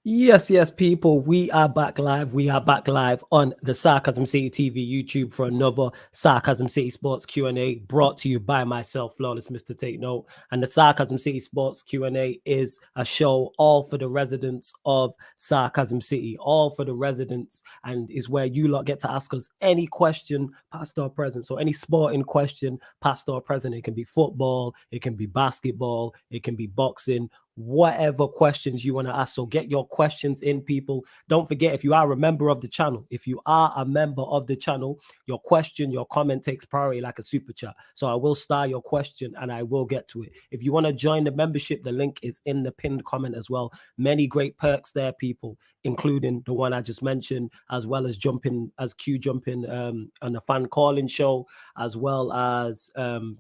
Yes, people, we are back live. We are back live on the Sarcasm City TV YouTube for another Sarcasm City Sports Q&A brought to you by myself, Flawless Mr. Take Note. And the Sarcasm City Sports Q&A is a show all for the residents of Sarcasm City, all for the residents, and is where you lot get to ask us any question, past or present. So any sporting question, past or present. It can be football, it can be basketball, it can be boxing, whatever questions you want to ask. So get your questions in, people. Don't forget, if you are a member of the channel, your question, your comment takes priority like a super chat. So I will star your question and I will get to it. If you want to join the membership, the link is in the pinned comment as well. Many great perks there, people, including the one I just mentioned, as well as jumping on the fan calling show, as well as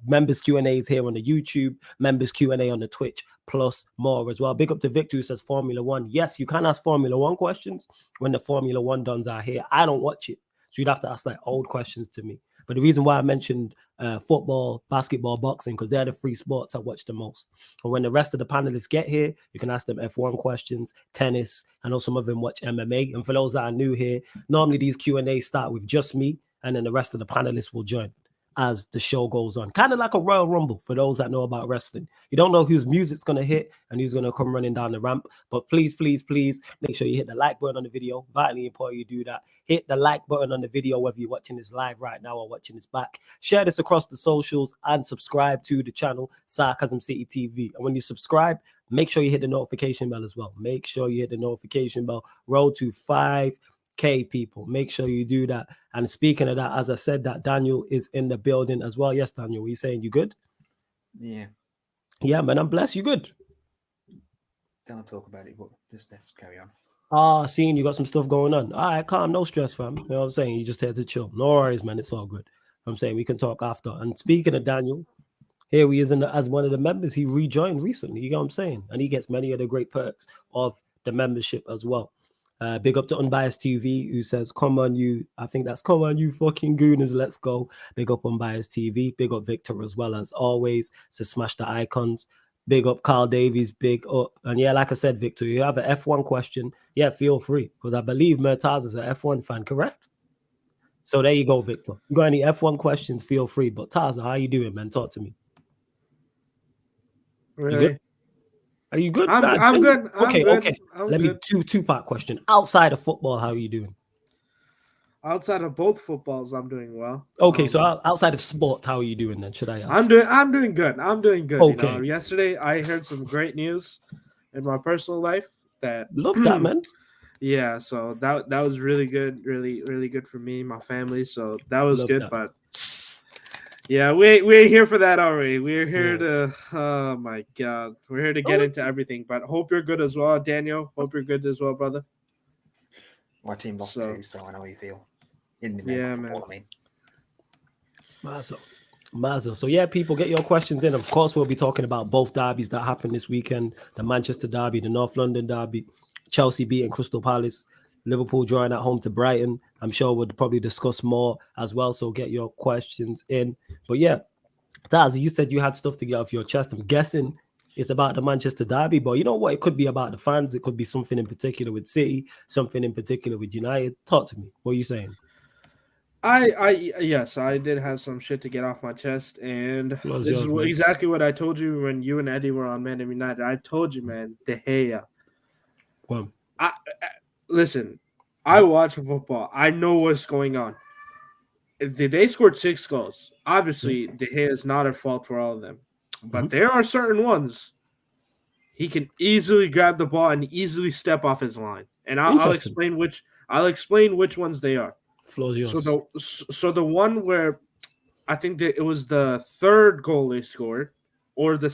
members Q&As here on the YouTube, members Q&A on the Twitch, plus more as well. Big up to Victor who says Formula One. Yes, you can ask Formula One questions when the Formula One dons are here. I don't watch it, so you'd have to ask like old questions to me. But the reason why I mentioned football, basketball, boxing, because they're the three sports I watch the most. And when the rest of the panelists get here, you can ask them F1 questions, tennis. I know some of them watch MMA. And for those that are new here, normally these Q&As start with just me, and then the rest of the panelists will join as the show goes on. Kind of like a Royal Rumble for those that know about wrestling. You don't know whose music's going to hit and who's going to come running down the ramp. But please, please, please make sure you hit the like button on the video. Vitally important you do that. Hit the like button on the video, whether you're watching this live right now or watching this back. Share this across the socials and subscribe to the channel, Sarcasm City TV. And when you subscribe, make sure you hit the notification bell as well. Make sure you hit the notification bell. Road to 5K, people. Make sure you do that. And speaking of that, as I said, that Daniel is in the building as well. Yes, Daniel, were you saying you good? Yeah. Yeah, man, I'm blessed. You good? Don't talk about it, but just let's carry on. Seeing you got some stuff going on. All right, calm, no stress, fam. You know what I'm saying? You just here to chill. No worries, man. It's all good. I'm saying we can talk after. And speaking of Daniel, here he is as one of the members. He rejoined recently. You know what I'm saying? And he gets many of the great perks of the membership as well. Big up to Unbiased TV, who says, come on, you. I think that's come on, you fucking gooners. Let's go. Big up Unbiased TV. Big up Victor as well, as always. To smash the icons. Big up Carl Davies. Big up. And yeah, like I said, Victor, you have an F1 question. Yeah, feel free. Because I believe Murtaz is an F1 fan, correct? So there you go, Victor. You got any F1 questions, feel free. But Taza, how you doing, man? Talk to me. Really? You good? Are you good? I'm good. Okay. Let me two-part question. Outside of football, how are you doing? Outside of both footballs, I'm doing well. Okay, so outside of sport, how are you doing then? Should I ask? I'm doing good. Okay. You know, yesterday I heard some great news in my personal life that love that, man. Yeah, so that was really good, really good for me, my family. So that was love good, that. But yeah, we're here for that already. We're here to, oh my God, we're here to get into everything. But hope you're good as well, Daniel. Hope you're good as well, brother. My team lost too, so I know how you feel. In the football, man. Mazel. So yeah, people, get your questions in. Of course, we'll be talking about both derbies that happened this weekend: the Manchester derby, the North London derby, Chelsea beating Crystal Palace, Liverpool drawing at home to Brighton. I'm sure we'll probably discuss more as well, so get your questions in. But yeah, Taz, you said you had stuff to get off your chest. I'm guessing it's about the Manchester derby, but you know what? It could be about the fans. It could be something in particular with City, something in particular with United. Talk to me. What are you saying? Yes, I did have some shit to get off my chest, and this is exactly what I told you when you and Eddie were on Man of United. I told you, man, De Gea. Well, listen, I watch football. I know what's going on. They scored 6 goals. Obviously, De Gea is not at fault for all of them, but there are certain ones he can easily grab the ball and easily step off his line, and I'll explain which ones they are. So the one where I think that it was the third goal they scored, or the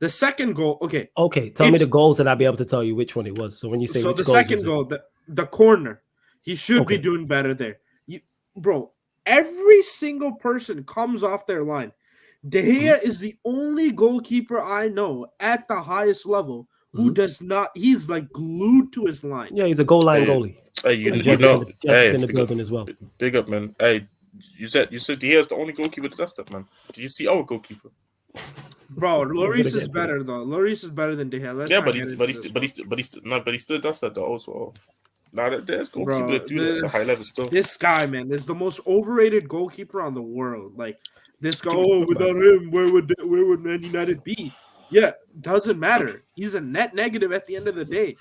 second goal. Okay. Tell me the goals, and I'll be able to tell you which one it was. So when you say which the second goal, the corner, he should be doing better there. Bro, every single person comes off their line. De Gea is the only goalkeeper I know at the highest level who does not. He's like glued to his line. Yeah, he's a goal line goalie. Hey, you know, in the building as well. Big up, man. Hey, you said De Gea is the only goalkeeper that does that, man. Do you see our goalkeeper? Bro, Lloris get is to better though. Lloris is better than De Gea. Let's Yeah, not but get he, into but he, this, still, but he, still, but he, still, no, but he still does that though as well. Now there's goalkeepers bro. that do that at a high level still. This guy, man, is the most overrated goalkeeper on the world. Like this guy. Dude, Oh, look, without him, where would Man United be? Yeah, doesn't matter. He's a net negative at the end of the day.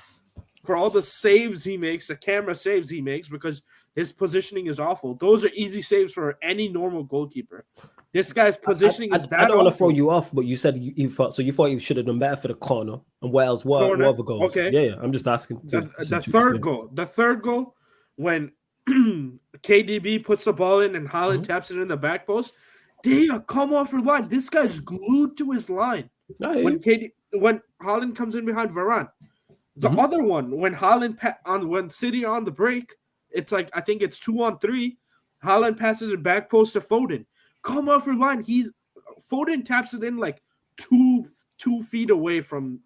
For all the saves he makes, the camera saves he makes, because his positioning is awful. Those are easy saves for any normal goalkeeper. This guy's positioning is that I don't want to throw awful. you off, but you said you thought you should have done better for the corner. And what else? What Corner, other goals? okay. Yeah, I'm just asking. The third goal, when KDB puts the ball in and Haaland taps it in the back post, come off your line. This guy's glued to his line. When Haaland comes in behind Varane. The other one, when when City are on the break, it's like, I think it's 2-on-3. Haaland passes it back post to Foden. Come off your line. Foden taps it in like two feet away from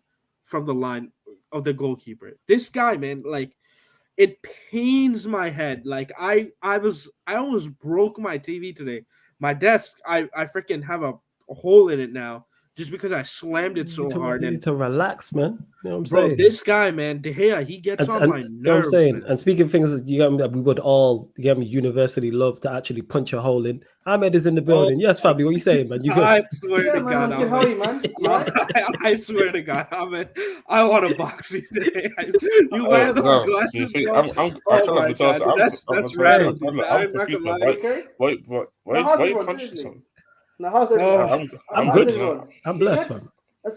the line of the goalkeeper. This guy, man, like, it pains my head. Like I almost broke my TV today. My desk, I freaking have a hole in it now. Just because I slammed it so hard. You need to relax, man. You know what I'm bro, saying? this guy, man, De Gea, he gets on my nerves. You know what I'm saying? Man. And speaking of things, we would all, universally love to actually punch a hole in. Ahmed is in the building. Yes, Fabi, what are you saying, man? You good? I swear to God, man, how are you, man? I swear to God, Ahmed, I want to box you today. You wear those glasses, bro. That's random. I'm not gonna lie. Why you punching someone? Now, how's everyone? I'm good. I'm blessed, man.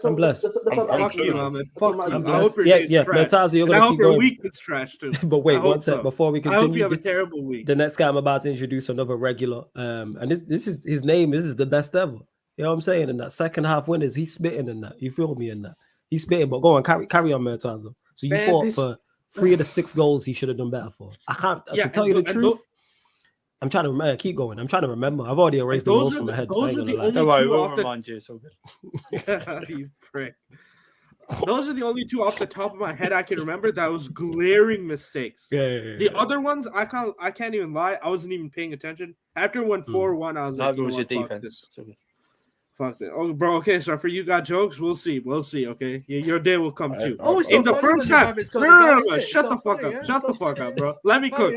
I'm blessed. Fuck you, Ahmed. I'm I hope blessed. your Yeah, day's trash. Metaza, you're I gonna hope keep your going. week is trash too. But wait, I one hope sec so. before we I hope you continue. have a terrible week. The next guy I'm about to introduce, another regular, and this is his name. This is the best ever. You know what I'm saying? And that second half winners, he's spitting in that. You feel me in that? He's spitting. But go on, carry on, Metaza. So you thought for 3 of the 6 goals he should have done better for. I can't to tell you the truth. I'm trying to remember. Keep going. I'm trying to remember. I've already erased the goals from my head. Those are the only Don't worry, two we'll off the. remind you. So You prick. Those are the only 2 off the top of my head I can remember that was glaring mistakes. Yeah. The other ones, I can't even lie. I wasn't even paying attention. After it went 4-1, I was like, was your fuck defense. this. Fuck it. Oh, bro, okay, so for you got jokes, we'll see, okay? Your day will come too. In the first half, no, shut the fuck up, bro. Let me cook.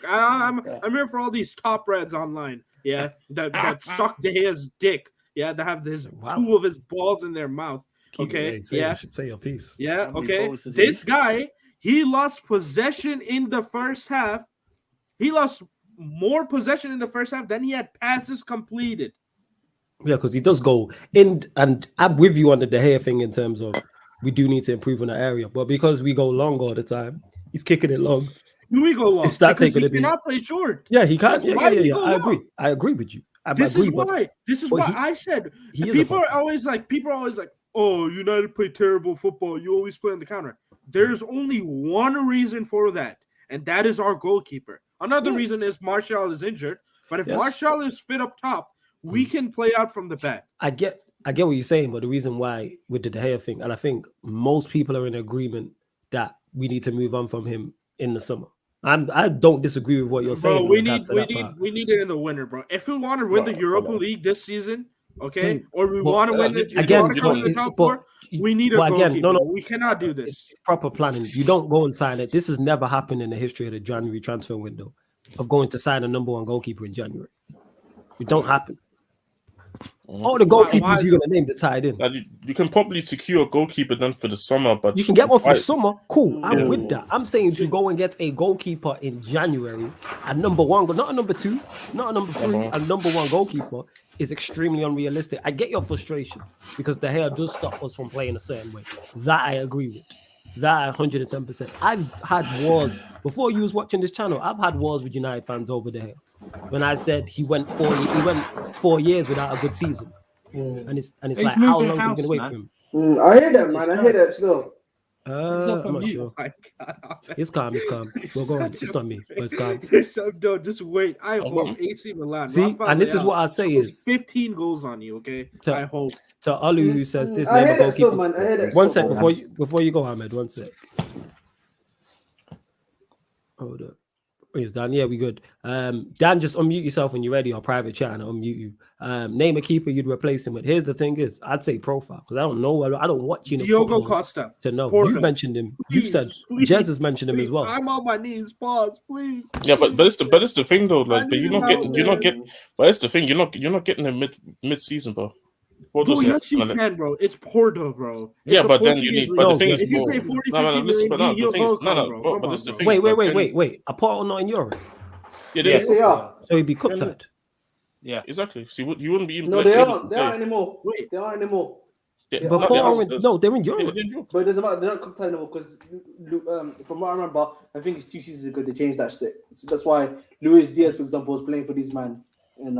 I'm here for all these top reds online, yeah, that suck his dick, yeah, that have 2 of his balls in their mouth, okay, yeah. You should say your piece. Yeah, okay. This guy, he lost possession in the first half. He lost more possession in the first half than he had passes completed. Yeah, because he does go in, and I'm with you on the De Gea thing in terms of we do need to improve in that area. But because we go long all the time, he's kicking it long. Do we go long? It's not because taking he cannot play short. Yeah, he can't. Yeah. I agree with you. This is why I said people are always like, oh, United play terrible football. You always play on the counter. There's only one reason for that, and that is our goalkeeper. Another reason is Martial is injured. But if Martial is fit up top, we can play out from the back. I get what you're saying, but the reason why with the De Gea thing, and I think most people are in agreement that we need to move on from him in the summer. I don't disagree with what you're saying. Bro, we need it in the winter, bro. If we want to win the Europa League this season, okay, or we want to win the top 4, we need a goalkeeper. No, we cannot do this. It's proper planning. You don't go and sign it. This has never happened in the history of the January transfer window of going to sign a number 1 goalkeeper in January. It don't happen. All the goalkeepers you're gonna name that tied in. You can probably secure a goalkeeper then for the summer, but you can get one for the summer. Cool, I'm with that. I'm saying to go and get a goalkeeper in January, a number 1, not a number 2, not a number 3, a number 1 goalkeeper is extremely unrealistic. I get your frustration because the hair does stop us from playing a certain way. That I agree with. That 110%. I've had wars before you was watching this channel. I've had wars with United fans over there. When I said he went 4 years without a good season, and it's like how long are we gonna wait for him? I hear that, man. I hear that still. I'm not sure. It's calm. Well, go on. It's not me, but it's calm. No, just wait. I hope AC Milan. See, Rafael and this is Leao what I say is 15 goals on you. Okay, I hope. To Olu who says this, I name hear a that goalkeeper. still, man. I hear that. One sec before you go, Ahmed. One sec. Hold up. It's done. Yeah, we good. Dan, just unmute yourself when you're ready or private chat and I'll unmute you. Name a keeper you'd replace him with. Here's the thing is, I'd say profile because I don't know. I don't watch Diogo Costa to know. Porto. You mentioned him. Please, you said please, Jez has mentioned him as well. I'm on my knees. Pause, please. Yeah, but it's the thing though. Like, but you're not getting. But it's the thing. You're not getting him mid season, bro. Bro, yes, you can, bro. It's Porto, bro. Yeah, but then you need. But the thing is, if you pay 40, 50 million, but this is the thing. Wait. A Porto not in Europe. Yeah, Yes, they are. So he'd be cooked out. Yeah, exactly. So you wouldn't be. No, they aren't. They aren't anymore. Wait, they aren't anymore. Yeah, but Porto, they're in Europe. But it doesn't matter. They're not cooked out anymore because, from what I remember, I think it's 2 seasons ago they changed that shit. So that's why Luis Diaz, for example, was playing for these man. And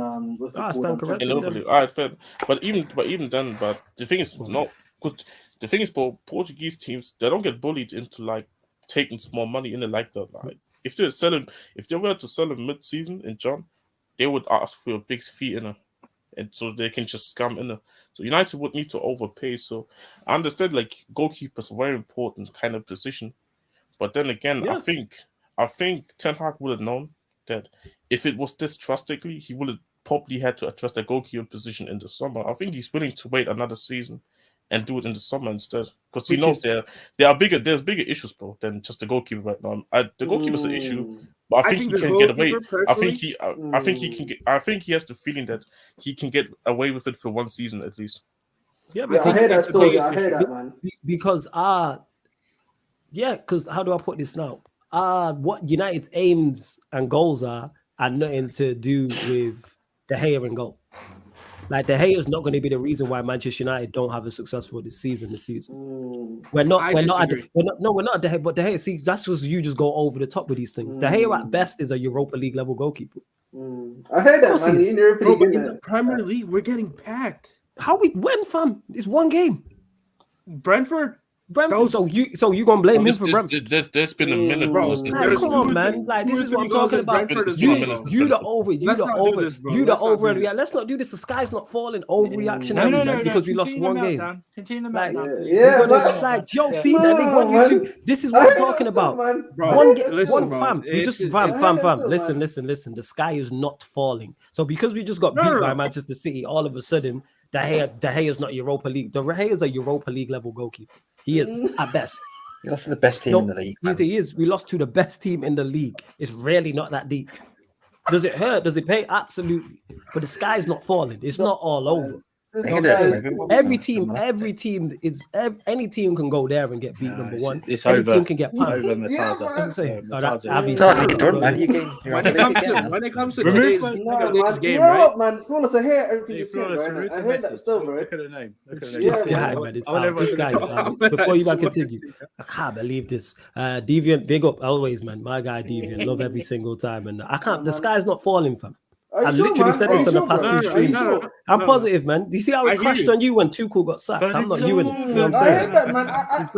stand corrected. All right, fair. But even then, but the thing is not because the thing is, for Portuguese teams, they don't get bullied into like taking small money in it like that. Like if they were to sell him mid-season in John, they would ask for a big fee in it, and so they can just scam in it. So United would need to overpay. So I understand like goalkeepers a very important kind of position, but then again, yeah. I think Ten Hag would have known that if it was this drastically, he would have probably had to address the goalkeeper position in the summer. I think he's willing to wait another season and do it in the summer instead, because he knows there's bigger issues, bro, than just the goalkeeper right now. The goalkeeper's an issue, but I think he can get away. I think he has the feeling that he can get away with it for one season at least. Yeah, because I heard that story. I heard that, man. Because because how do I put this now? What United's aims and goals are nothing to do with De Gea and goal. Like De Gea is not going to be the reason why Manchester United don't have a successful season. We're not at De Gea, but De Gea. See, that's just you just go over the top with these things. De Gea at best is a Europa League level goalkeeper. I heard that, man. In Europa League, in the Premier League, we're getting packed. When, fam? It's one game. Brentford. So you gonna blame him for Brentford? There's been a minute, bro. Come on, man. Like this is what I'm talking about. You the over. Yeah, let's not do this. The sky's not falling. Overreaction. No, because we lost one game. Continue the Joe, see that they want you to. This is what I'm talking about. One fam. We just fam. Listen. The sky is not falling. So because we just got beat by Manchester City, all of a sudden, De Gea is not Europa League. De Gea is a Europa League level goalkeeper. He is at best. You lost to the best team in the league. He is. We lost to the best team in the league. It's really not that deep. Does it hurt? Does it pay? Absolutely. But the sky's not falling. It's not all over. Any team can go there and get beat. Number one, any team can get pumped. When it comes to today's game, right? Man, Flawless, I hear everything you said, right? I heard that still, bro. This guy, man, this guy is out. Before you even continue, I can't believe this. Deviant, big up always, man. My guy Deviant, love every single time, and I can't. The sky's not falling, fam. I literally said this on the past 2 streams. I'm positive, man. Do you see how it crashed on you when Tuchel got sacked? I'm not you in it. You know what I'm saying? I heard that, man. I'm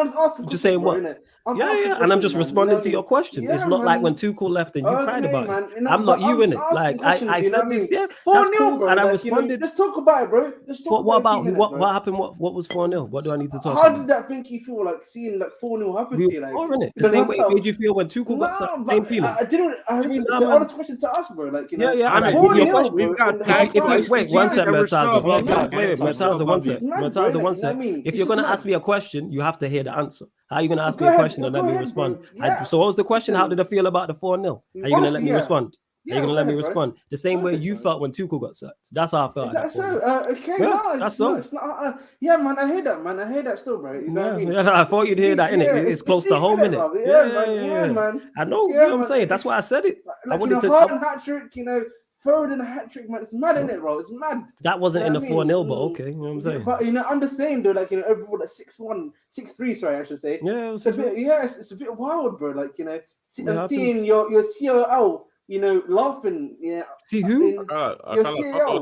just asking. Just saying what? Yeah, and I'm just responding to your question. It's not like when Tuchel left and you cried about it. I'm not you in it. Like I said this, that's cool, and I responded. Let's talk about it, bro. What about what happened? What was 4-0? What do I need to talk about? How did that make you feel, like seeing like 4-0 happen to you? Like, the same way it made you feel when Tuchel got sacked. Same feeling. I didn't. It's an honest question to ask, bro. Like, you know. Yeah. I'm your question. Wait, one sec, Murtaza, one sec. If you're gonna ask me a question, you have to hear the answer. How are you gonna ask me a question and let me respond? So what was the question? How did I feel about the 4-0? Are you going to let me respond? Are you going to let me respond? The same way you felt when Tuchel got sacked. That's how I felt. That's so. Okay, that's so. Yeah, man, I hear that, man. I hear that still, bro. You know what I mean? Yeah, I thought you'd hear that, innit? It's close to home, innit? Yeah, man. I know, you know what I'm saying? That's why I said it. I wanted to. Harden hat-trick, you know, Foden a hat-trick, man. It's mad, innit, bro? It's mad. That wasn't in the 4-0, but okay, you know what I'm saying? But, you know, I'm just saying, though, like, you know, overall, like 6-1, 6-3, sorry, I should say. Yeah, it's a bit wild, bro. Like, you know, seeing your COL, you know, laughing. Yeah. See who?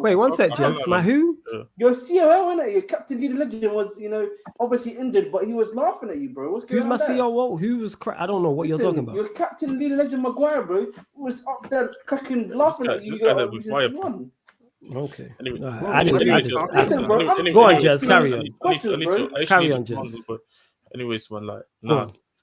Wait, one sec, Jens. My who? Your COL, innit? Your captain, leader legend was, you know, obviously injured, but he was laughing at you, bro. What's going on? Who's my COO? Who was I don't know what you're talking about. Your captain, leader legend, Maguire, bro, was up there cracking, laughing at you. Okay. Anyway, go on, Jez. Carry on. Carry on, Jez. Anyways, man, like,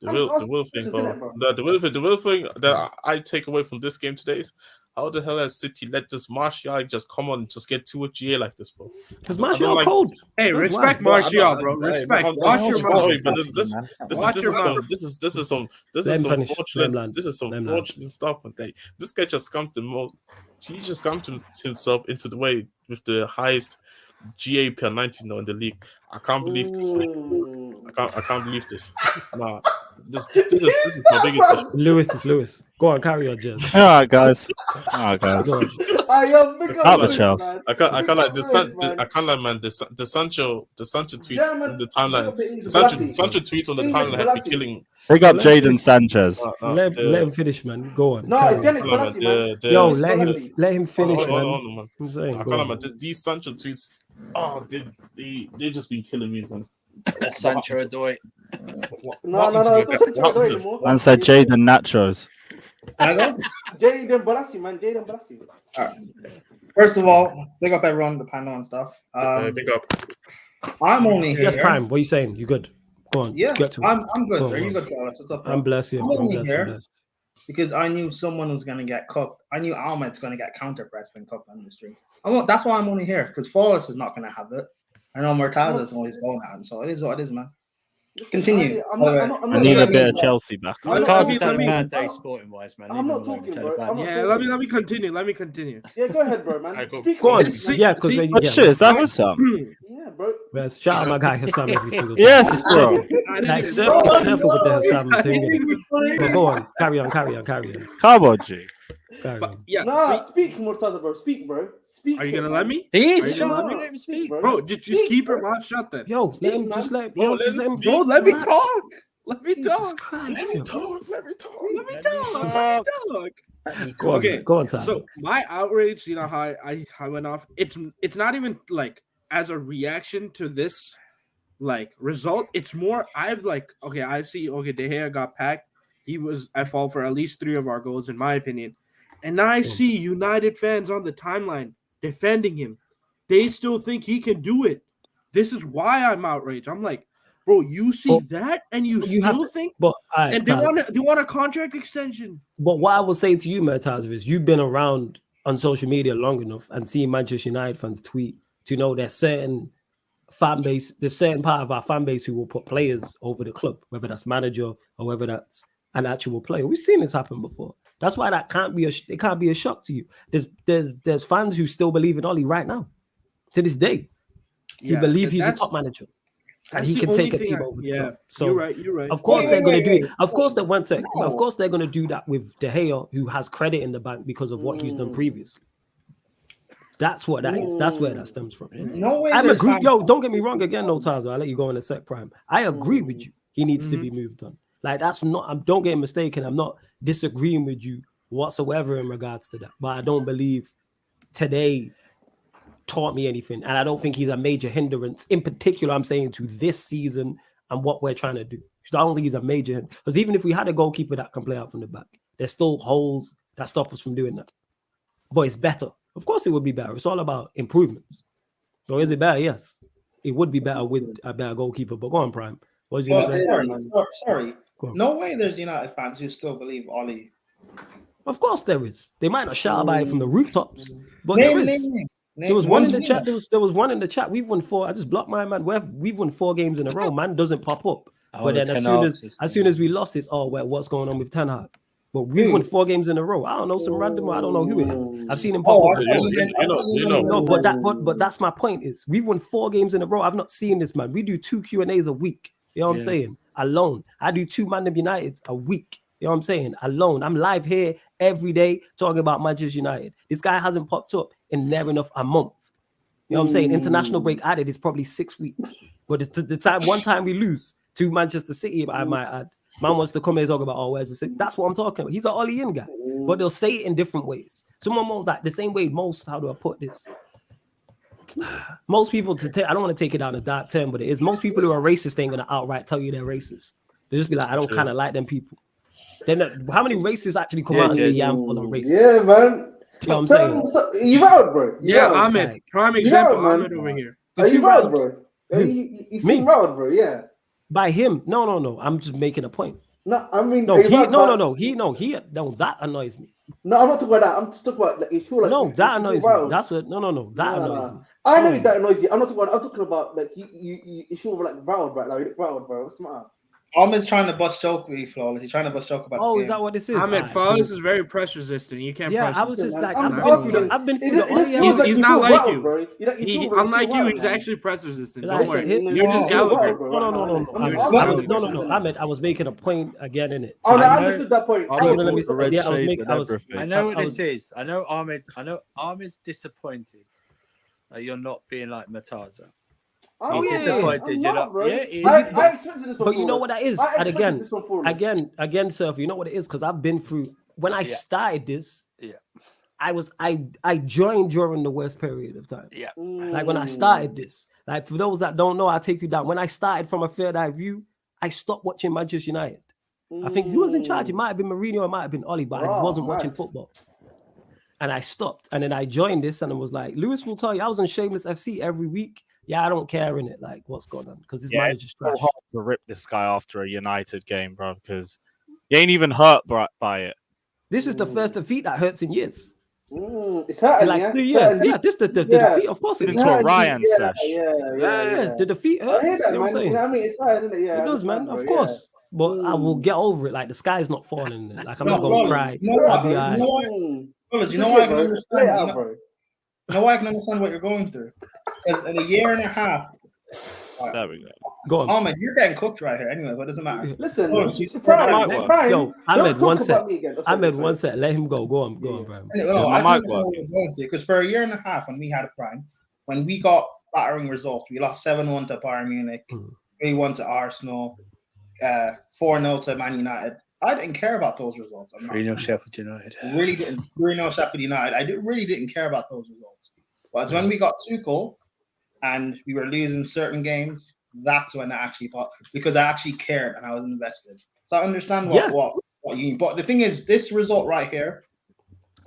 The real thing, bro. The real thing that I take away from this game today is how the hell has City let this Martial just come on and just get to a GA like this, bro? Because Martial cold. Hey, respect Martial, bro. Respect. Watch your mouth. But this is some fraudulent stuff. And this guy just scamped himself into the way with the highest GA per 90 now in the league. I can't believe this. I can't believe this. Nah, this is my biggest question. Lewis. Go on, carry on, Jez. All right, guys. Go on. Out the Chelsea. I can't like man. The Sancho tweets on the timeline. Sancho tweets on the timeline has been killing. Big up Jadon Sanchez. Let him finish, man. Go on. No, it's Janet Balassi, man. Yo, let him finish, man. I'm saying, these Sancho tweets. Oh, they just been killing me, man. Sancho Adoy. No. Man said Jadon Nachos. Jaden Balassi, man. Jaden Balassi. All right. First of all, big up everyone, the panel and stuff. Big up. I'm only here. Yes, Prime. What are you saying? You good? Go on. Yeah, get to I'm good. Go Are you on. good, fellas? What's up, bro? I'm blessed. Yeah. I'm only I'm here blessed. because I knew someone was gonna get cooked. I knew Ahmed's gonna get counter pressed and cooked on the stream. That's why I'm only here, because Flawless is not gonna have it. I know Murtaza is always going at him, so it is what it is, man. Continue. I need a bit of Chelsea back. Murtaza's had a bad day sporting wise, man. I'm not talking, bro. Let me continue. Yeah, go ahead, bro, man. Go on. Yeah, because What shit is that Hussam? Yeah, bro. Yes, shout out my guy Hussam every single time. Yes, bro. Like, surfer with the Hussam thing. But go on. Carry on. Come on, G. Carry on. Nah, speak, Murtaza, bro. Speak, bro. Speak. Are you gonna let me? He Are is. you gonna Shut let up. Let him speak, Bro, just keep your mouth shut then. Yo, let him. Bro, let me talk. Let me talk. Let me talk. Okay, go on, Taz. So my outrage, you know how I went off. It's not even like as a reaction to this like result. It's more I see De Gea got packed. He was at fault for at least 3 of our goals, in my opinion. And now I see United fans on the timeline defending him. They still think he can do it. This is why I'm outraged. I'm like, bro, you see that and you still think? But and they want a contract extension. But what I will say to you, Murtaza, is you've been around on social media long enough and seen Manchester United fans tweet to know there's certain fan base, there's certain part of our fan base who will put players over the club, whether that's manager or whether that's an actual player. We've seen this happen before. That's why it can't be a shock to you. There's fans who still believe in Oli right now, to this day. He believe he's a top manager and he can take a team over the top. So you're right. Of course they're going to do it. Of course they want to. Of course they're going to do that with De Gea, who has credit in the bank because of what he's done previously. That's what that is. That's where that stems from. No way. I agree. Yo, don't get me wrong again, no Tazo. I'll let you go in a sec, Prime. I agree with you. He needs to be moved on. Like, that's not, don't get mistaken. I'm not disagreeing with you whatsoever in regards to that. But I don't believe today taught me anything. And I don't think he's a major hindrance. In particular, I'm saying to this season and what we're trying to do. I don't think he's a major hindrance. Because even if we had a goalkeeper that can play out from the back, there's still holes that stop us from doing that. But it's better. Of course it would be better. It's all about improvements. So is it better? Yes. It would be better with a better goalkeeper. But go on, Prime. What was you going to say? Sorry. No way there's United fans who still believe Oli. Of course there is. They might not shout about it from the rooftops, but there is. There was one in the chat. There was one in the chat. We've won 4. I just blocked my man. We've won 4 games in a row. Man doesn't pop up. But then as soon as we lost, it's what's going on with Ten Hag? But we won 4 games in a row. I don't know, some random. I don't know who it is. I've seen him pop up. No, but that's my point. Is we've won 4 games in a row. I've not seen this man. We do 2 Q&As a week. You know what I'm saying? Alone. I do 2 Man Uniteds a week. You know what I'm saying? Alone. I'm live here every day talking about Manchester United. This guy hasn't popped up in near enough a month. You know what I'm saying? International break added is probably 6 weeks. But one time we lose to Manchester City, I might add. Man wants to come here and talk about, where's the City? That's what I'm talking about. He's an Oli in guy. But they'll say it in different ways. Someone more like the same way how do I put this? Most people I don't want to take it out in a dark term, but it is most people who are racist ain't gonna outright tell you they're racist. They just be like, I don't kind of like them people. Then how many racists actually come out and say, I'm full of racist? Yeah, man. You know what I'm saying? You out, bro. Ahmed. Prime example, Ahmed over here. Are you out, bro? You seem out, bro. Yeah. By him? No. I'm just making a point. No, I mean, No, you're he right, but- no, that annoys me. No, I'm not talking about that. I'm just talking about like you feel like No, you that feel annoys me. riled. That's what. No, that annoys Nah. me. I know that annoys you. I'm not talking about. I'm talking about like you feel like riled, right? Like riled, bro. What's the matter? Ahmed's trying to bust joke with you, Flawless. He's trying to bust joke about Oh, the is game. that what this is? Ahmed, Alright, Flawless cool. is very press resistant. You can't Yeah, press I was him. just Listen, like, man, I've I'm been asking through him. the, I've been It through the just feels audio. like he's you not feel like riled, you. bro. You Unlike you, riled, he's man. actually press resistant. Like, Don't worry. hit- You're you just feel Gallagher. riled, bro, right now, No, innit? I'm You're just just asking Gallagher. you. Ahmed, I was making a point again in it. Oh, no, I I know- understood that point. I'm I Hold was on, let me the say- red yeah, I was shades making- and I was- everything. I know what I this is. I know Ahmed's disappointed that you're not being like Mataza. Oh, He's yeah, disappointed. I'm You're not, not, bro. yeah, he is. I expected this from But you know Flawless. what that is? I And expected this from Flawless. again, Surf, you know what it is? Because I've been through when I Yeah. started this, Yeah. I joined during the worst period of time. Yeah. Like when I started this, like for those that don't know, I'll take you down. When I started from a third eye view, I stopped watching Manchester United. I think who was in charge? It might have been Mourinho, it might have been Oli, but I Wow, wasn't watching mad. football. And I stopped. And then I joined this and it was like, Lewis will tell you, I was on Shameless FC every week. Yeah, I don't care in it, like what's going on. Because this Yeah, manager's It's so trash. hard to rip this guy after a United game, bro, because he ain't even hurt by it. This is the first defeat that hurts in years. It's hurting, In like yeah? 3 It's years. hurting. Yeah, this the Yeah. defeat, of course. It's It's Into a hurting. Ryan Yeah, sesh. yeah. the defeat I hurts. hear You that, know what I'm man. saying? You know what I mean? It's hard, isn't it? Yeah, It does, man. understand, Of bro, course. But I will Mm. get over it. Like the sky's not falling. Like I'm No, not gonna Flawless, cry. you know what? I'll be You know alright. what? Flawless, you know why I can understand. Play it You out, know, bro. you know why I can understand what you're going through. Because in a year and a half, There we go. Go on. Ahmed, you're getting cooked right here. Anyway, but it doesn't matter. Listen, Oh, it's she's- prime. I like one. Prime. Yo, Ahmed, Don't talk one about sec. me again. Oh, Ahmed, sorry. one sec. Let him go. Go on, Yeah. bro. Anyway, Is no, my I mic can understand what working? you're going through. Because for a year and a half, when we had a prime, when we got battering results, we lost 7-1 to Bayern Munich, 3-1 to Arsenal, 4-0 to Man United. I didn't care about those results. I'm not 3-0 Sheffield United. really didn't 3-0 Sheffield United. really didn't care about those results. But it's when we got Tuchel and we were losing certain games, that's when I actually bought, because I actually cared and I was invested. So I understand what you mean. But the thing is, this result right here,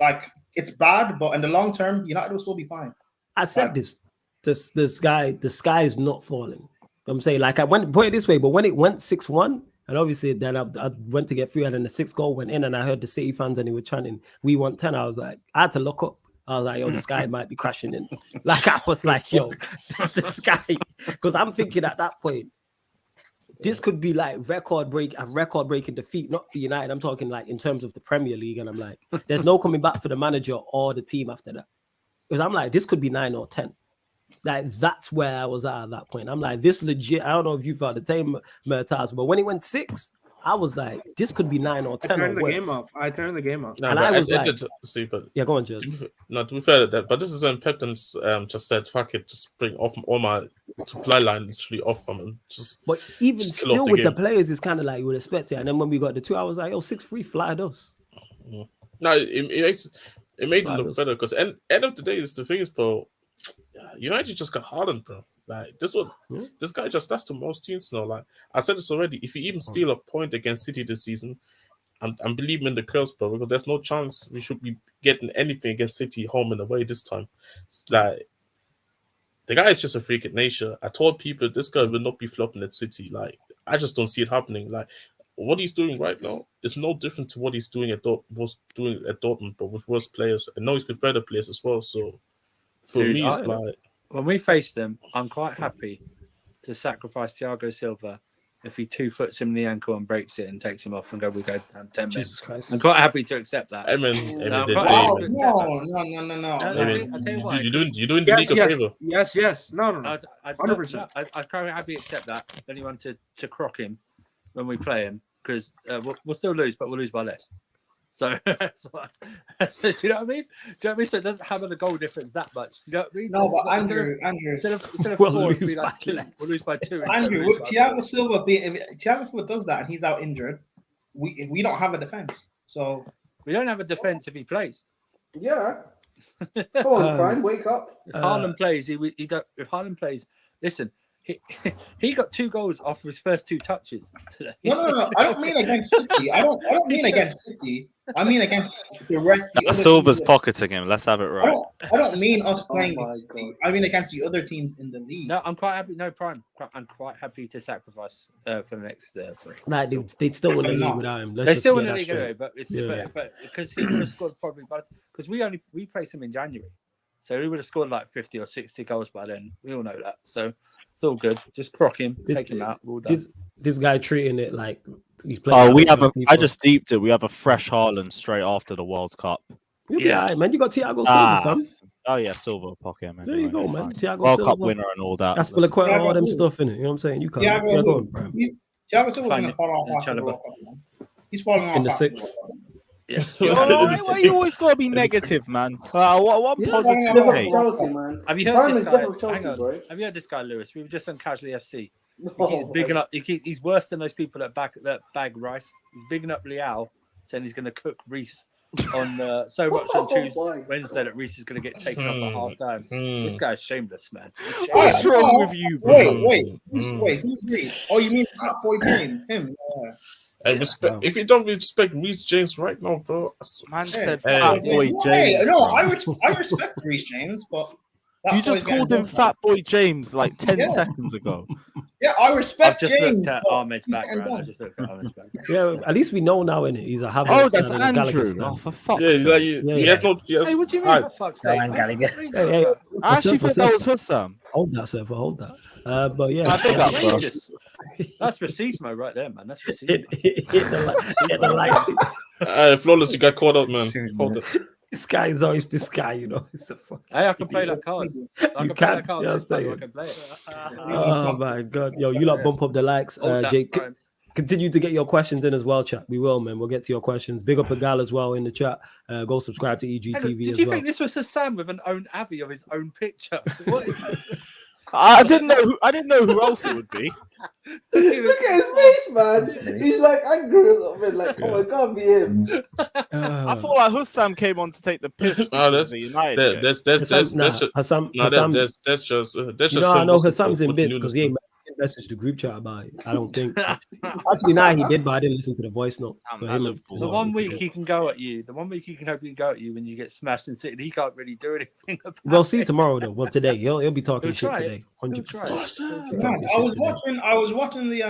like it's bad, but in the long term, United will still be fine. I said the sky is not falling. I'm saying, like, I went, put it this way, but when it went 6-1, and obviously then I went to get through, and then the 6th goal went in, and I heard the City fans and they were chanting, "We want 10." I was like, I had to look up. I was like, yo, the sky might be crashing in. Like, I was like, yo, the sky. Because I'm thinking at that point, this could be like a record breaking defeat, not for United. I'm talking like in terms of the Premier League. And I'm like, there's no coming back for the manager or the team after that. Because I'm like, this could be 9 or 10. Like, that's where I was at that point. I'm like, this legit. I don't know if you felt the same, Mertaz, but when it went 6, I was like, this could be 9 or 10 I turned or the worse. game off. No, And but I was like, see, but yeah, go on, to Jez. be fair, but this is when Pepton's just said, "Fuck it, just bring off all my supply line literally off from him." But even just kill still off the with the game. players, it's kind of like you would expect it. And then when we got the 2, I was like, yo, 6-3, fly us. No, it made it look Fabulous. better because end of the day, is the thing is, bro. United just got hardened, bro. Like this guy just does to most teams now. Like I said this already. If you even steal a point against City this season, I'm believing in the curse, bro. Because there's no chance we should be getting anything against City home and away this time. Like the guy is just a freak of nature. I told people this guy will not be flopping at City. Like I just don't see it happening. Like what he's doing right now is no different to what he's doing was doing at Dortmund, but with worse players. And now he's with better players as well. So for Dude, me, it's like when we face them, I'm quite happy to sacrifice Thiago Silva if he 2-foots him in the ankle and breaks it and takes him off and we go down 10 minutes. Jesus Christ. I'm quite happy to accept that. Amen. No, Amen. I'm Wow, Amen. no. Amen. I'll tell you why. You're doing the league a favor. Yes. No. I'd 100%. quite happy to accept that. Anyone to crock him when we play him because we'll still lose, but we'll lose by less. So, do you know what I mean? Do you know what I mean? So it doesn't have a goal difference that much. Do you know what I mean? No, So but it's not- Andrew, instead of We'll 4, it'll be lose like by 2. less. We'll lose by 2. instead of Andrew, lose if by Thiago Silva does that and he's out injured, we don't have a defense. So we don't have a defense if he plays. Yeah. Come on, Prime, wake up. If Haaland plays, he don't. If Haaland plays, listen. he got 2 goals off of his first 2 touches today. No. I don't mean against City. I don't mean against City. I mean against the rest. The other Silver's teams. pocketing him. Let's have it right. I don't mean us playing my against City. God. I mean against the other teams in the league. No, I'm quite happy. No, Prime. I'm quite happy to sacrifice for the next 3. Like they'd still win the league without him. Let's They're just still get in the that league straight. anyway, but it's Yeah. but because he would have scored probably because we placed him in January, so he would have scored like 50 or 60 goals by then. We all know that, so it's all good. Just crock him, take him out. We're all done. This guy treating it like he's playing. Oh, we have a. FIFA. I just deeped it. We have a fresh Haaland straight after the World Cup. You'll be all right, man. You got Thiago Silva, Ah, fam. Oh yeah, Silver pocket him. There you anyway, go, it's man. fine. Thiago World Silva. Cup winner and all that. That's full of Listen, quite Thiago all them who? stuff in it. You know what I'm saying? You can't. Thiago Yeah, go who? on, bro. Thiago Silva's going Find to it. fall off after the Chalobah. World Cup, man. He's falling off In the after 6. World Cup. Yeah. why you always gotta be negative, man? One Yeah, positive. Liverpool, take. Chelsea, man. Have you heard Prime this is guy? definitely Chelsea, Hang on. bro. Have you heard this guy, Lewis? We were just on Casually FC. He Oh, keeps bigging up. He's worse than those people that bag rice. He's bigging up Liao, saying he's going to cook Reese on so much on Why? Wednesday that Reese is going to get taken off at half time. This guy's shameless, man. He's What's shameless. wrong with you, bro? Who's Reece? Oh, you mean Fat Boy James? Him? Yeah. Hey, respect. If you don't respect Reece James right now, bro, Man said Hey. Fat Boy Hey, James. no, bro. I respect Reece James, but that You just boy's called getting him Fat Boy James like 10 Yeah. seconds ago. Yeah, I I've respect just James. looked at but Ahmed's he's getting background. I done. just looked at Ahmed's background. Yeah, at least we know now, innit? He's a Havertz Oh, that's and a Gallagher Andrew. stan. Oh, for fuck's yeah, sake. like Yeah, he yeah. has no. He has, Hey, what do you mean, Alright, for fuck's sake? Ryan Gallagher. Hey, I actually What's think up? that was Hussam. hold that, sir. Hold that. But yeah, I think that, bro. Outrageous. That's racismo right there, man. That's hit, racismo. hit the light. Flawless, you got caught up, man. Hold it. This guy is always this guy, you know. It's a fucking. Hey, I can play that card. I can play can, that card. yeah, I'm Next time, I saying. can play it. Oh my god, yo, you lot bump up the likes, Hold that, Jake. Prime. Continue to get your questions in as well, chat. We will, man. We'll get to your questions. Big up a gal as well in the chat. Go subscribe to Hang on, EGTV did as you well. think this was a Sam with an own Avi of his own picture? What is that? I didn't know who else it would be. Look at his face, man. He's like angry or something. Like, oh, it can't be him. I thought like Hussam came on to take the piss. No, because of the United game. That's just You know, I know Hassam's in bits because he ain't messaged the group chat about it. I don't think. Actually, nah, he did, but I didn't listen to the voice notes. Damn, So that him looked and- The Well, one it's week good. he can go at you. The one week he can hope he can go at you when you get smashed and sitting. He can't really do anything about We'll see it. tomorrow though. Well, today he'll be talking He'll shit try it. today. He'll 100%. try it. Man, I was watching the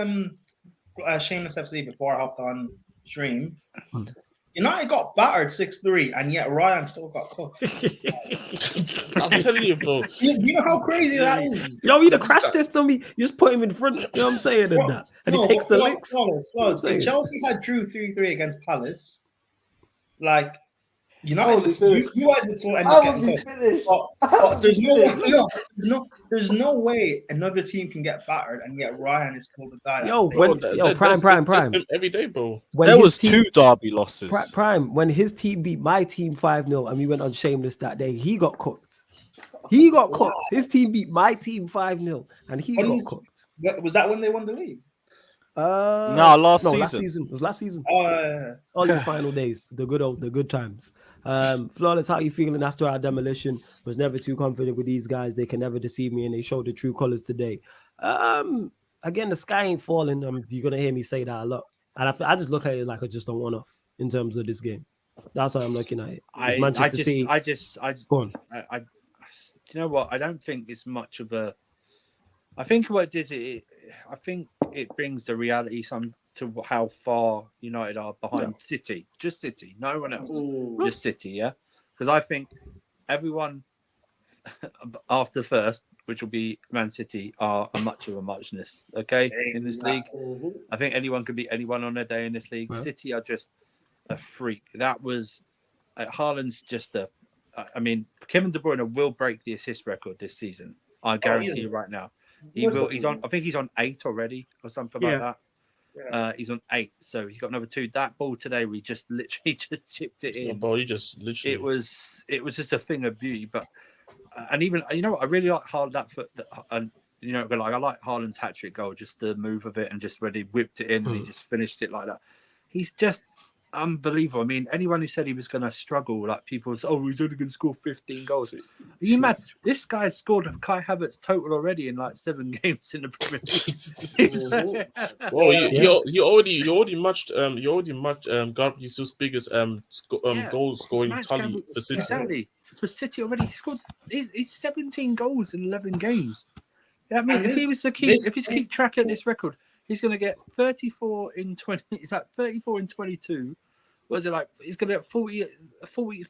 Shameless FC before I hopped on stream. United got battered 6-3, and yet Ryan still got cooked. I'm telling you, bro. You know how crazy that is? Yo, he the crash test on me. You just put him in front. You know what I'm saying? And that, and he takes the but licks. Flawless. I'm saying. If Chelsea had drew 3-3 against Palace, like Holy United, shit. you would still end I up would getting be cooked. finished. But there's no way another team can get battered, and yet Ryan is still the guy. that's Yo, taking when- it. Prime. Every day, bro. When There his was team- 2 derby losses. Prime, when his team beat my team 5-0 and we went on Shameless that day, he got cooked. He got cooked. His team beat my team 5-0 and he When got he's- cooked. Was that when they won the league? No, last Last season. season. It was last season. Oh, All these final days, the good times. Flawless, how you feeling after our demolition? Was never too confident with these guys. They can never deceive me, and they showed the true colors today. Again, the sky ain't falling. You're gonna hear me say that a lot, and I just look at it like I just don't want off in terms of this game. That's how I'm looking at it. It's Manchester City. Go on. Do you know what? I don't think it's much of a. I think what it is, I think it brings the reality to how far United are behind City. Just City, no one else. Just City, yeah. Because I think everyone after first, which will be Man City, are a much of a muchness. Okay, in this league, I think anyone can beat anyone on their day in this league. Right. City are just a freak. That was Haaland's just a. I mean, Kevin De Bruyne will break the assist record this season. I guarantee you right now. He will. He's on. I think he's on 8 already, or something like that. Yeah. He's on 8, so he's got another 2. That ball today, we just literally just chipped it in. Bro, you just literally. It was just a thing of beauty. But and even you know what, I really like Haaland and you know, like I like Haaland's hat-trick goal, just the move of it and just when he whipped it in and he just finished it like that. He's just unbelievable. I mean, anyone who said he was going to struggle, like people say, oh, he's only going to score 15 goals. Are you mad? This guy's scored Kai Havertz total already in like 7 games in the Premier League. Well, you already matched Gabriel Jesus' biggest goal scoring tally for City. Exactly. For City already, he scored he's 17 goals in 11 games. Yeah, I mean, if he was to keep track of this record, he's going to get 34 in 20. It's like 34 in 22. What is it like? He's going to get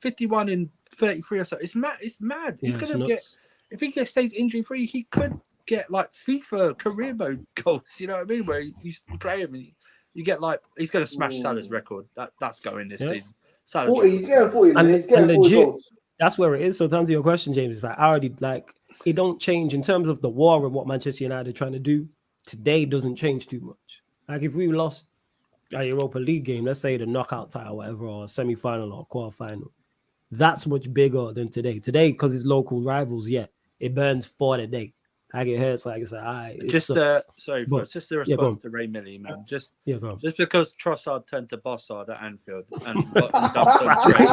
51 in 33 or so. It's mad. It's mad. He's going to get, if he stays injury free, he could get like FIFA career mode goals. You know what I mean? Where you play him and you get like, he's going to smash Salah's record. That's going this season. 40. He's getting 40. Man. He's getting 40 goals. That's where it is. So to answer your question, James, it's like I already like it don't change in terms of the war and what Manchester United are trying to do. Today doesn't change too much. Like if we lost a Europa League game, let's say the knockout tie or whatever, or semi-final or quarter-final, that's much bigger than today. Today, because it's local rivals, it burns for the day. Like it hurts, like it's like, all right. Just just a response to Ray Millie, man. Just because Trossard turned to Bossard at Anfield and dumped on Drake.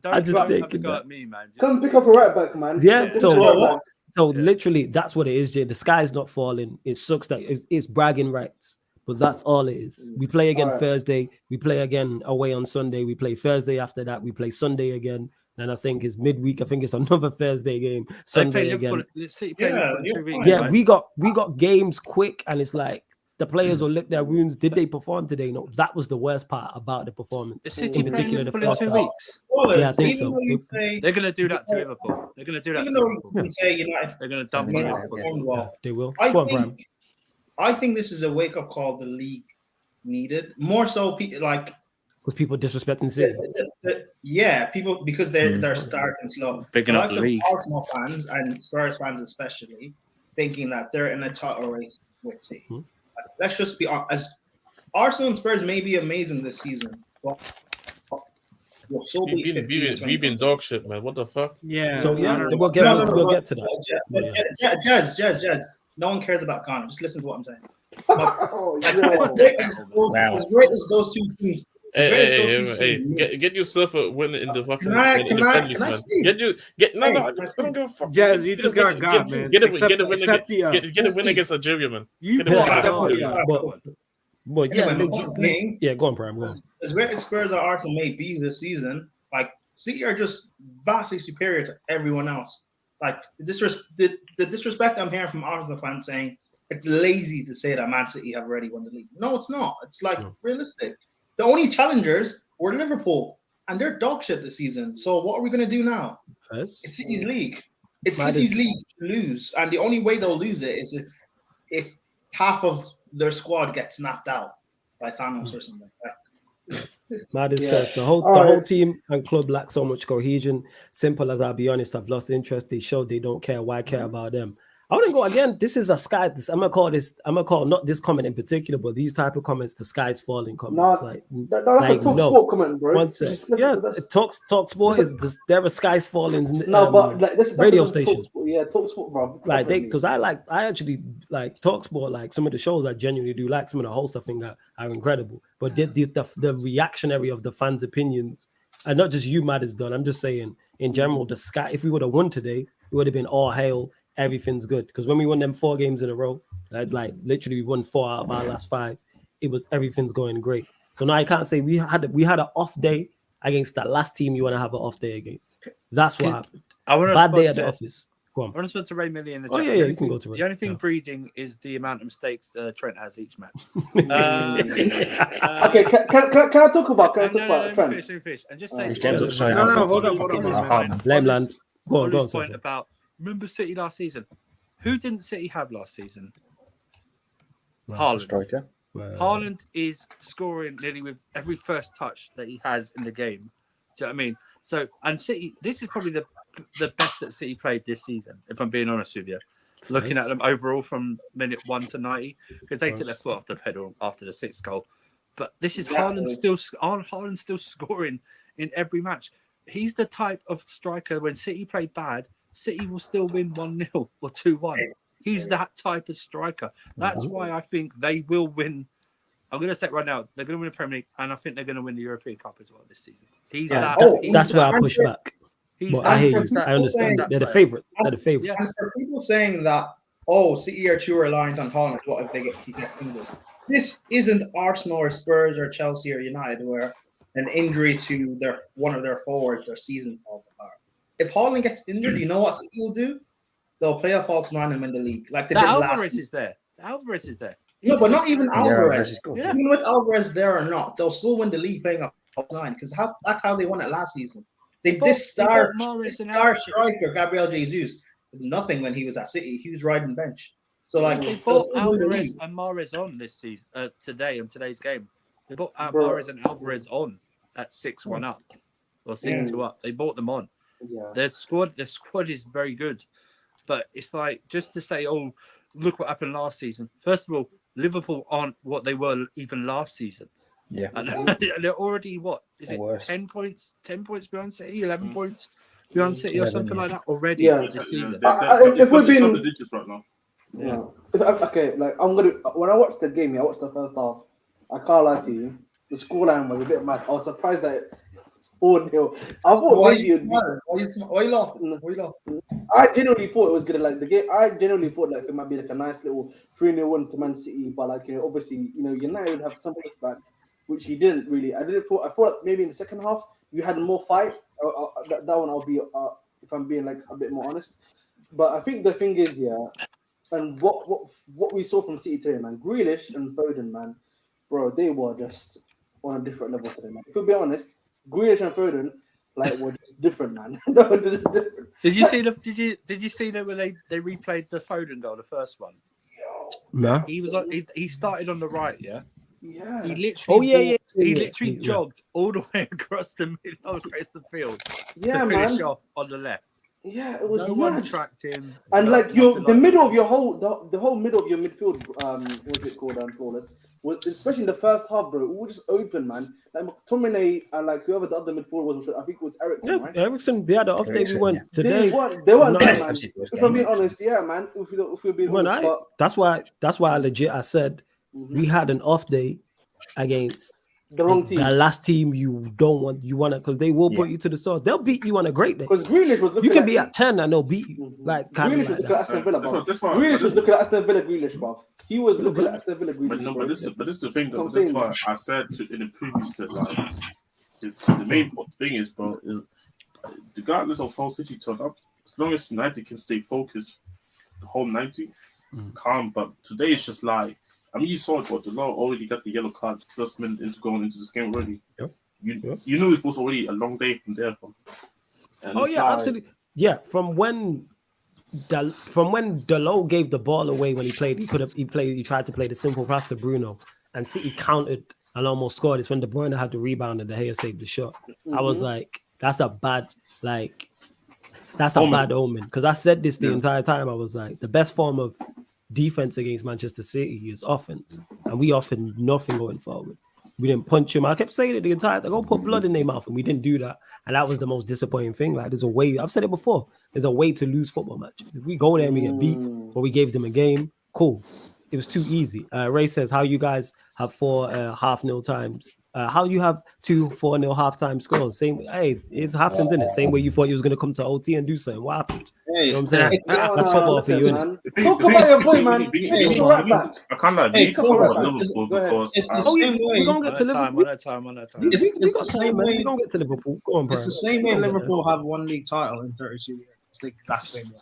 Don't go at me, man. Come pick up a right back, man. Yeah, so literally, that's what it is, Jay. The sky's not falling. It sucks that it's bragging rights, but that's all it is. We play again Thursday. We play again away on Sunday. We play Thursday after that. We play Sunday again. And I think it's midweek. I think it's another Thursday game. Sunday again. We got games quick, and it's like the players will lick their wounds. Did they perform today? No, that was the worst part about the performance. The City in particular, the first 2 weeks. Yeah, I think so. They're going to do that to Liverpool. They're going to do that. They're going to dump Liverpool. They will. I think this is a wake-up call the league needed. More so, like. Because people disrespecting City. People because they're starting slow. Picking up the league. Arsenal fans and Spurs fans especially thinking that they're in a title race with City. Let's just be honest. Arsenal and Spurs may be amazing this season, but we'll still we've been dog shit, man. What the fuck? Yeah. So we'll get to that. Jazz. No one cares about Ghana. Just listen to what I'm saying. As great as those two teams. Hey, get yourself a win in the fucking friendlies, man. I don't give a fuck. Jazz, you just got man. Get a win against Algeria, man. Go on, Prime. Go on. As great as Spurs or Arsenal may be this season, like City are just vastly superior to everyone else. Like the disrespect I'm hearing from Arsenal fans saying it's lazy to say that Man City have already won the league. No, it's not. It's like realistic. The only challengers were Liverpool, and they're dog shit this season. So what are we going to do now? It's City's league. It's City's league to lose, and the only way they'll lose it is if half of their squad gets snapped out by Thanos or something like that. The whole team and club lack so much cohesion. Simple as I'll be honest, I've lost interest. They showed they don't care. Why care about them? I wouldn't go again. This is a sky. I'm gonna call not this comment in particular, but these type of comments, the sky's falling comments. That's a Talk Sport comment, bro. One sec. Talk Sport is this. There are sky's falling. That's radio stations. Talk Sport, bro. Like because I actually like Talk Sport. Like some of the shows I genuinely do like. Some of the hosts I think are incredible. But the reactionary of the fans' opinions, and not just you, Matt, is done. I'm just saying in general, the sky. If we would have won today, it would have been all hail. Everything's good because when we won them 4 games in a row, like literally we won 4 out of our last 5. It was everything's going great. So now I can't say we had an off day against that last team you want to have an off day against. That's what happened. Bad day at the office. Go on. I want to spend to Ray Millie in the chat. Oh yeah, you can go to Ray. The only thing breeding is the amount of mistakes Trent has each match. Okay, can I talk about Trent? Finish. And just say, hold on. Lameland. Go on. Point about. Remember City last season? Who didn't City have last season? Haaland. Haaland is scoring nearly with every first touch that he has in the game. Do you know what I mean? So, and City, this is probably the best that City played this season, if I'm being honest with you. Looking at them overall from minute 1 to 90, because they took their foot off the pedal after the 6th goal. But this is Haaland still scoring in every match. He's the type of striker when City played bad, City will still win 1-0 or 2-1. He's that type of striker. That's why I think they will win I'm going to say it right now, they're going to win the Premier League, and I think they're going to win the European Cup as well this season. That's where I push back. But I hear you. I understand. They're the favorites. They're the favorites. And for people saying that, City are too reliant on Haaland, what if he gets injured? This isn't Arsenal or Spurs or Chelsea or United, where an injury to one of their forwards, their season falls apart. If Haaland gets injured, you know what City will do? They'll play a false nine and win the league, like they did last season. Alvarez is there. No, but not even Alvarez. Yeah. Even with Alvarez there or not, they'll still win the league playing a false nine because that's how they won it last season. This star striker, Gabriel Jesus, did nothing when he was at City. He was riding bench. So they bought Alvarez and Mahrez on this season, today in today's game. They bought Mahrez and Alvarez on at 6-1 up or 6-2 up. They bought them on. Yeah. Their squad is very good, but it's like just to say, oh, look what happened last season. First of all, Liverpool aren't what they were even last season. Yeah, and they're already what is it? Worse. 10 points behind City, 11 points behind City, or something like that already. Yeah. This season. If we're being double digits right now. Yeah. Okay, like when I watched the game, I watched the first half. I can't lie to you, the scoreline was a bit mad. I was surprised that it's 4-0. I thought Why maybe it'd be- you laughing? I genuinely thought it was gonna like the game. I genuinely thought like it might be like a nice little 3-0 win to Man City, but like obviously United would have some pushback, which he didn't really. I thought maybe in the second half you had more fight. That one I'll be if I'm being like a bit more honest. But I think the thing is, and what we saw from City today, man, Grealish and Foden, man, bro, they were just on a different level today, man. If we be honest, Grealish and Foden were just different, man. They were just different. Did you see that when they replayed the Foden goal, the first one? No. He was he started on the right, yeah. Yeah. He literally he literally Yeah. jogged all the way across the field. Yeah, to finish man. off on the left. Yeah, it was No one mad. tracked him. And No- like nothing the like middle that. of your the whole middle of your midfield, what's it called? Flawless. Especially in the first half, bro. It was just open, man. Like McTominay and like whoever the other midfield was, I think it was Ericsson, Yeah, right? Ericsson, the off day we Eriksen, went yeah. today. They weren't No, there, man. Chelsea was If I'm being game, honest, yeah, man. If we're being honest, but that's why I said we had an off day against the wrong team. the last team you want because they will put you to the sword. They'll beat you on a great day. Because Grealish was looking You can at be at 10 and they'll beat you. Mhm. Like kind Grealish of was like looking at that. Aston Villa, bro. That's why. Grealish was looking at Aston Villa, Grealish, bro. He was looking at Aston Villa, Grealish. But this is the thing, though. I'm That's saying. why I said in the previous that the main thing is, bro, is regardless of how City turn up, as long as United can stay focused the whole 90, calm. But today it's just like, I mean, you saw it, but Delors already got the yellow card first minute into going into this game already. Yep. You knew it was already a long day from there. And Oh it's yeah, like- absolutely. Yeah, from when Delors gave the ball away when he played, he tried to play the simple pass to Bruno, and City countered and almost scored. It's when De Bruyne had the rebound and De Gea saved the shot. I was like, that's a bad omen. Because I said this the entire time. I was like, the best form of defense against Manchester City is offense, and we offered nothing going forward. We didn't punch him. I kept saying it the entire time. Go put blood in their mouth, and we didn't do that. And that was the most disappointing thing. Like, there's a way. I've said it before. There's a way to lose football matches. If we go there and we get beat, or we gave them a game, cool. It was too easy. Ray says, how you guys have 4 half-nil times. How you have 2 4-0 halftime scores? Same. Hey, it happens, innit? Same way you thought you was gonna come to OT and do something. What happened? Hey, You know what I'm saying? No, That's football for you, innit? man. The thing- Talk the thing about is- your boy, we man. need- we Hey, need- go right back. I can't lie. We Hey, need to go talk right about back. Liverpool Go ahead. because It's the Oh yeah, same way. we're gonna get to Liverpool. One at a time. We It's got the time, same man. way. We're gonna get to Liverpool. Go on, Brian. It's the same way We're gonna get Liverpool have 1 league title in 32 years. It's the exact same way.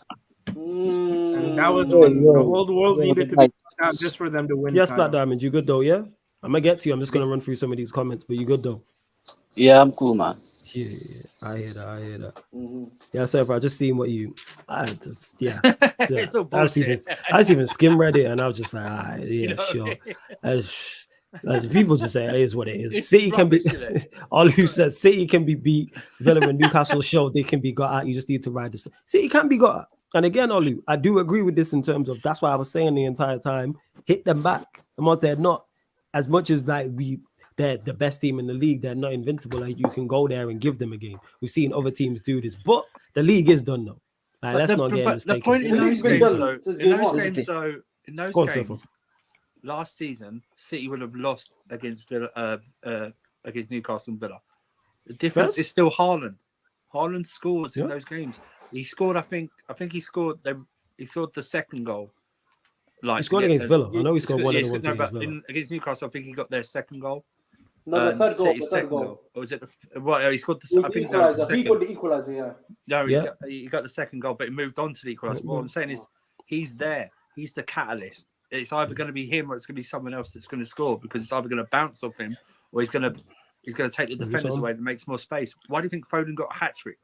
And that was Yo, when yo, the whole world yo, needed to like- be out just for them to win. Yes, the Black title. Diamond, you good though? Yeah, I'm gonna get to you. I'm just gonna run through some of these comments, but you good though? Yeah, I'm cool, man. Yeah, I hear that. Mhm. Yeah, so I just seen what you. I just It's all I just bullshit. even skim read it, and I was just like, ah, yeah, You know? sure. Like, people just say it is what it is. It's City can be. rubbish, isn't it? All who says City can be beat. Villa and Newcastle show they can be got at. You just need to ride this. City can be got at. And again, Olu, I do agree with this in terms of that's why I was saying the entire time, hit them back. They're not as much as like they're the best team in the league. They're not invincible. Like, you can go there and give them a game. We've seen other teams do this, but the league is done though. Like, let's not get the mistaken. point in The those league's been games, done though, since in game those one. games, though, in those Go on, games, Sefo. last season, City would have lost against against Newcastle and Villa. The difference is still Haaland. Haaland scores in those games. He scored. I think he scored. He scored the second goal. He scored against Villa. I know he scored one of the ones against Villa. Against Newcastle, I think he got their second goal. No, the third goal. City's The third goal. Or was it he scored the? I think He got the equaliser. Yeah. No, he got the second goal, but he moved on to the equaliser. What I'm saying is, he's there. He's the catalyst. It's either going to be him or it's going to be someone else that's going to score, because it's either going to bounce off him or he's going to take the defenders away and makes more space. Why do you think Foden got a hat trick?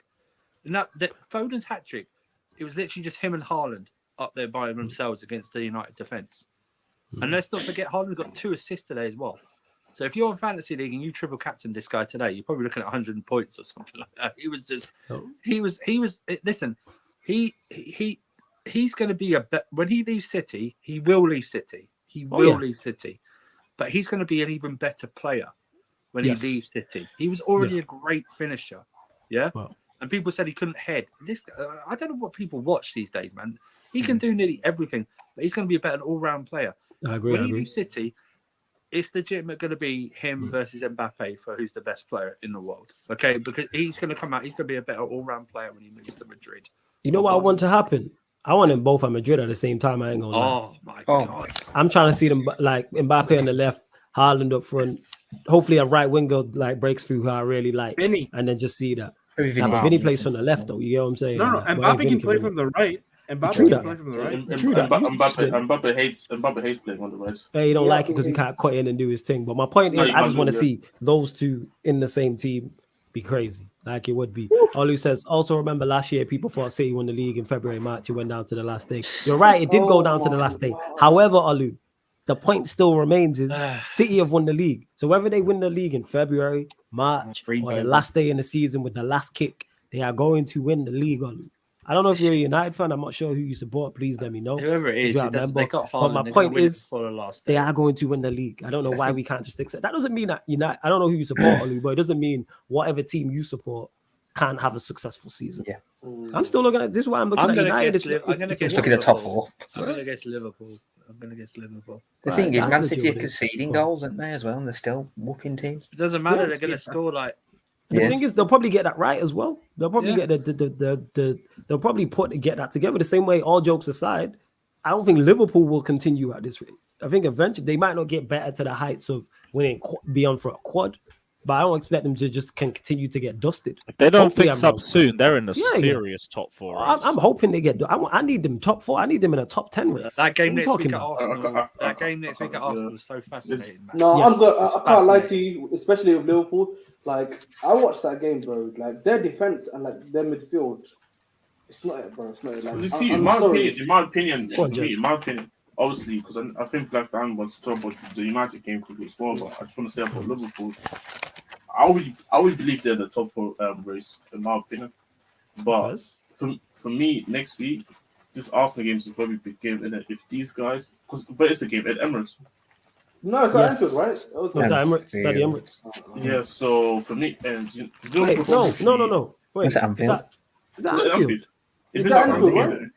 Foden's hat trick, it was literally just him and Haaland up there by themselves against the United defence. And let's not forget, Haaland got 2 assists today as well. So if you're in fantasy league and you triple captain this guy today, you're probably looking at 100 points or something like that. Listen, he's going to be when he leaves City, he will leave City. He will leave City, but he's going to be an even better player when he leaves City. He was already a great finisher, and people said he couldn't head. I don't know what people watch these days, man. He can do nearly everything, but he's going to be a better all-round player. I agree. When he leaves City, it's legitimate going to be him versus Mbappe for who's the best player in the world. Okay, because he's going to come out. He's going to be a better all-round player when he moves to Madrid. You know what I want to happen? I want them both at Madrid at the same time. I ain't gonna lie. Oh my god! I'm trying to see them like Mbappe on the left, Haaland up front. Hopefully, a right winger like breaks through who I really like, Vinny. and then just see that. Vinny plays from the left, though. You get what I'm saying? No, Mbappe can play from the right. Mbappe can play from the right. Mbappe hates playing on the right. He don't like it because he can't cut in and do his thing. But my point is, I just want to see those two in the same team. Be crazy, like it would be. Olu says, also remember last year people thought City won the league in February, March. It went down to the last day. You're right, it did go down to the last day. However, Olu, the point still remains is City have won the league. So whether they win the league in February, March, or the last day in the season with the last kick, they are going to win the league, Olu. I don't know if you're a United fan. I'm not sure who you support. Please let me know. Whoever it is, they got Haaland, but my point is, the they are going to win the league. I don't know why we can't just accept. That doesn't mean that United. I don't know who you support, Olu, but it doesn't mean whatever team you support can't have a successful season. Yeah, I'm still looking at this. Is why I'm looking at United. I'm going to guess looking at top 4. I'm going to guess Liverpool. The thing is, Man City are conceding goals, aren't they, as well? And they're still whooping teams. It doesn't matter. They're going to score like. The thing is, they'll probably get that right as well. They'll probably get they'll probably get that together. The same way, all jokes aside, I don't think Liverpool will continue at this rate. I think eventually they might not get better to the heights of winning beyond for a quad, but I don't expect them to just continue to get dusted. If they don't fix up soon, they're in a serious top 4 race. I'm hoping they get. I need them top 4. I need them in a top 10 race. That game next week at Arsenal. That game next week at Arsenal was so fascinating. Man. No, I can't lie to you, especially with Liverpool. Like I watched that game, bro. Like their defense and like their midfield, it's not it, bro. It's not it. Like, you see, in my opinion, obviously, because I think Black Dan wants to talk about the United game quickly as well. But I just want to say about Liverpool, I would believe they're the top 4 race in my opinion. But for me, next week, this Arsenal game is a very big game, and if these guys, but it's a game at Emirates. No, it's at Anfield, right? It's at Emirates. It's at the Emirates. Yeah, so for me, and wait, no. Wait, it's at Anfield. Is that Anfield? If it's at Anfield,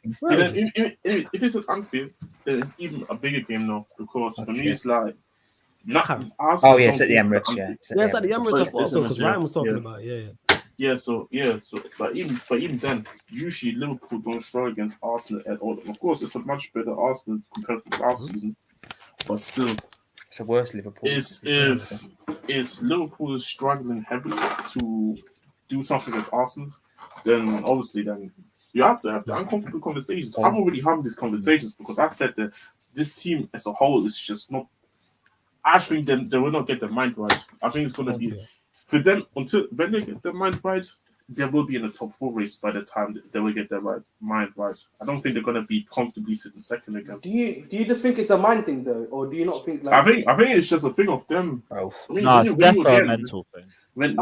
if it's at Anfield, then it's even a bigger game now, because for me it's like. It's at the Emirates. It's at the Emirates also, because Ryan was talking about but even then, usually Liverpool don't struggle against Arsenal at all. Of course, it's a much better Arsenal compared to last season, but still. It's a worse Liverpool. If Liverpool is struggling heavily to do something with Arsenal, then obviously you have to have the uncomfortable conversations. I'm already having these conversations because I said that this team as a whole is just not. I think they will not get their mind right. I think it's going to be for them until when they get their mind right. They will be in the top 4 race by the time they will get their mind right. I don't think they're going to be comfortably sitting second again. Do you just think it's a mind thing though, or do you not think? Like... I think it's just a thing of them. It's definitely a mental thing. When you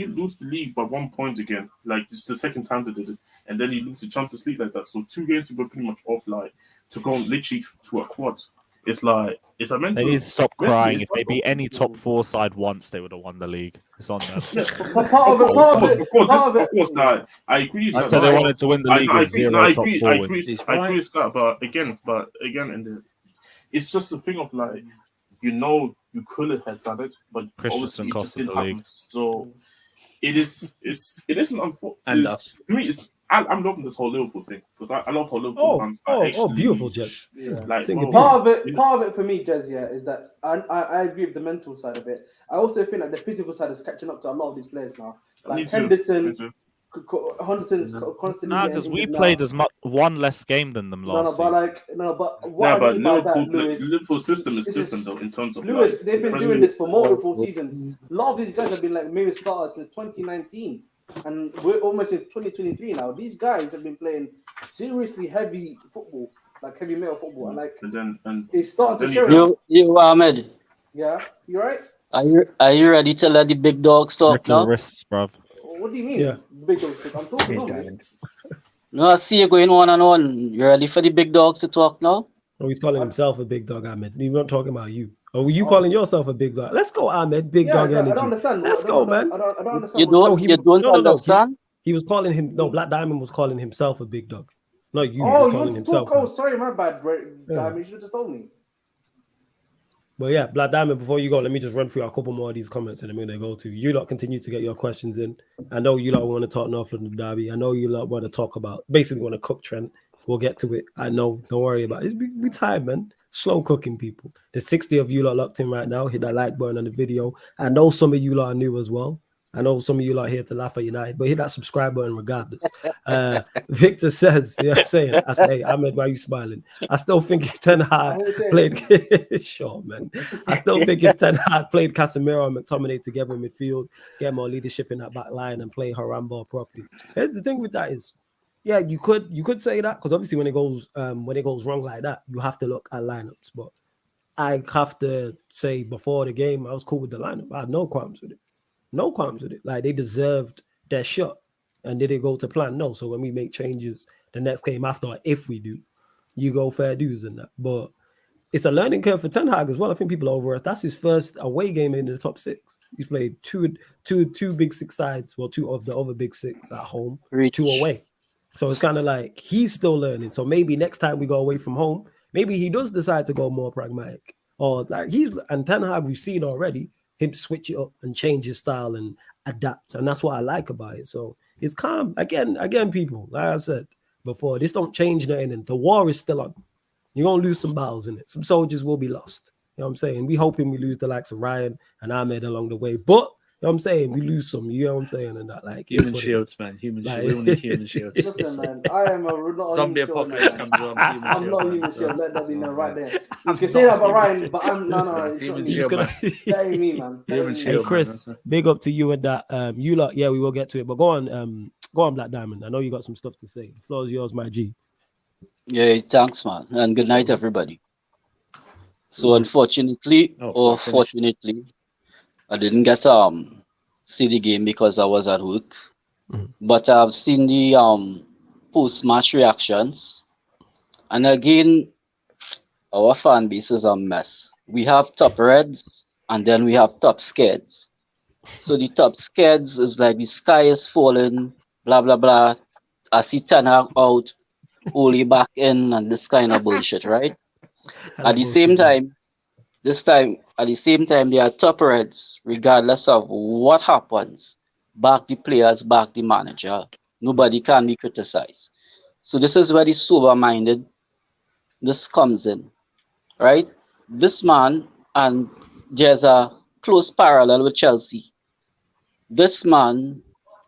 lose the league by 1 point again, like this is the second time they did it, and then you lose the Champions League like that. So 2 games you were pretty much off, like to go literally to a quad. it's like it's a mental. They need to stop mentally, crying. it's If they beat mental. any top 4 side once, they would have won the league. It's on them. Of course, that I agree. I said they wanted to win the league with 0 top 4 wins. I agree, Scott. But again, it's just a thing of like, you could have done it, but Christensen obviously it cost just them didn't the happen. league. So it isn't unfortunate. And us. For me, I'm loving this whole Liverpool thing because I love how Liverpool fans are actually beautiful, Jess. like Part of it for me, Jez, is that I agree with the mental side of it. I also think that the physical side is catching up to a lot of these players now. Like Henderson's constantly. Nah, because we played as much one less game than them last season. But Liverpool's system is different though in terms of Lewis. They've been doing this for multiple seasons. A lot of these guys have been like main starters since 2019. And we're almost in 2023 now. These guys have been playing seriously heavy football, like heavy metal football, and it's starting to show. You Ahmed. Yeah, you right? Are you ready to let the big dogs talk now? Wrists, bruv. What do you mean? Yeah. Big dogs. I'm talking. No, I see you going on and on. You ready for the big dogs to talk now? Oh, he's calling himself a big dog, Ahmed. We're not talking about you. Or were you calling yourself a big dog? Let's go, Ahmed. Big dog energy. I don't understand. Let's go, man. I don't understand. You don't understand? He was calling him. No, Black Diamond was calling himself a big dog. Not you. Oh, was calling himself. Oh, sorry, my bad. Diamond, you should have just told me. But yeah, Black Diamond, before you go, let me just run through a couple more of these comments and then we're going to go to. You lot continue to get your questions in. I know you lot want to talk North London Derby. I know you lot want to talk about, basically want to cook Trent. We'll get to it. I know. Don't worry about it. Be tired, man. Slow cooking, people. There's 60 of you lot locked in right now. Hit that like button on the video. I know some of you lot are new as well. I know some of you lot here to laugh at United, but hit that subscribe button regardless. Victor says, I say, Ahmed, why are you smiling? I still think if Ten Hag played, sure, man. I still think if Ten Hag played Casemiro and McTominay together in midfield, get more leadership in that back line and play Harambal properly. Here's the thing with that is, yeah, you could say that because obviously when it goes wrong like that, you have to look at lineups. But I have to say before the game, I was cool with the lineup. I had no qualms with it. No qualms with it. Like they deserved their shot. And did it go to plan? No. So when we make changes the next game after, if we do, you go fair dues in that. But it's a learning curve for Ten Hag as well. I think people are over it. That's his first away game in the top 6. He's played two big 6 sides, well, 2 of the other big 6 at home, 2 away. So it's kind of like he's still learning. So maybe next time we go away from home, maybe he does decide to go more pragmatic. Or like and Ten Hag, we've seen already him switch it up and change his style and adapt. And that's what I like about it. So it's calm. Again, people, like I said before, this don't change nothing. And the war is still on. You're going to lose some battles in it. Some soldiers will be lost. You know what I'm saying? We hoping we lose the likes of Ryan and Ahmed along the way. But you know what I'm saying? We lose some, you know what I'm saying? And that, like, human shields, man. Human shields. We all need human shields. Listen, man, I am not zombie apocalypse comes on. I'm not human shield. Let that be known right there. You can say that about Ryan, but I'm no. Human shield, man. That ain't me, man. Human shield, hey, Chris, big up to you and that. You lot, yeah, we will get to it. But go on, Black Diamond. I know you got some stuff to say. The floor is yours, my G. Yeah, thanks, man, and good night, everybody. So unfortunately, fortunately, I didn't get see the game because I was at work. But I've seen the post-match reactions. And again, our fan base is a mess. We have top reds and then we have top scads. So the top scads is like the sky is falling, blah blah blah. I see Ten Hag out, Oli back in, and this kind of bullshit, right? At the same time, they are top reds, regardless of what happens. Back the players, back the manager. Nobody can be criticized. So this is where the sober-minded this comes in, right? This man, and there's a close parallel with Chelsea. This man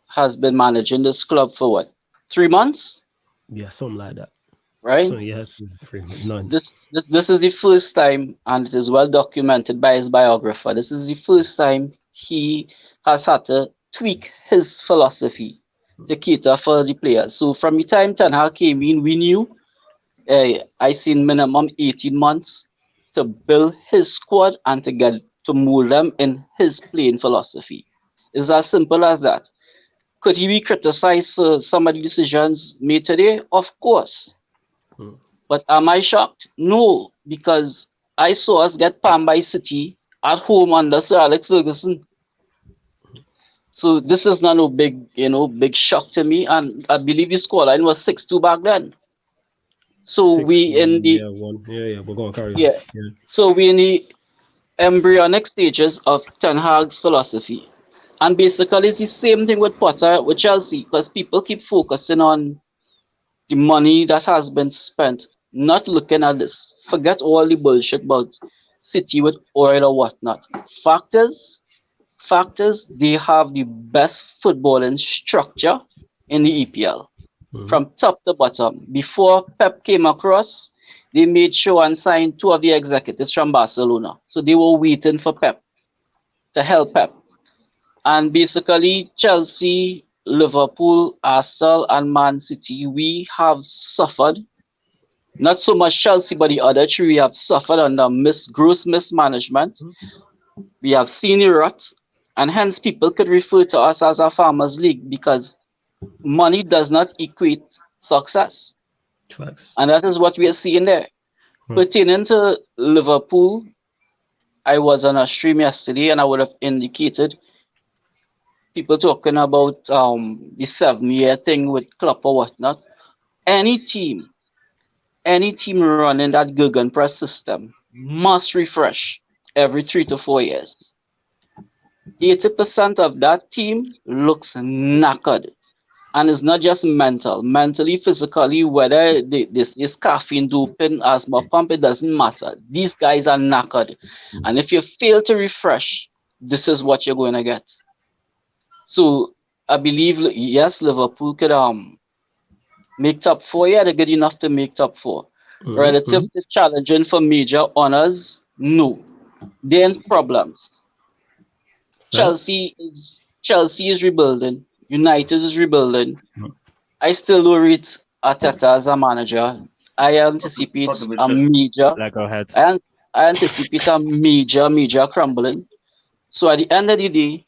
has been managing this club for what, 3 months? Yeah, something like that. Right? So yes, it's 3 months. None. This is the first time, and it is well documented by his biographer. This is the first time he has had to tweak his philosophy to cater for the players. So from the time Ten Hag came in, we knew I seen minimum 18 months to build his squad and to mold them in his playing philosophy. It's as simple as that. Could he be criticized for some of the decisions made today? Of course. But am I shocked? No, because I saw us get palmed by City at home under Sir Alex Ferguson. So this is not no big, big shock to me. And I believe the scoreline was 6-2 back then. So we in the we're going to carry on. Yeah. So we in the embryonic stages of Ten Hag's philosophy. And basically it's the same thing with Potter with Chelsea, because people keep focusing on the money that has been spent, not looking at this. Forget all the bullshit about City with oil or whatnot. Fact is, they have the best footballing structure in the EPL. From top to bottom. Before Pep came across, they made sure and signed 2 of the executives from Barcelona. So they were waiting for Pep, to help Pep. And basically, Chelsea, Liverpool, Arsenal, and Man City, we have suffered. Not so much Chelsea, but the other 3, we have suffered under gross mismanagement. We have seen the rot. And hence, people could refer to us as a farmers' league because money does not equate success. Facts. And that is what we are seeing there. Pertaining to Liverpool, I was on a stream yesterday and I would have indicated people talking about the 7-year thing with Klopp or whatnot. Any team running that Gegenpress system must refresh every 3 to 4 years. 80% of that team looks knackered. And it's not just mentally, physically, whether this is caffeine, doping, asthma pump, it doesn't matter. These guys are knackered. And if you fail to refresh, this is what you're going to get. So I believe, yes, Liverpool could make top 4. Yeah, they're good enough to make top 4. Relative to challenging for major honors, no. They're in problems. Chelsea is rebuilding. United is rebuilding. I still don't rate Arteta as a manager. I anticipate a major. Go ahead. I anticipate a major crumbling. So at the end of the day,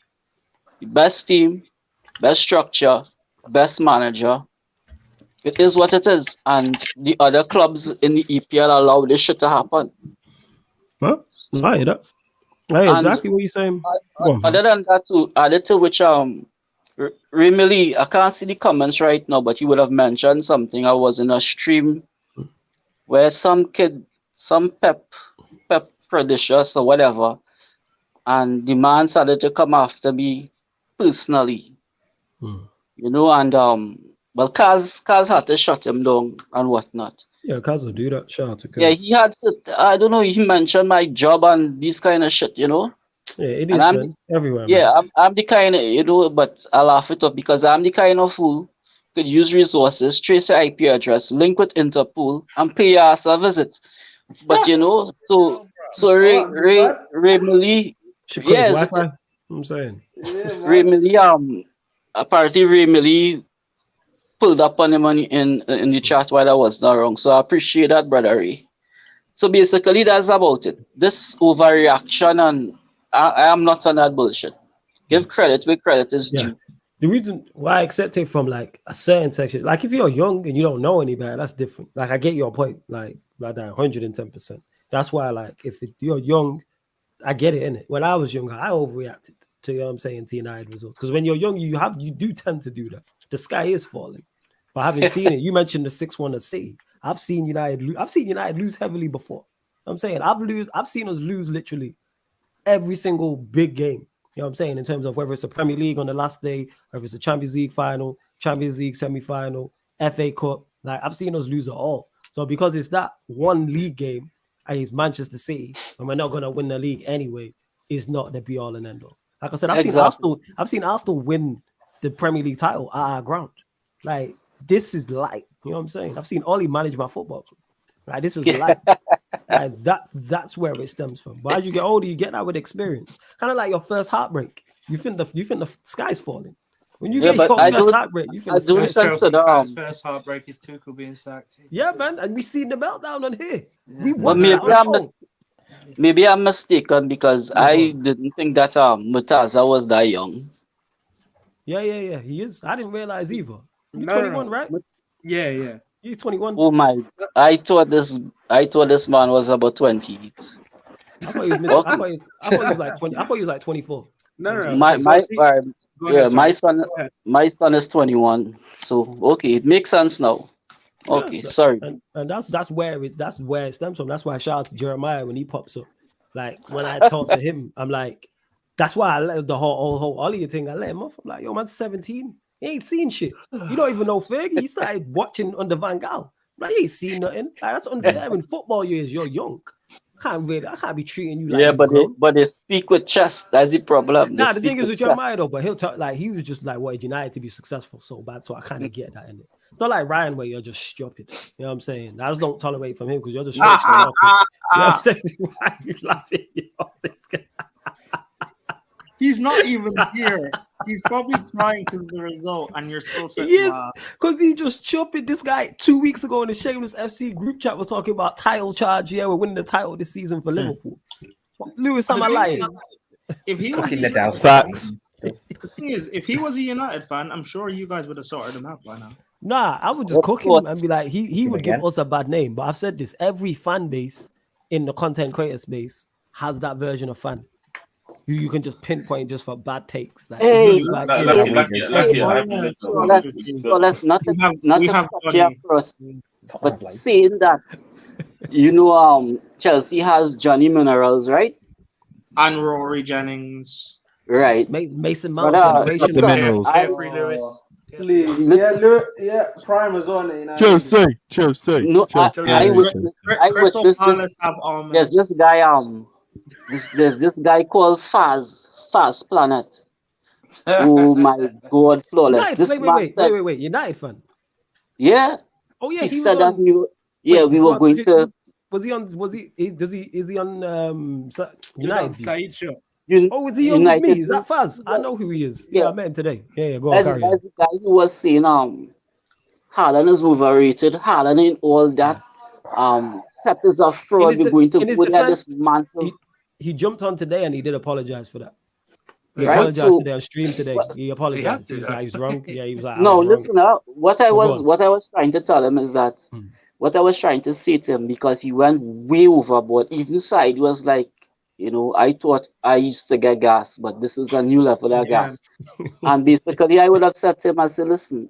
the best team, best structure, best manager. It is what it is, and the other clubs in the EPL allow this shit to happen. Huh? Right. Hey, exactly what you're saying. Other than that, too, added to which Remily, I can't see the comments right now, but you would have mentioned something. I was in a stream where some Pep predicious or whatever, and the man started to come after me personally. And well, Kaz had to shut him down and whatnot. Yeah, Kaz will do that. Shout out to Kaz. Yeah, he had to, I don't know, he mentioned my job and this kind of shit, Yeah, it is, man. Everywhere, yeah, man. I'm the kind of, but I laugh it up because I'm the kind of fool could use resources, trace the IP address, link with Interpol, and pay us a visit. But, so Ray Millie, yes, I'm saying. Ray Millie, apparently Ray Millie pulled up on him in the chat while I was not wrong. So I appreciate that, brother Ray. So basically, that's about it. This overreaction, and I am not on that bullshit. Give credit where credit is due. The reason why I accept it from like a certain section, like if you're young and you don't know any better, that's different. Like I get your point, like that 110%. That's why, like, if you're young, I get it in it. When I was younger, I overreacted to, you know what I'm saying, to United results. Because when you're young, you do tend to do that. The sky is falling. But I haven't seen it. You mentioned the 6-1 at City. I've seen United lose heavily before. I'm saying I've seen us lose literally every single big game. You know what I'm saying? In terms of whether it's a Premier League on the last day, whether it's a Champions League final, Champions League semi-final, FA Cup. Like I've seen us lose it all. So because it's that one league game and it's Manchester City, and we're not gonna win the league anyway, it's not the be all and end all. Like I said, I've seen Arsenal win the Premier League title at our ground. Like this is light. You know what I'm saying? I've seen Ollie manage my football club. Like this is light. Like, that's where it stems from. But as you get older, you get that with experience. Kind of like your first heartbreak. You think the sky's falling. When you get your first heartbreak, you think the first heartbreak is Tuchel being sacked. Yeah, man, and we seen the meltdown on here. Yeah. Maybe I'm mistaken because I didn't think that Murtaza was that young. Yeah, he is. I didn't realize either. He's 21, right? Yeah. He's 21. Oh my! I thought this man was about 20. I thought he was I thought he was like 20. I thought he was like 24. No. My son is 21. So okay, it makes sense now. Okay, Yeah, sorry. And that's where it stems from. That's why I shout out to Jeremiah when he pops up. Like when I talk to him, I'm like, that's why I let the whole Ollie thing. I let him off. I'm like, yo, man's 17. He ain't seen shit. You don't even know Fergie. He started watching under Van Gaal. Like, he ain't seen nothing. Like, that's unfair in football years. You're young. I can't be treating you like yeah, but they speak with chest. That's the problem. Nah, the thing is with Jeremiah though, but he'll talk like he was just like wanted United to be successful so bad. So I kind of get that in it. It's not like Ryan where you're just stupid. You know what I'm saying? I just don't tolerate from him because you're just stupid. You know what I'm saying? Why are you laughing? This guy. He's not even here. He's probably crying because of the result, and you're still saying, he is, because he just chopping this guy 2 weeks ago in the Shameless FC group chat. Was talking about title charge. Yeah, we're winning the title this season for Liverpool. Lewis, am I lying? If he was if he was a United fan, I'm sure you guys would have sorted him out by now. Nah, I would just cook him and be like, he would give us a bad name. But I've said this: every fan base in the content creator space has that version of fan. You can just pinpoint just for bad takes. Like, hey, let's not but saying that, you know, Chelsea has Johnny Minerals, right? And Rory Jennings, right? Mason Mount, generation Minerals. Carefree Lewis. Please, yeah, Prime was on it. You know, Chelsea. No, I witnessed this. There's this guy, there's this guy called Faz Planet. Oh my God, flawless! Wait, United fan? Yeah. Oh yeah, he said that we were going to. Was he on? Is he on United? Said show. Oh, is he on with me? Is that Faz? I know who he is. Yeah, I met him today. Yeah, go on, carry on. The guy who was saying Haaland is overrated. Haaland ain't all that. Pep is a fraud. We're going to go there this month. He jumped on today and he did apologize for that. He apologized today on stream today. He apologized. He was like, he's wrong. Yeah, he was like, no, listen up. What I was trying to tell him is that what I was trying to say to him, because he went way overboard. Even side was like, you know, I thought I used to get gas, but this is a new level of gas. And basically, I would have said to him, I said, listen,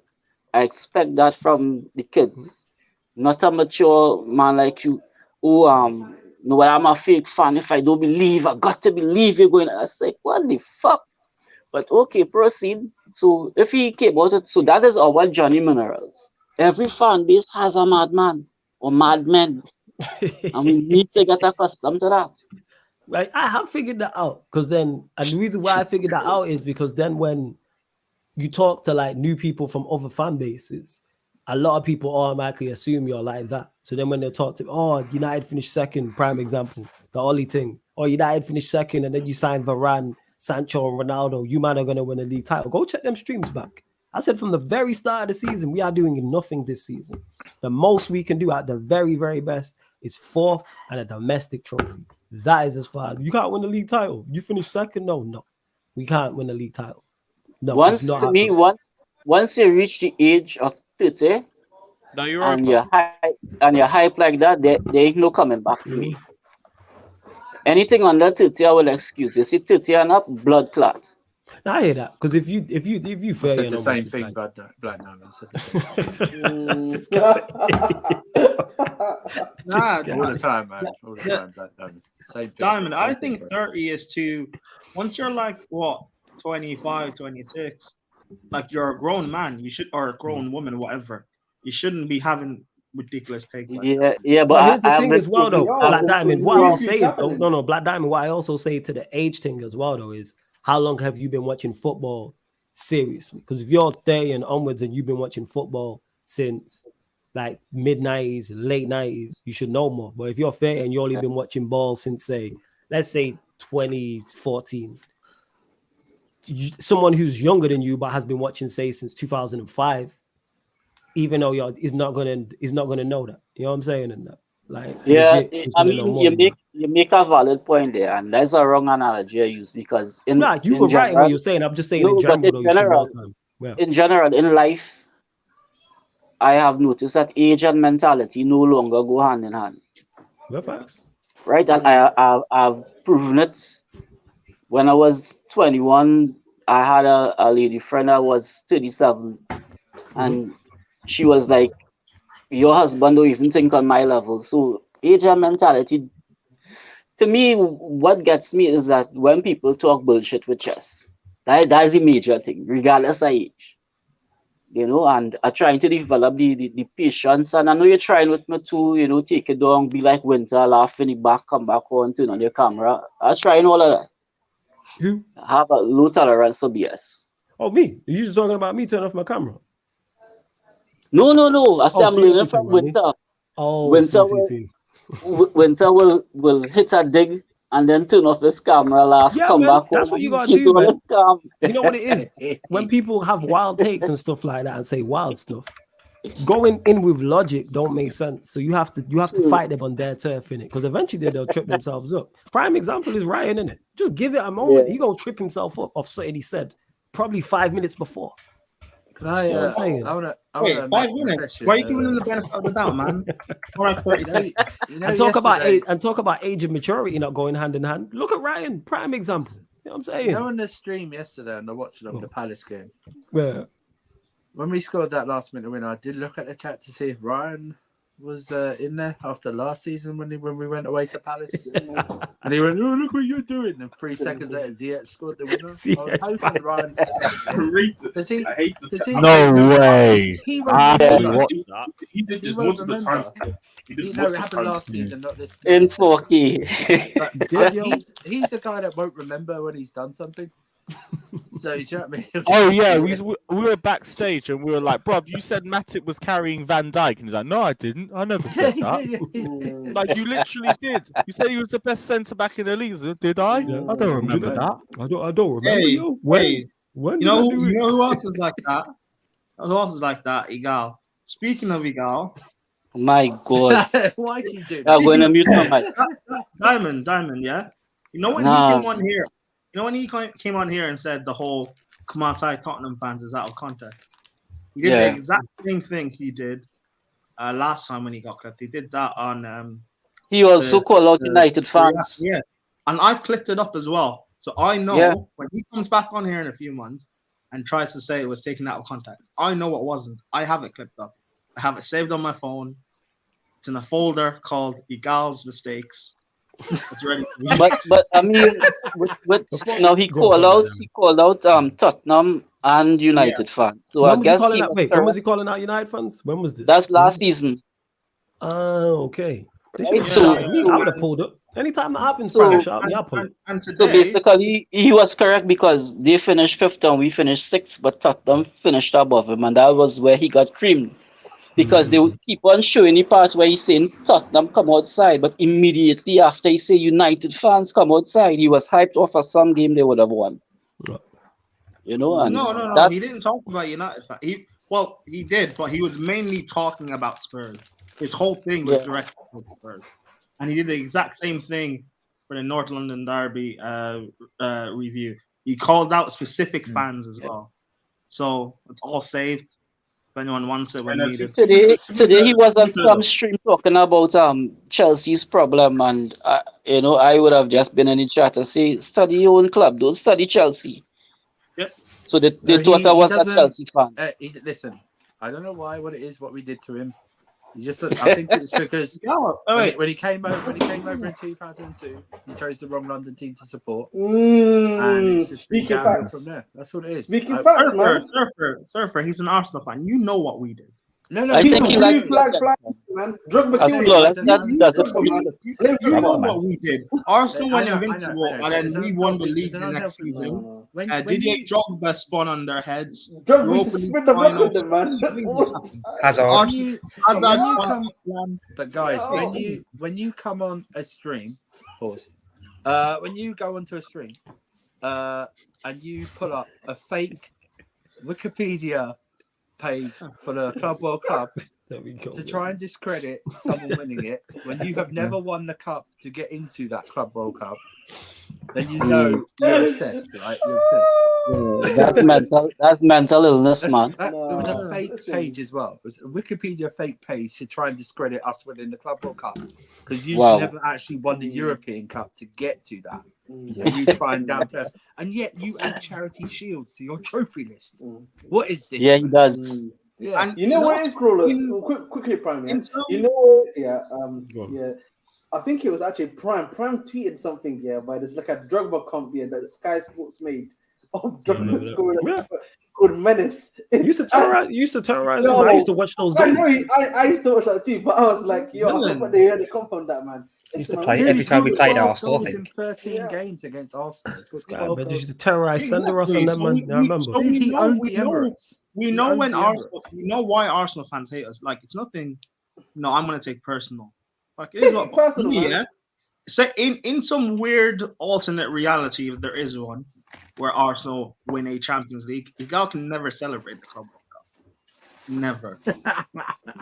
I expect that from the kids, not a mature man like you who no, I'm a fake fan. If I don't believe, I got to believe you're going. I was like, what the fuck? But okay, proceed. So if he came out, so that is our Johnny Minerals. Every fan base has a madman or madmen, and we need to get accustomed to that. Right, I have figured that out because then, and the reason why I figured that out is because then when you talk to like new people from other fan bases, a lot of people automatically assume you're like that. So then when they talk to, oh, United finished second, prime example, the Ollie thing. Or United finished second and then you sign Varane, Sancho, and Ronaldo. You might are going to win a league title. Go check them streams back. I said from the very start of the season, we are doing nothing this season. The most we can do at the very, very best is fourth and a domestic trophy. That is as far as you can't win the league title. You finish second? No. We can't win the league title. No, once you reach the age of 30, and you're hype like that, there ain't no coming back for me. Anything under 30, I will excuse. You see 30 and up, blood clot. I hear that because if you fail, I said the same thing, but Black Diamond said all the time, man. All the time, Black Diamond. Same thing. Diamond, I think 30 is too. Once you're like what 25, 26, like you're a grown man, you should, or a grown woman, whatever. You shouldn't be having ridiculous takes. Like but here's the thing as well, though. Black Diamond, what I will say is, no, Black Diamond. What I also say to the age thing as well, though, is how long have you been watching football seriously? Because if you're 30 and onwards and you've been watching football since like mid-90s, late 90s, you should know more. But if you're 30 and you've only been watching ball since, let's say 2014, someone who's younger than you but has been watching, say, since 2005, even though is not gonna know that. You know what I'm saying? And that, like, I mean, you make a valid point there, and that's a wrong analogy I use because you were right in what you're saying. I'm just saying in general. In general, in life, I have noticed that age and mentality no longer go hand in hand. Well, facts. right? And I've proven it. When I was 21, I had a lady friend that was 37, and she was like, "Your husband don't even think on my level." So age and mentality. To me, what gets me is that when people talk bullshit with chess, that's a major thing, regardless of age. And I'm trying to develop the patience. And I know you're trying with me to, take it down, be like Winter, laugh in the back, come back on, turn on your camera. I'm trying all of that. Who? Have a low tolerance for BS. Oh, me? You just talking about me turning off my camera? No. I say I'm learning from Winter. Oh, Winter see. Winter will hit a dig and then turn off his camera, laugh, come man, back. That's what you gotta do, man. You know what it is? When people have wild takes and stuff like that and say wild stuff, going in with logic don't make sense. So you have to fight them on their turf, innit? Because eventually they'll trip themselves up. Prime example is Ryan, innit? Just give it a moment. He gonna trip himself up off something he said probably 5 minutes before. Can I? You know what I'm saying? Wait, 5 minutes? Why are you giving them the benefit of the doubt, man? More like 30 seconds. And talk about age and maturity not going hand in hand. Look at Ryan, prime example. You know what I'm saying? On the stream yesterday, and I watched it on the Palace game. Yeah. When we scored that last minute winner, I did look at the chat to see if Ryan was in there after last season when we went away to Palace. And he went, "Oh, look what you're doing!" And 3 seconds later, Ziyech scored the winner. I was hoping Ryan. I hate this. No way. He did this multiple times. He did multiple happened last times. season, not this. In 4K. But he's the guy that won't remember when he's done something. So you know what I mean? Oh yeah, we were backstage and we were like, "Bruv, you said Matip was carrying Van Dijk," and he's like, "No, I didn't. I never said that." Like you literally did. You said he was the best centre back in the league. Did I? Yeah. I don't remember that. I don't remember. Hey, when you know who else is like that? Who else is like that? Igal. Speaking of Igal. My God. Why did you do that? I'm going to mute my mic. Diamond, yeah? You know when he came on here? You know when he came on here and said the whole "come outside Tottenham fans" is out of context? He did the exact same thing he did last time when he got clipped. He did that on. He also called out United fans. Yeah, and I've clipped it up as well, so I know when he comes back on here in a few months and tries to say it was taken out of context, I know it wasn't. I have it clipped up. I have it saved on my phone. It's in a folder called Igal's Mistakes. It's ready. but I mean, he called out Tottenham and United fans. So when I guess when was he calling out United fans? When was this? That's last season. Oh, okay. I would have pulled up. Anytime that happens, shout me up. So basically, he was correct because they finished 5th and we finished 6th, but Tottenham finished above him, and that was where he got creamed. Because they would keep on showing the parts where he's saying Tottenham come outside, but immediately after he say United fans come outside, he was hyped off of some game they would have won. And no. He didn't talk about United fans. He did, but he was mainly talking about Spurs. His whole thing was directed at Spurs, and he did the exact same thing for the North London Derby review. He called out specific fans as well, so it's all saved. If anyone wants it when needed. Today he was on some stream talking about Chelsea's problem, and I would have just been in the chat and say, study your own club, don't study Chelsea. Yep. So they thought I was a Chelsea fan. Listen, I don't know what it is, what we did to him. I think it's because when he came over in 2002, he chose the wrong London team to support. And it's just speaking facts from there. That's what it is. Speaking facts, man. Surfer, he's an Arsenal fan. You know what we did. No, I think he likes flag, man. Drogba killed you know what we did. Arsenal went invincible, and then we won the league the next season. Didier Drogba spun on their heads. Hazard. But guys, when you come on a stream, when you go onto a stream, and you pull up a fake Wikipedia page for the Club World Cup to try and discredit someone winning it when you have never won the cup to get into that Club World Cup, then you know you're obsessed, right? You're obsessed. That's mental illness, man. It was a fake page as well. It was a Wikipedia fake page to try and discredit us winning the Club World Cup because you never actually won the European Cup to get to that. And you try and downplay us, and yet you add charity shields to your trophy list. What is this? Yeah, he does. Yeah, and you know what is crawlers? Quickly, Prime. Yeah? You know what is, yeah. I think it was actually Prime. Prime tweeted something, by this like a Drogba comp, that Sky Sports made of Drogba scoring called Menace. You used to terrorize him. I used to watch those games. I used to watch that too, but I was like, I thought they had a comp on that, man. Used to play every time we played Arsenal. I think 13 games against Arsenal. But used to terrorize Senderos and them, man. I remember. We know when Arsenal. We know why Arsenal fans hate us. Like it's nothing. No, I'm gonna take personal. Like it is not personal. Yeah. So in some weird alternate reality, if there is one, where Arsenal win a Champions League, you can never celebrate the Club World Cup. Never.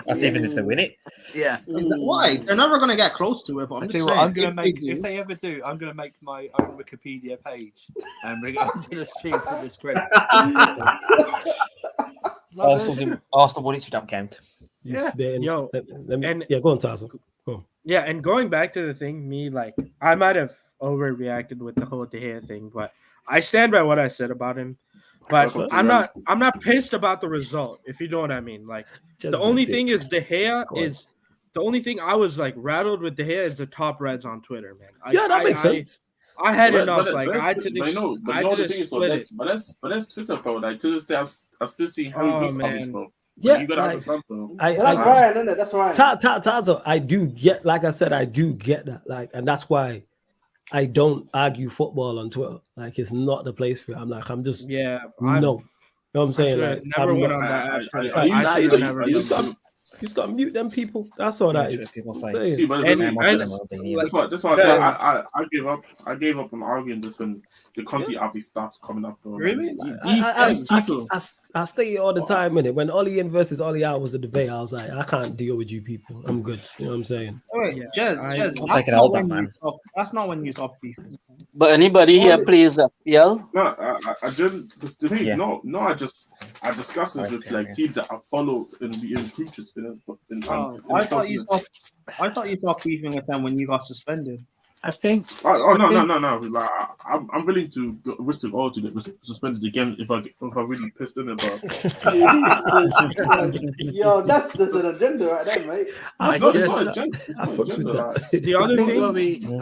That's even if they win it. Yeah. Why? They're never going to get close to it. But I'm just saying, I'm going to make. If they ever do, I'm going to make my own Wikipedia page and bring it onto the stream to discredit. Arsenal won it, so don't count. Go on, Tazo. Go. Yeah, and going back to the thing, I might have overreacted with the whole De Gea thing, but I stand by what I said about him. But I'm not pissed about the result, if you know what I mean. Like the only thing is De Gea is the only thing I was like rattled with De Gea is the top reds on Twitter, man. That makes sense. I had enough. But that's Twitter, bro. Like to this day, I still see Harry Brooks on this, bro. Yeah, you gotta understand, bro. That's right, isn't it? That's right. Tazo, I do get, like I said, I do get that. Like, and that's why I don't argue football on Twitter. Like, it's not the place for it. I'm just no. You know what I'm saying? Like, never went on that. You just got to mute them people. That's all that is. People say. That's why I gave up on arguing this when the Conti obviously started coming up. Bro. Really? I stay all the time in it. When Ollie in versus Ollie out was a debate, I was like, I can't deal with you people. I'm good. You know what I'm saying? All right, Jez, that's not when you stop beefing. But anybody here plays FPL? No, I didn't. The thing is, I discussed it with like people that I follow in the groups. I thought you stopped beefing with them when you got suspended. I think. No. Like, I'm willing to risk it all to get suspended again if I'm really pissed in about. Yo, that's an agenda right there, mate. I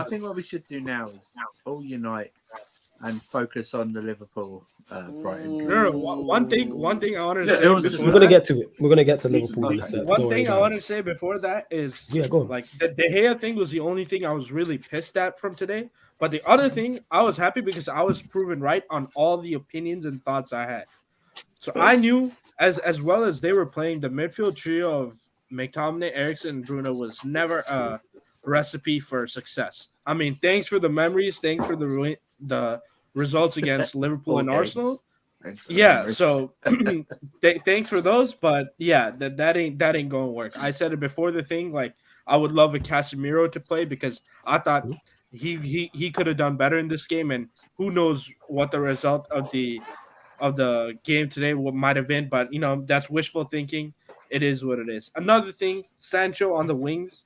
think what we should do now is all unite and focus on the Liverpool Brighton. One thing I wanted to say. We're gonna get to it. We're gonna get to Liverpool. Okay. One thing I want to say before that is, go on. Like the De Gea thing was the only thing I was really pissed at from today. But the other thing, I was happy because I was proven right on all the opinions and thoughts I had. So I knew as well as they were playing, the midfield trio of McTominay, Eriksen, and Bruno was never a recipe for success. I mean, thanks for the memories, thanks for the results against Liverpool and Arsenal. So thanks for those, but that ain't going to work. I said it before the thing, like I would love a Casemiro to play because I thought he could have done better in this game, and who knows what the result of the game today might have been, but that's wishful thinking. It is what it is. Another thing, Sancho on the wings,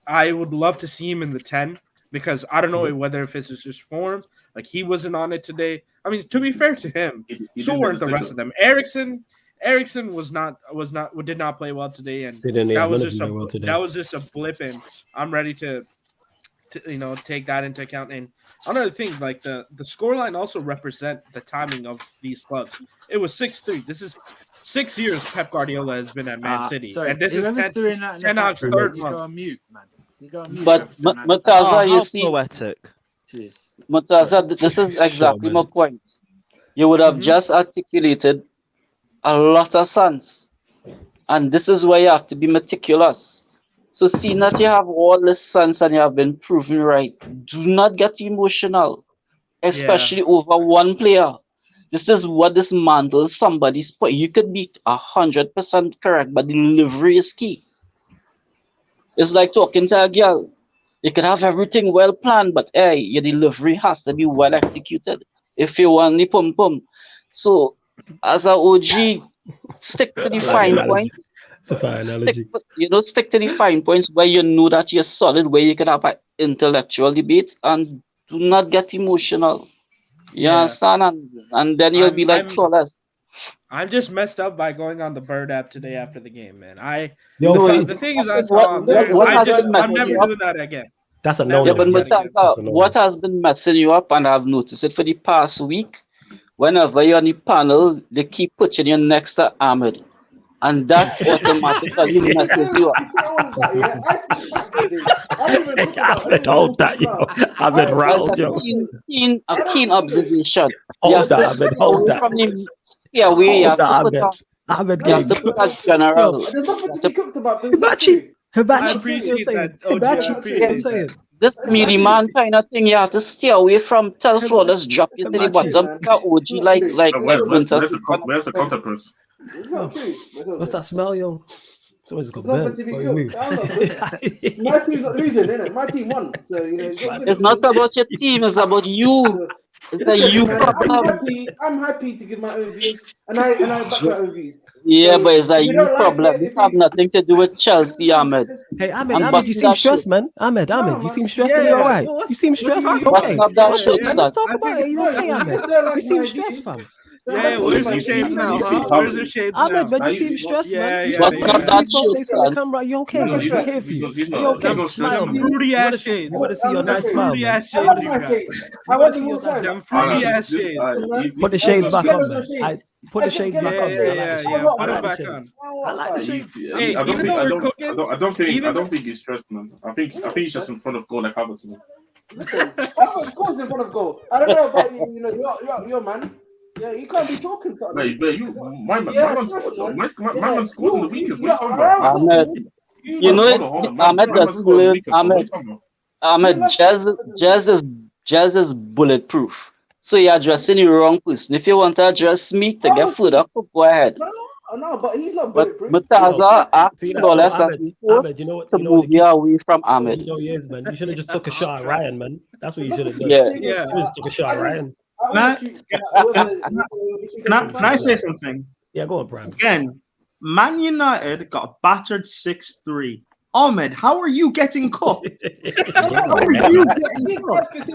I would love to see him in the 10 because I don't know whether if it's just form. Like he wasn't on it today. I mean, to be fair to him, so weren't the rest of them. Eriksen did not play well today, and that was just a blip. And I'm ready to take that into account. And another thing, like the scoreline also represent the timing of these clubs. It was 6-3. This is 6 years Pep Guardiola has been at Man City, and this is Ten Hag's third month. Go on mute, man. But Mataza, you see, poetic. Mataza, this is exactly my point. You would have just articulated a lot of sense, and this is where you have to be meticulous. So, seeing that you have all this sense and you have been proven right, do not get emotional, especially over one player. This is what dismantles somebody's point. You could be 100% correct, but delivery is key. It's like talking to a girl. You could have everything well planned, but hey, your delivery has to be well executed if you want the pum pum. So, as an OG, stick to the fine points. It's a fine analogy. Stick to the fine points where you know that you're solid, where you can have an intellectual debate, and do not get emotional. You understand? And then you'll be like flawless. I'm just messed up by going on the Bird app today after the game, man. The thing is, I'm never doing that again. That's a no. Yeah, but what has been messing you up, and I've noticed it for the past week, whenever you're on the panel, they keep putting you next to Ahmed. And that automatically messes you up. Hold that, yo. Ahmed riled, yo. A keen observation. Hold that, Ahmed. Hold that. Yeah, we have to put as general. Hibachi. This meaty man kind of thing, you have to stay away from. Tell Flawless, drop you to the bottom. OG like. Where's the content person? What's that smell, yo? Someone's got burnt. My team's not losing, innit? My team won. So it's not about your team, it's about you. It's a you problem. I'm happy to give my own views, and I back my own views. Yeah, but it's a you problem. It have nothing to do with Chelsea, Ahmed. Hey, Ahmed, you seem stressed, man. Ahmed, you seem stressed. Are you alright? You seem stressed. Are you okay? Let's talk about it. You okay, Ahmed? You seem stressed, fam. Yeah, where's the shades now? Where's the shades now? Ahmed, man, you seem stressed, man. You okay? I'm here for you. You okay? Smile. Fruity ass shades. I want to see your nice smile. Fruity ass shades. I want to see your them fruity ass shades. Put the shades back on, man. Put the shades back on. Yeah. Put it back on. I like the shades. I don't think he's stressed, man. I think he's just in front of goal like Havertz. Listen, Havertz scores in front of goal. I don't know about you. You know, you're man. Yeah, you can't be talking to my man scored. My man scored in the weekend. What are you talking about? Ahmed, Jazz is bulletproof. So you're addressing the wrong person. If you want to address me to get food up, go ahead. No, but he's not bulletproof. But Taza asked Flawless to move you away from Ahmed. You should have just took a shot at Ryan, man. That's what you should have done. Yeah. You just took a shot at Ryan. Can I say something? Yeah, go on, Brian. Again, Man United got battered 6-3. Ahmed, how are you getting cooked? How are you getting cooked? He's a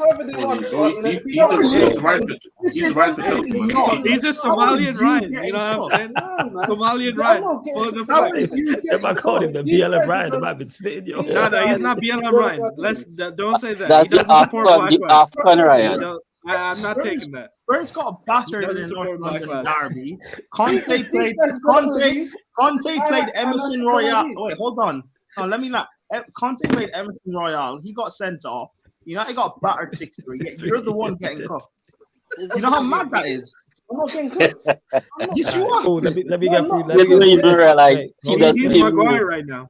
Somalian Ryan. You know what I'm saying? Somalian Ryan. I called him the BLM Ryan. I might have been spitting, yo. No, he's not BLM Ryan. Don't say that. He doesn't support black Ryan. I'm not taking that. Spurs got battered in the North London derby. Conte played Emerson Royale. Oh, wait, hold on. No, let me not. Conte played Emerson Royale. He got sent off. United got battered 6-3. You're the one getting cooked. You know how mad that is? I'm not getting cooked. Yes, you are. Oh, let me get through. He's Maguire right now.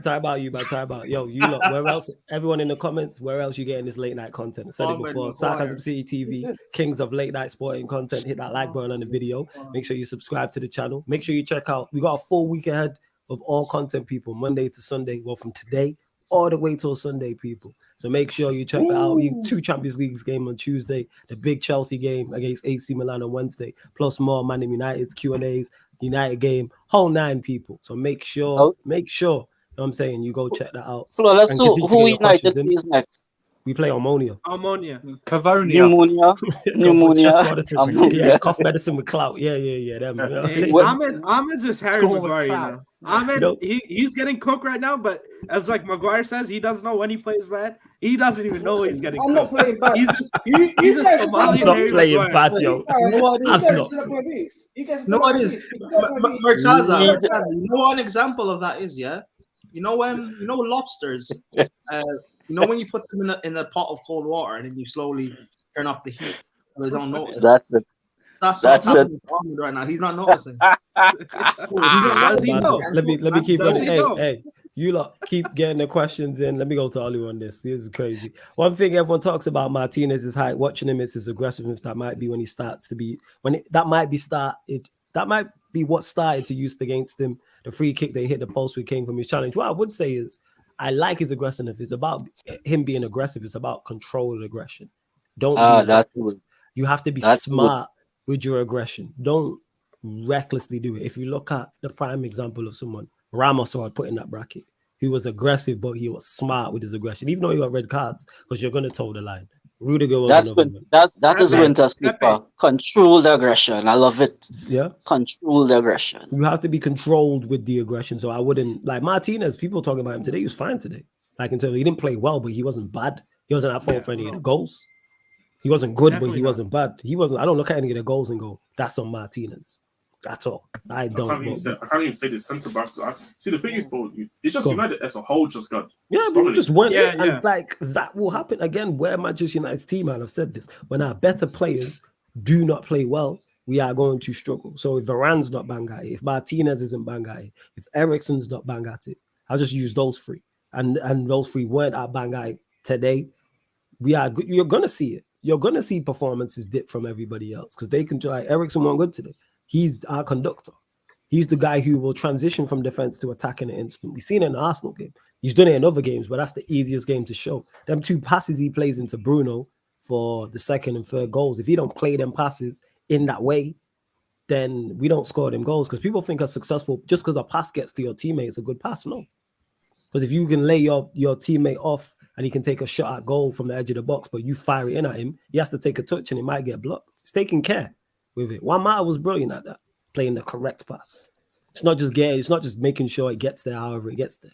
Time about you, man. Time about. Yo, you look. Where else? Everyone in the comments, where else you getting this late night content? I said it before. Sarcasm City TV, kings of late night sporting content. Hit that like button on the video. Make sure you subscribe to the channel. Make sure you check out. We got a full week ahead of all content, people, Monday to Sunday. Well, from today all the way till Sunday, people. So make sure you check that out. 2 Champions Leagues game on Tuesday, the big Chelsea game against AC Milan on Wednesday, plus more Man United's Q&As, United game, whole 9, people. So make sure, you know what I'm saying, you go check that out. Who United is next? We play Ammonia. Cavonia. Pneumonia. Yeah, cough medicine with clout. Yeah. Them, you know Ahmed's just Harry Maguire, you know. Ahmed, he's getting cooked right now, but as like Maguire says, he doesn't know when he plays bad. He doesn't even know he's getting cooked. I'm not playing bad. He's a Somalian. I'm not playing bad, yo. Murtaza, you know what an example of that is, yeah? You know lobsters, when you put them in a pot of cold water and then you slowly turn up the heat, they don't notice. That's it. That's what's happening to Ahmed right now. He's not noticing. Let me keep on. Hey, you lot keep getting the questions in. Let me go to Olu on this. This is crazy. One thing everyone talks about Martinez is height. Watching him is his aggressiveness. That might be when he starts to be that might be what started to use against him. The free kick they hit the post, which came from his challenge. What I would say is I like his aggressiveness. It's about him being aggressive. It's about controlled aggression. Don't be that's you have to be smart with your aggression. Don't recklessly do it. If you look at the prime example of someone, Ramos, who I put in that bracket, who was aggressive, but he was smart with his aggression, even though he got red cards, because you're going to toe the line. Rudiger was That's another when one. that is winter sleeper. Control the aggression. I love it. Yeah. Control the aggression. You have to be controlled with the aggression. So I wouldn't like Martinez. People talking about him today. He was fine today. Like in terms of, he didn't play well, but he wasn't bad. He wasn't at fault for any of the goals. He wasn't good, but he wasn't bad. He wasn't. I don't look at any of the goals and go, "That's on Martinez." That's all. I can't even say the centre backs. See, the thing is, bro, it's just United as a whole just got. But we just weren't. And like that will happen again. Where Manchester United's team, and I've said this, when our better players do not play well, we are going to struggle. So if Varane's not bang at it, if Martinez isn't bang at it, if Eriksen's not bang at it, I'll just use those three. And those three weren't at bang at it today. You're gonna see it. You're gonna see performances dip from everybody else because they can like Eriksen wasn't good today. He's our conductor. He's the guy who will transition from defense to attack in an instant. We've seen it in the Arsenal game. He's done it in other games, but that's the easiest game to show. Them 2 passes he plays into Bruno for the second and third goals. If he don't play them passes in that way, then we don't score them goals because people think are successful just because a pass gets to your teammate. It's a good pass. No. Because if you can lay your teammate off and he can take a shot at goal from the edge of the box, but you fire it in at him, he has to take a touch and it might get blocked. He's taking care with it. Juan Mata was brilliant at that, playing the correct pass. It's not just making sure it gets there however it gets there.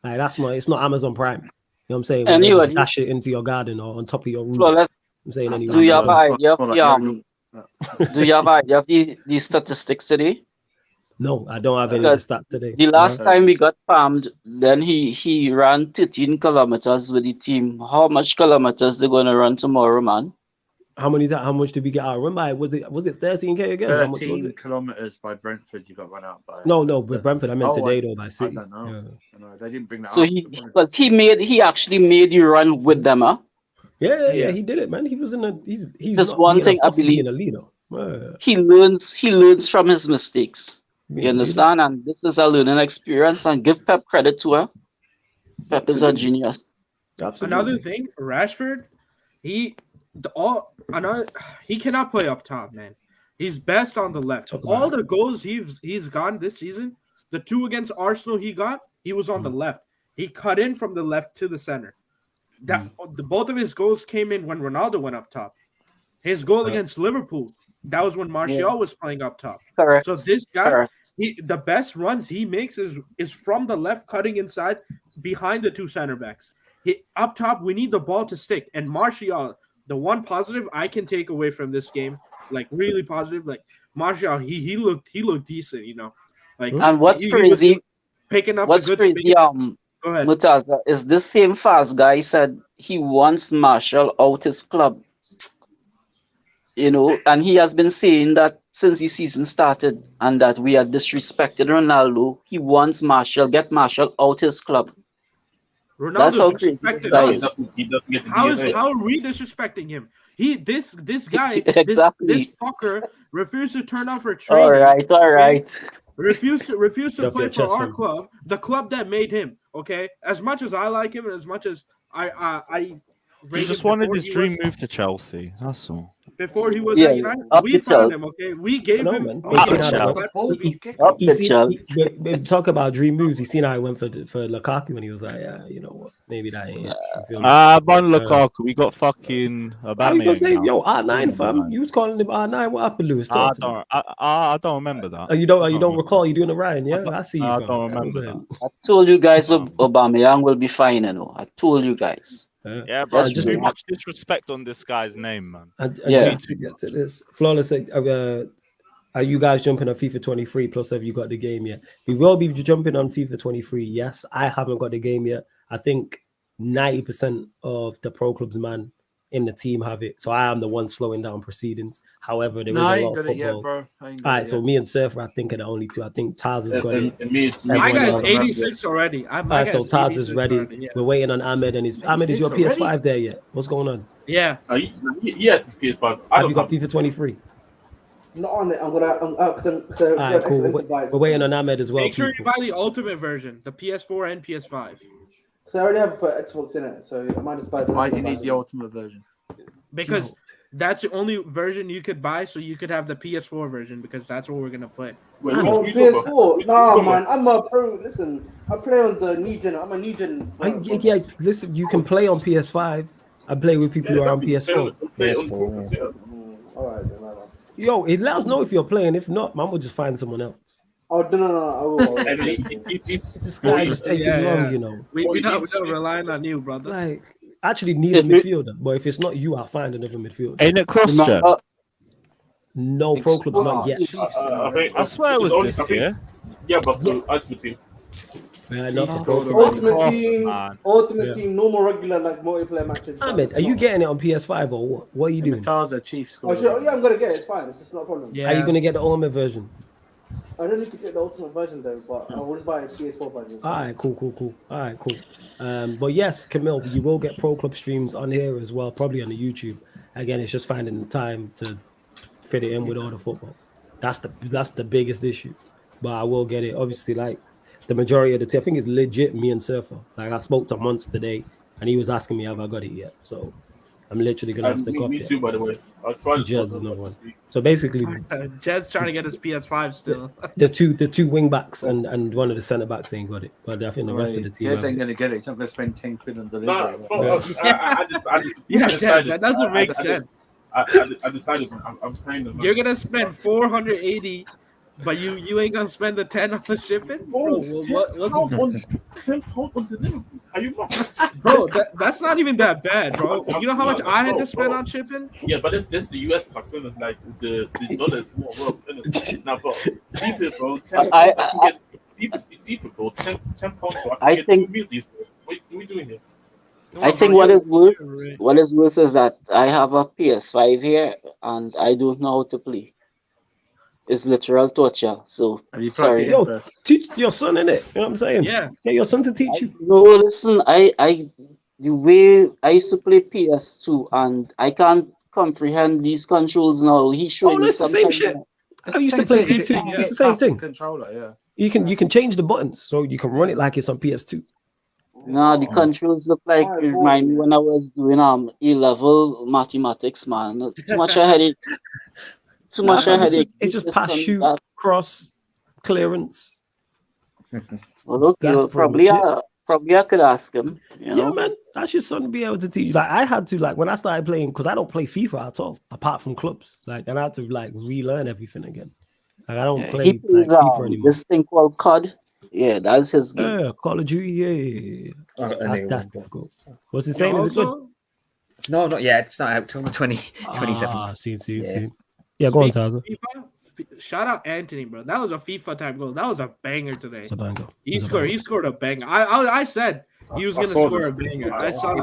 Like it's not Amazon Prime. You know what I'm saying? Anyway, dash it into your garden or on top of your roof. So I'm saying anyway. Do you have an idea of the statistics today? No, I don't have any of the stats today. The last time we got palmed, then he ran 13 kilometers with the team. How much kilometers they gonna run tomorrow, man? How much did we get out run by? Was it 13k again? 13 kilometers by Brentford. You got run out by. No, with Brentford. I meant today though by City. I don't know. Yeah. I know. They didn't bring that. So up. he actually made you run with them, huh? Yeah. He did it, man. He was in a. He's just one thing I believe. A leader. He learns from his mistakes. You understand? And this is a learning experience. And give Pep credit to her. Pep is a genius. Absolutely. Another thing, Rashford, he cannot play up top, man. He's best on the left. All the goals he's gotten this season, the 2 against Arsenal he was on the left. He cut in from the left to the center. Both of his goals came in when Ronaldo went up top. His goal against Liverpool, that was when Martial was playing up top. Correct. So this guy, the best runs he makes is from the left, cutting inside behind the 2 center backs. Up top, we need the ball to stick. And Martial, the one positive I can take away from this game, like really positive, like Martial, he looked decent, you know. Like, and what's crazy, picking up what's a good crazy, Go ahead. Mutaza, is this same fast guy said he wants Martial out his club. You know, and he has been saying that since the season started and that we are disrespected Ronaldo. He wants Martial, get Martial out his club. Ronaldo's disrespected us. He doesn't get to How are we disrespecting him? This guy, exactly. this fucker refused to turn up for training. All right. Refused to play for our club, the club that made him. Okay, as much as I like him and as much as I he just wanted his dream move to Chelsea. That's all. Before he was at United, we found him. Okay, we gave him. Talk about dream moves. He seen how I went for Lukaku, and he was like, "Yeah, you know what? Maybe that ain't." Lukaku. We got fucking. How you gonna say, yo, R9, fam? You was calling him R9. What happened, Lewis? I don't remember that. You don't recall you doing the Ryan? Yeah, I see you. I don't remember that. I told you guys, Aubameyang will be fine. You know, I told you guys. Yeah, bro. Just too much disrespect on this guy's name, man. Just to get to this, Flawless. Are you guys jumping on FIFA 23? Plus, have you got the game yet? We will be jumping on FIFA 23. Yes, I haven't got the game yet. I think 90% of the pro clubs, man, in the team have it. So I am the one slowing down proceedings. However, there is a lot of football. All right, so me and Surfer, I think, are the only 2. I think Taz has got it. My guy's 86 already. So Taz is ready. Yeah. We're waiting on Ahmed and his. Ahmed, is your PS5 already there yet? What's going on? Yeah. Yes, it's PS5. Have you got FIFA 23? Not on it. I'm gonna. All right, cool. We're waiting on Ahmed as well. Make sure you buy the ultimate version, the PS4 and PS5. So I already have Xbox in it, so I might just buy the. Why do you need the ultimate version? Because that's the only version you could buy, so you could have the PS4 version because that's what we're gonna play. Wait, Oh, which YouTuber? PS4. Which Nah, YouTuber? man, I'm a pro. Listen, I play on the new gen. I'm a new gen. Yeah, listen, you can play on PS5. I play with people who are on PS4. All right, then. Yo, let us know if you're playing. If not, man, we'll just find someone else. Oh, no, I will. This guy just taking long, you know. We're not relying on you, brother. Like, actually need a midfielder, but if it's not you, I'll find another midfielder. Ain't it cross-gen? No, Pro Club's not yet. I swear it was this year. Yeah, but for Ultimate Team. Man, not Ultimate Team, normal regular like multiplayer matches. Ahmed, are you getting it on PS5 or what? What are you doing? Tarza Chief score. Oh, yeah, I'm gonna get it. It's fine. It's not a problem. Are you gonna get the ultimate version? I don't need to get the ultimate version though, but I will just buy a PS4 version. All right, cool. All right, cool. But yes, Camille, you will get Pro Club streams on here as well, probably on the YouTube. Again, it's just finding the time to fit it in with all the football. That's the biggest issue. But I will get it. Obviously, like the majority of the team, I think it's legit me and Surfer. Like I spoke to Monts today, and he was asking me have I got it yet. So I'm literally gonna have to copy me too, by the way. I'll try to Jez another one. So basically, Jez trying to get his PS5 still. the two wing backs and one of the centre backs ain't got it, but I think the rest of the team. Jez ain't gonna get it. He's not gonna spend 10 quid on delivery. I decided. That doesn't make sense. I decided I'm paying them. You're gonna spend 480, but you ain't gonna spend the 10 on the shipping. Bro, 10 pounds on delivery. Are you not? Bro, that's not even that bad, bro. You know how much I had to spend on shipping? Yeah, but that's the US tax, isn't it? Like the dollar is more worth, isn't it? Now, bro, deep it, bro. 10 pounds, I can get deeper, bro. 10 pounds, bro. I can get 2 meals these days. What are we doing here? I think what is worse is that I have a PS5 here and I don't know how to play. It's literal torture. So sorry. Yo, teach your son in it. You know what I'm saying? Yeah. Get your son to teach you. No, listen, the way I used to play PS2 and I can't comprehend these controls now. He's showing me it's the same shit. I used to play P2. It's the same thing. Controller, yeah. You can change the buttons so you can run it like it's on PS2. No, the controls look like it remind me when I was doing A-level mathematics, man. Too much a headache. Too much a headache. It's just pass, shoot, cross, clearance. Well, look, probably I could ask him. You know? Yeah, man. That's your son to be able to teach. Like I had to, like when I started playing, because I don't play FIFA at all, apart from clubs. Like, and I had to like relearn everything again. Like I don't play plays, FIFA anymore. This thing called COD. Yeah, that's his game. Yeah, Call of Duty. Yeah, that's difficult. What's he saying? Is it good? No, not yet. It's not out till the 27th. See. Yeah, go on, Taza. Shout out Anthony, bro. That was a FIFA type goal. That was a banger today. It's a banger. He scored a banger. I said he was gonna score a banger. I saw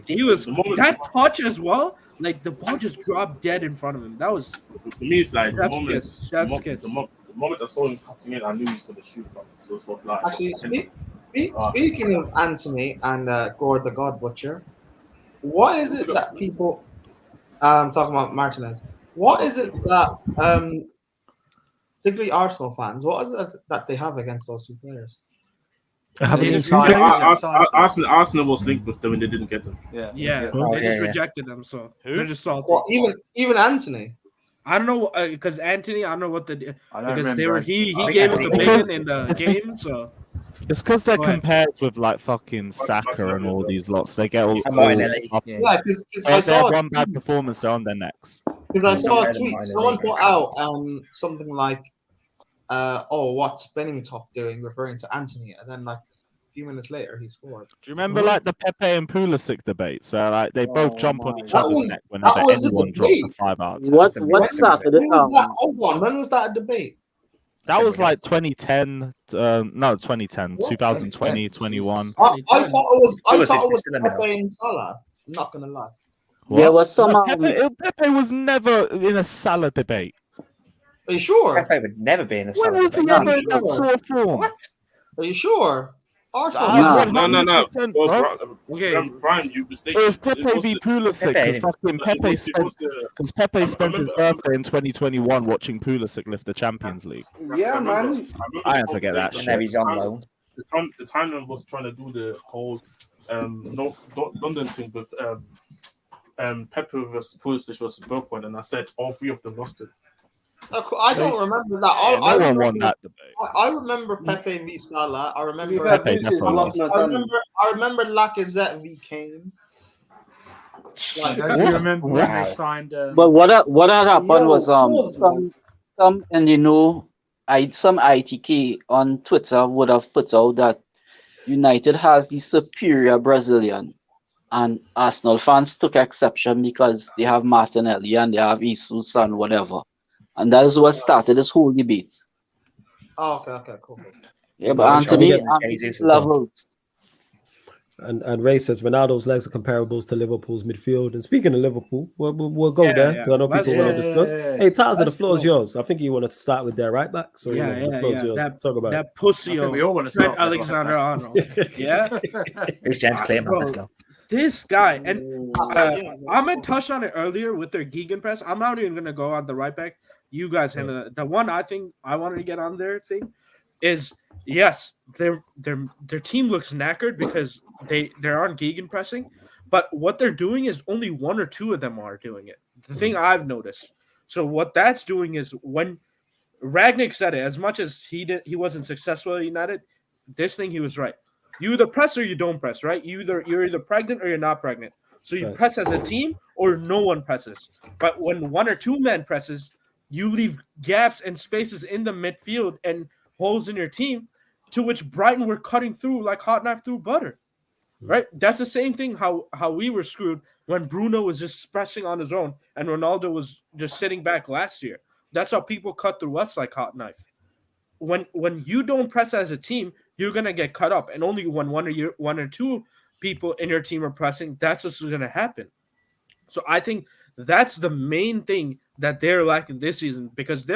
he was that touch as well. Like the ball just dropped dead in front of him. That was for me. It's like the moment I saw him cutting in, I knew he was gonna shoot from it. So it was like actually speaking of Anthony and Gord the God Butcher, what is it that people talking about Martinez? What is it that particularly Arsenal fans? What is it that they have against those two players? Arsenal was linked with them and they didn't get them. Yeah. They just rejected them. So they're just salty. Well, even Anthony. I don't know because Anthony. I don't know what because they were. He gave us a bacon in the game. So it's because they're compared with like fucking Saka and all these lots. They get all because I saw one bad performance, they're on their necks. Because I saw a tweet. Someone put out something like, what's Spinning Top doing, referring to Anthony, and then like a few minutes later he scored. Do you remember like the Pepe and Pulisic debate? So like they both jump on each other's neck whenever anyone drops a 5 out. What Saturday? Hold on, when was that a debate? That was like 2010, 2020, 21. I thought it was Pepe and Salah. I'm not gonna lie. What? There was some. Pepe was never in a Salah debate. Are you sure? Pepe would never be in a Salah debate. When was he ever in that sort of form? What? Are you sure? Arsenal. No. Brian, you mistaken. It was Pepe v Pulisic because fucking Pepe spent his birthday in 2021 watching Pulisic lift the Champions League. Yeah, man. I don't forget that shit. Now he's on loan. The timeline was trying to do the whole London thing with Pepe versus Pulisic was a broke one, and I said all three of them lost it. I don't remember that. No one won that debate. I remember Pepe v Salah. I remember. Pepe definitely lost. I remember Lacazette v Kane. Don't you remember when they signed? But what had happened was some and some ITK on Twitter would have put out that United has the superior Brazilian, and Arsenal fans took exception because they have Martinelli and they have Jesus and whatever, and that is what started this whole debate. Oh, okay, cool. Yeah, but Anthony levels. And Ray says Ronaldo's legs are comparables to Liverpool's midfield. And speaking of Liverpool, we'll go there. Yeah. I know people want to discuss. Hey, Taz, the floor is yours. I think you want to start with their right back. So the floor is yours. Talk about that pussy. We all want to Trent start Alexander-Arnold. Yeah, It's James Clayman. Let's go. this guy, and I'm gonna touch on it earlier with their gegenpress. I'm not even gonna go on the right back. You guys handle it. The one I think I wanted to get on their thing is yes, their team looks knackered because they aren't gegenpressing, but what they're doing is only one or two of them are doing it. The thing I've noticed. So what that's doing is when Ragnick said it, as much as he wasn't successful at United, this thing he was right. You either press or you don't press, right? You're either pregnant or you're not pregnant. So you press as a team or no one presses. But when one or two men presses, you leave gaps and spaces in the midfield and holes in your team, to which Brighton were cutting through like hot knife through butter, right? That's the same thing how we were screwed when Bruno was just pressing on his own and Ronaldo was just sitting back last year. That's how people cut through us like hot knife. When you don't press as a team, you're gonna get cut up, and only when one or two people in your team are pressing, that's what's gonna happen. So I think that's the main thing that they're lacking this season, because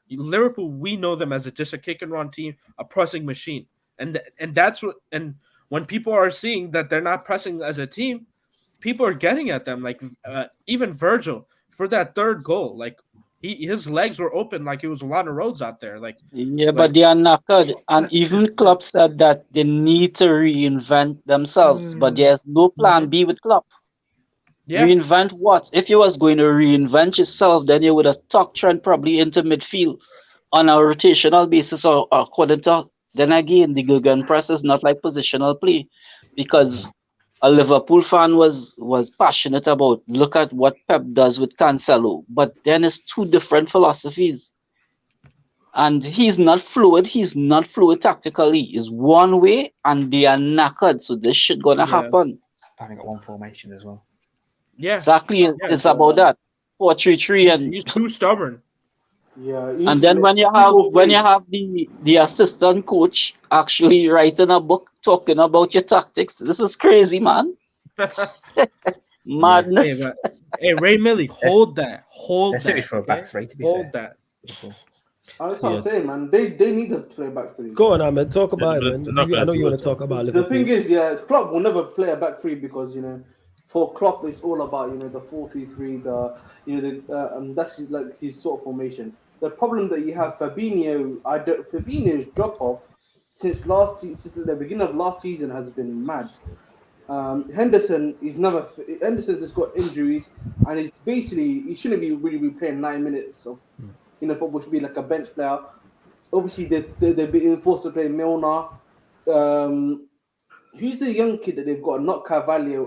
Liverpool, we know them as just a kick and run team, a pressing machine, and that's what. And when people are seeing that they're not pressing as a team, people are getting at them. Like even Virgil for that third goal, like his legs were open, like it was a lot of roads out there. But they are knackered, and even Klopp said that they need to reinvent themselves, but there's no plan B with Klopp. Yeah. Reinvent what? If you was going to reinvent yourself, then you would have tucked Trent probably into midfield on a rotational basis, or according to. Then again, the gegenpress is not like positional play, because a Liverpool fan was passionate about look at what Pep does with Cancelo, but then it's two different philosophies, and he's not fluid. He's not fluid tactically. It's one way, and they are knackered. So this shit gonna happen. I've got one formation as well. Yeah, exactly. Yeah, it's about that 4-3-3, and he's too stubborn. Yeah, and then when you have the assistant coach actually writing a book talking about your tactics, this is crazy, man. Madness. Hey, Ray Millie, hold that. That's it for a back three, to be hold fair. that. That's what I'm saying, man. They need to play back three. Go on, Ahmed. Talk about it, man. I know you want to talk about Liverpool. The thing is, Klopp will never play a back three because for Klopp it's all about the 4-3-3, that's his sort of formation. The problem that you have, Fabinho's drop off since the beginning of last season has been mad. Henderson's just got injuries, and he shouldn't really be playing 9 minutes of football. Should be like a bench player. Obviously, they're being forced to play Milner. Who's the young kid that they've got? Not Carvalho.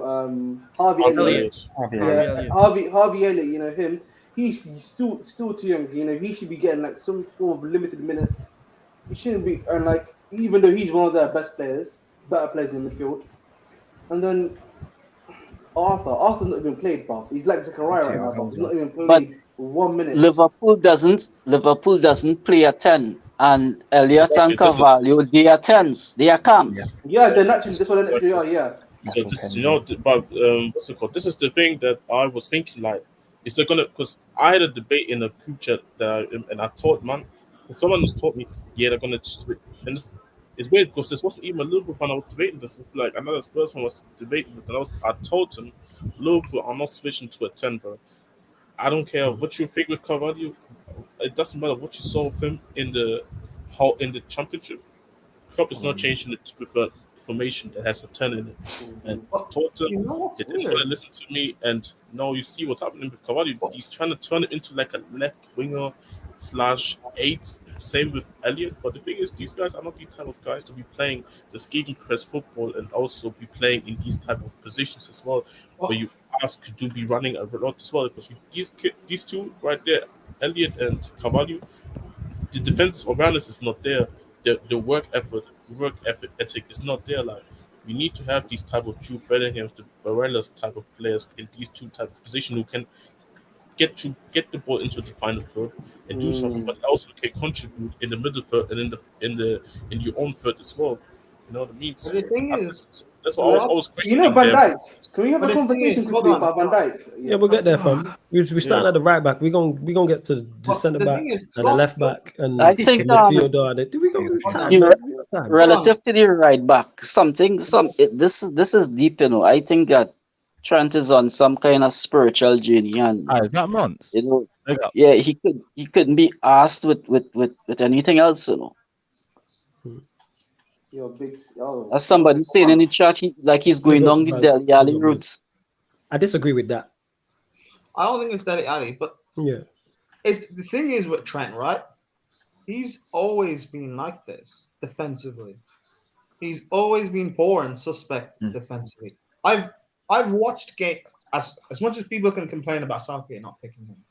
Harvey Elliott. Harvey Elliott. Him. He's still too young. He should be getting like some form of limited minutes. He shouldn't be, and even though he's one of their better players in the field. And then Arthur's not even played, bro. He's like Zachariah right now, but he's not even played 1 minute. Liverpool doesn't play a 10, and Elliott and Carvalho, they are 10s. They are cams. Yeah, they're naturally. That's what they naturally are. Yeah. So this, but what's it called? This is the thing that I was thinking, like. Is they're gonna, because I had a debate in a group chat and I taught, man, someone just taught me, they're gonna switch. And it's weird because this wasn't even a Liverpool fan I was debating this. Like another Spurs fan was debating it, and I told him, Liverpool are not switching to a 10, bro. I don't care what you think with Carvalho. It doesn't matter what you saw of him in the championship. Klopp is not changing it with a formation that has a 10 in it. And Tottenham, You know what's they didn't weird? want to listen to me. And now you see what's happening with Cavani. He's trying to turn it into like a left winger /8. Same with Elliot. But the thing is, these guys are not the type of guys to be playing the gegenpress football and also be playing in these type of positions as well, where you ask to be running a lot as well. Because these two right there, Elliot and Cavani, the defensive awareness is not there. The work ethic is not there. Like, we need to have these type of Jude Bellinghams, the Barellas type of players in these two type of positions who can get the ball into the final third and do something, but also can contribute in the middle third and in your own third as well. You know what I mean? But the thing is, that's what I was always You questioning. know, Van them. Dijk. Can we have But a the thing conversation is, quickly hold on. about Van Dijk? Yeah, we'll get there, fam. We're starting at the right back. We're gonna get to the But centre the back thing is, and the Klopp left does- back and I think, the midfielder. We got time, you man. know, We got time. relative to the right back, this is deep, you know. I think that Trent is on some kind of spiritual journey, and Is that Mons? you know, Big up. yeah, he couldn't be asked with anything else, you know. You're big. Oh, As somebody saying in the chat, he's going down the Dele Alli routes. I disagree with that. I don't think it's Dele Alli, but Yeah. the thing is with Trent, right? He's always been like this defensively. He's always been poor and suspect defensively. I've watched game as much as people can complain about Southgate not picking him.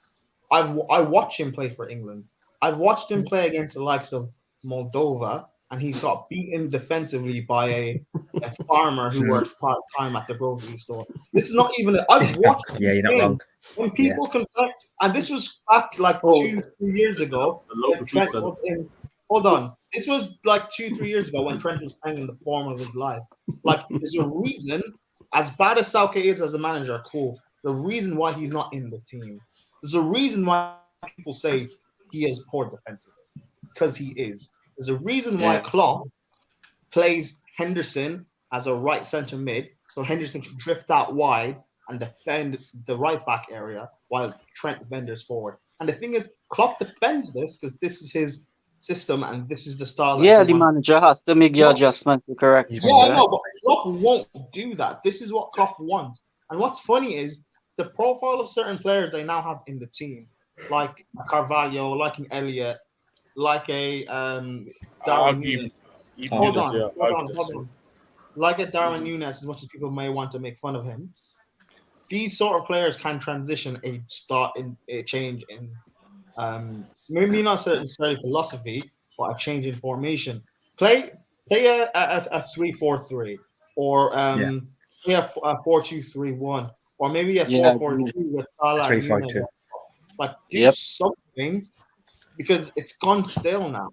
I watch him play for England. I've watched him play against the likes of Moldova, and he's got beaten defensively by a farmer who works part time at the grocery store. This is not even. I've watched. Yeah, you're not wrong. When people complain, and this was back like 2-3 years ago. When Trent was in. Hold on. This was like 2-3 years ago when Trent was playing in the form of his life. Like, there's a reason, as bad as Southgate is as a manager, cool. The reason why he's not in the team. There's a reason why people say he is poor defensively. Because he is. There's a reason why Klopp plays Henderson as a right centre mid, so Henderson can drift out wide and defend the right back area while Trent vendors forward. And the thing is, Klopp defends this because this is his system and this is the style. Yeah, the manager has to make your adjustment to correct. Yeah, I know, but Klopp won't do that. This is what Klopp wants. And what's funny is the profile of certain players they now have in the team, like Carvalho, like an Elliot, like a Darwin Núñez. Hold on. Like a Darwin Núñez, as much as people may want to make fun of him, these sort of players can transition a change in maybe not necessarily philosophy, but a change in formation. Play a 3-4-3 or play a 4-2-3-1 or maybe a 4-4-2 with Salah. 3-5-2. Like do something, because it's gone stale now,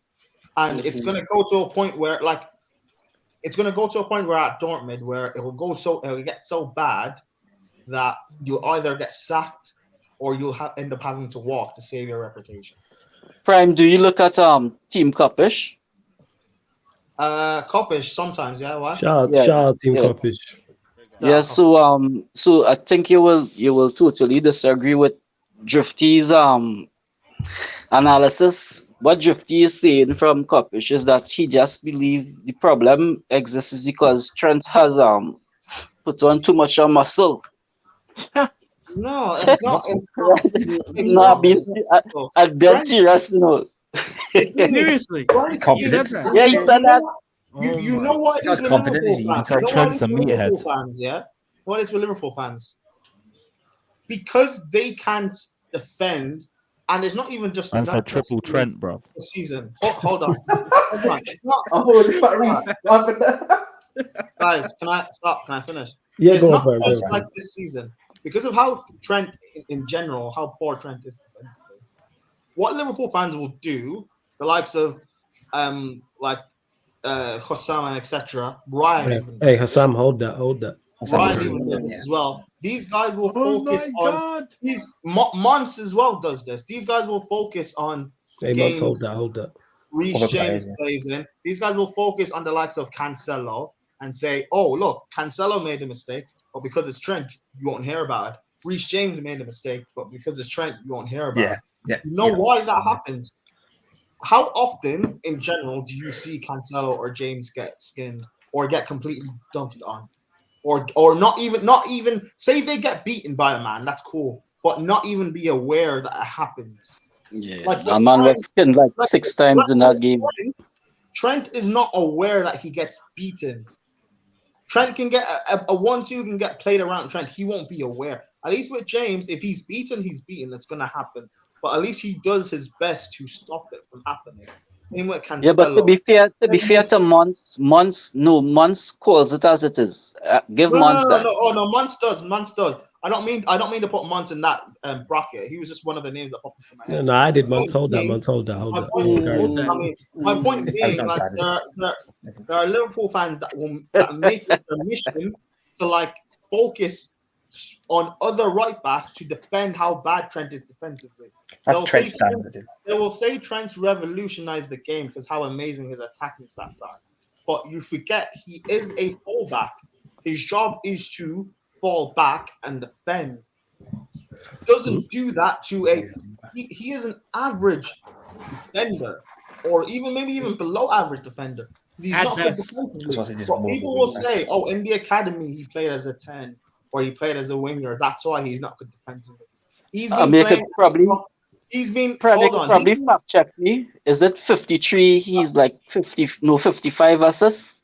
and it's going to go to a point where at Dortmund where it'll get so bad that you'll either get sacked or you'll end up having to walk to save your reputation. Prime, do you look at Team Coppish? Coppish sometimes, yeah. Why? Shout out Team Coppish. Yeah, so I think you will totally disagree with Drifty's analysis. What Drifty is saying from Coppish is that he just believes the problem exists because Trent has put on too much muscle. No, it's not. I'd bet serious, no. Seriously? Confidence. Yeah, he said that. You know what? That's confident, is he? It's like Trent's a meathead. Fans, yeah. What is with Liverpool fans? Because they can't defend, and it's not even just. And said triple Trent, bro. The season. Hold on. Guys, can I stop? Can I finish? Yeah, it's go not on, just like this season. Because of how Trent, in general, how poor Trent is defensively. What Liverpool fans will do, the likes of Hossam and etc. Ryan. Hey, Hossam, hold that. Ryan even does this as well. These guys will focus on these. Mons as well does this. These guys will focus on games. Hold that. Reece James plays in. These guys will focus on the likes of Cancelo and say, "Oh, look, Cancelo made a mistake, but because it's Trent, you won't hear about it. Reece James made a mistake, but because it's Trent, you won't hear about it." Yeah. You know why that happens? how often in general do you see Cancelo or James get skinned or get completely dunked on? Or not even say they get beaten by a man, that's cool, but not even be aware that it happens. Yeah, Like a man was skinned like 6 times in that game. Trent is not aware that he gets beaten. Trent can get a 1-2 can get played around Trent. He won't be aware. At least with James, if he's beaten, he's beaten. It's gonna happen. But at least he does his best to stop it from happening. Same with Cancelo. Yeah, but to be fair to Monts calls it as it is. Give Monts that. No. Oh no, Monts does. I don't mean to put Monts in that bracket. He was just one of the names that popped into my head. No, I did. Monts, hold that. Hold that. My point being, like there are Liverpool fans that make it a mission to like focus on other right backs to defend how bad Trent is defensively. That's Trent's standard. They will say Trent's revolutionized the game because how amazing his attacking stats are. But you forget he is a fullback. His job is to fall back and defend. He doesn't do that to he is an average defender, or maybe even below average defender. He's not good defensively. But people will say, oh, in the academy he played as a 10 or he played as a winger. That's why he's not good defensively. He's been probably fact check me. Is it 53? He's like 55 assists.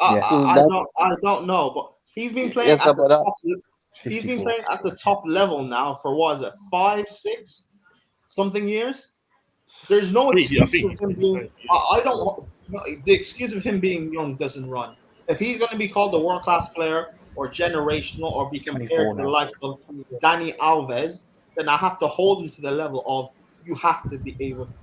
I don't know, but he's been playing at the top. He's been playing at the top level now for what is it, 5-6 something years. There's no excuse of him being. The excuse of him being young doesn't run. If he's going to be called a world-class player or generational or be compared to the likes of Dani Alves, then I have to hold him to the level of you have to be able to.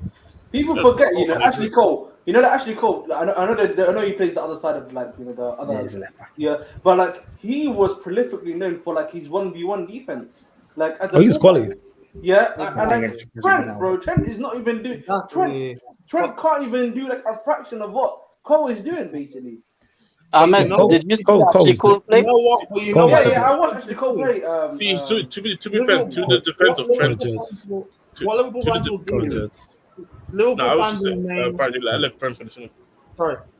People forget, Ashley Cole. You know that Ashley Cole. I know he plays the other side of the other. Yeah, but like he was prolifically known for like his 1v1 defense. Like as he's quality. Yeah, and like Trent is not even doing. Trent can't even do like a fraction of what Cole is doing, basically. Did you see Cole play? You know what? Yeah, I watched Ashley Cole play. To be fair, to the defense of Trent, what Liverpool fans will do.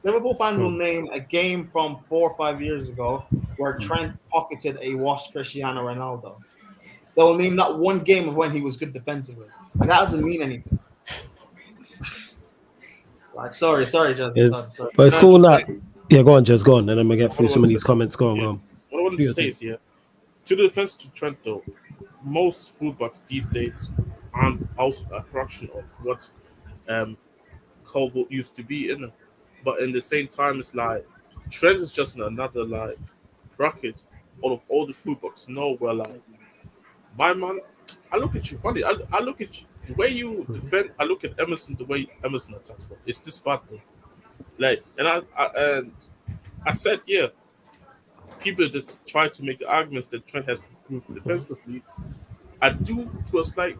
Liverpool fans will name a game from 4 or 5 years ago where Trent pocketed a washed Cristiano Ronaldo. They'll name that one game of when he was good defensively. Like, that doesn't mean anything. Like, sorry, Jez. But it's cool that. Yeah, go on, Jez, go on, and I'm gonna get through some of these comments. Go on. What I wanted to say is, to the defense to Trent though, most fullbacks these days aren't also a fraction of what Cole used to be in it. But in the same time, it's like Trent is just another like bracket out of all the fullbacks. Where like my man, I look at you funny. I look at you the way you defend. I look at Emerson the way Emerson attacks. Bro. It's this bad, bro. Like, and I said, people just try to make the arguments that Trent has improved defensively. I do to a slight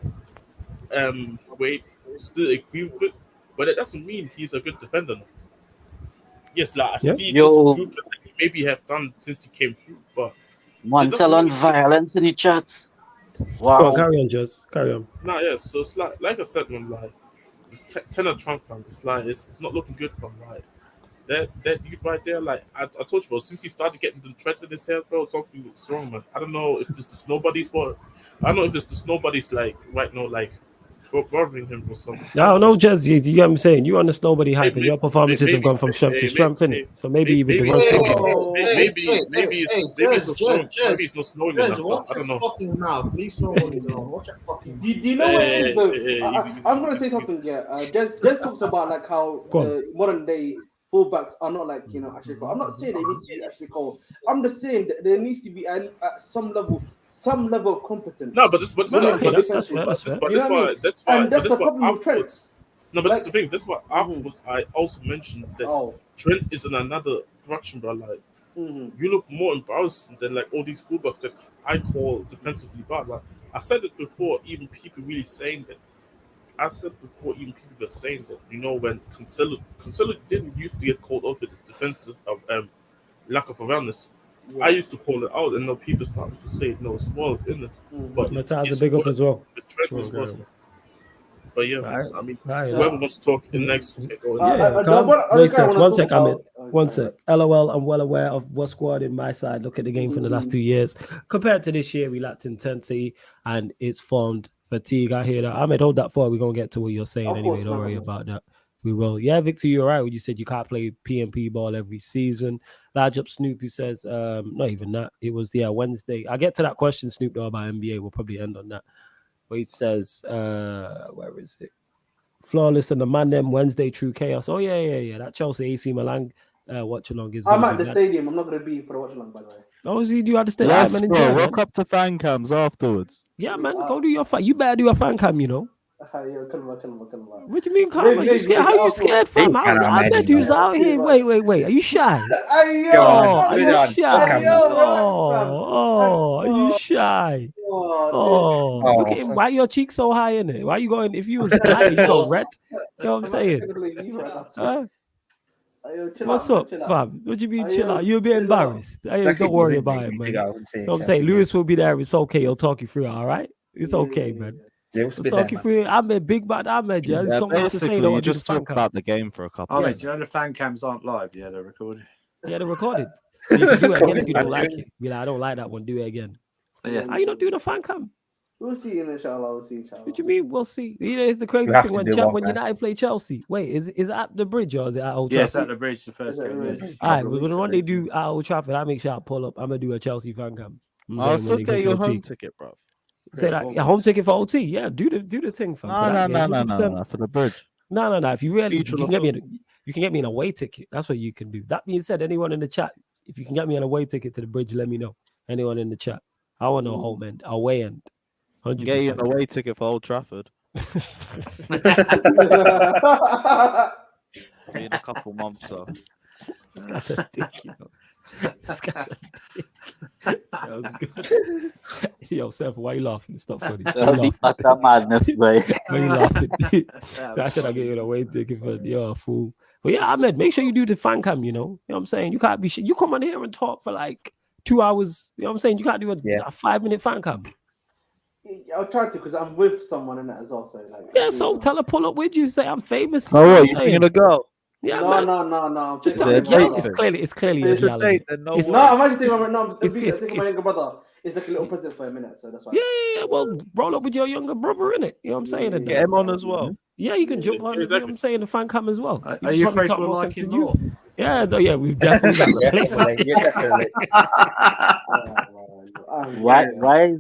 way still agree with it, but it doesn't mean he's a good defender now. Yes, like I see this improvement that he maybe have done since he came through, but Montel on violence in the chat. Wow. Go on, carry on, Jess. Carry on. So it's like I said, man, like tenor Trump fan, it's like it's not looking good for him. Like that dude right there, like I told you, bro, since he started getting the threats in his head, bro, something's wrong, man. I don't know if this is nobody's fault. I don't know if it's just nobody's like right now, like bothering him or something. No, Jez, you get what I'm saying. You on the snowbody hype, and your performances have gone from strength to strength, innit? So maybe with the one maybe it's not snowing enough. I don't know. Fucking mouth. Leave snowballs alone. Watch your fucking. Do you know what it is though? I'm gonna say something. Jez talks about like how modern day fullbacks are not like Ashley Cole. I'm not saying they need to be Ashley Cole. I'm just saying that there needs to be at some level of competence. No, but that's why afterwards. No, but that's the thing. That's why afterwards I also mentioned that Trent is in another fraction, bro. Like you look more embarrassing than like all these fullbacks that I call defensively bad. Like I said it before, even people really saying that. I said before, even people were saying that, when Cancelo didn't used to get called off with his defensive lack of awareness. Yeah. I used to call it out, and now people started to say, no, it's small, isn't it? But it's a big up as well. The Trent was worse. But yeah, I mean, whoever wants to talk in next. Makes sense. One sec, one sec. LOL, I'm well aware of what squad in my side. Look at the game from the last 2 years. Compared to this year, we lacked intensity and it's formed fatigue. I hear that. Ahmed, hold that thought. We're going to get to what you're saying anyway. Don't worry about that. We will. Yeah, Victor, you're right when you said you can't play PMP ball every season. Large up Snoop, who says, not even that. It was, Wednesday. I'll get to that question, Snoop, though, about NBA. We'll probably end on that. Where he says, where is it? Flawless and the man them Wednesday True Chaos. Oh yeah. That Chelsea AC Milan watch along is. I'm at the stadium. I'm not gonna be for the watch along, by the way. Oh, is he? Do you understand? Yes, bro. Walk up to fan cams afterwards. Yeah, man. Go do your fan. You better do a fan cam. You know. What do you mean, Karma? You scared? How you scared, fam? I bet you's out here. Wait. Are you shy? Are you shy? Are you shy? Look at him. Why your cheeks so high in it? Why you going? If you was high, you go red. You know what I'm saying? What's up, fam? What you mean, chill out? You'll be embarrassed. Don't worry about it, man. You know what I'm saying? Lewis will be there. It's okay. He'll talk you through it. All right? It's okay, man. We'll talk you through it. I'm a big bad Ahmed. Yeah, there's so much to say. You just talk about the game for a couple. Do you know the fan cams aren't live? Yeah, they're recorded. Yeah, they're recorded. So you can do it again if you don't like it. Be like, I don't like that one. Do it again. Yeah. How you not doing a fan cam? We'll see, inshallah. We'll see, inshallah. What do you mean? We'll see. You know, it's the crazy thing when United play Chelsea. Wait, is it at the bridge or is it at Old Trafford? Yes, at the bridge. The first game. All right, but when they do at Old Trafford, I make sure I pull up. I'm gonna do a Chelsea fan cam. I'll still get your home ticket, bro. Say that a home ticket for OT. Yeah, do the thing, fam. No, for the bridge. No. If you really, you can get me an away ticket. That's what you can do. That being said, anyone in the chat, if you can get me an away ticket to the bridge, let me know. Anyone in the chat, I want no home end, away end. 100%. Get you an away ticket for Old Trafford. In a couple months, though. That's a dick, you know. That was good. Yo, Seth, why you laughing? It's not funny. Madness, boy. Why you laughing? So I said I'll get you an away ticket for you're a fool. But yeah, Ahmed, make sure you do the fan cam, you know? You know what I'm saying? You can't be shit. You come on here and talk for like 2 hours. You know what I'm saying? You can't do a 5-minute fan cam. I'll try to because I'm with someone in that as well. So like, yeah, so tell her pull up with you. Say I'm famous. Oh, what? You bringing a girl? Yeah, no. Just tell her, it's clearly a reality. It's not. I'm thinking my younger brother. It's like a little present for a minute, so that's why. Yeah. Well, roll up with your younger brother, innit? You know what I'm saying? Get him on as well. Yeah, you can jump on. You know what I'm saying? The fan cam as well. Are you afraid we'll like him more? Yeah, we've definitely got replacement. Why is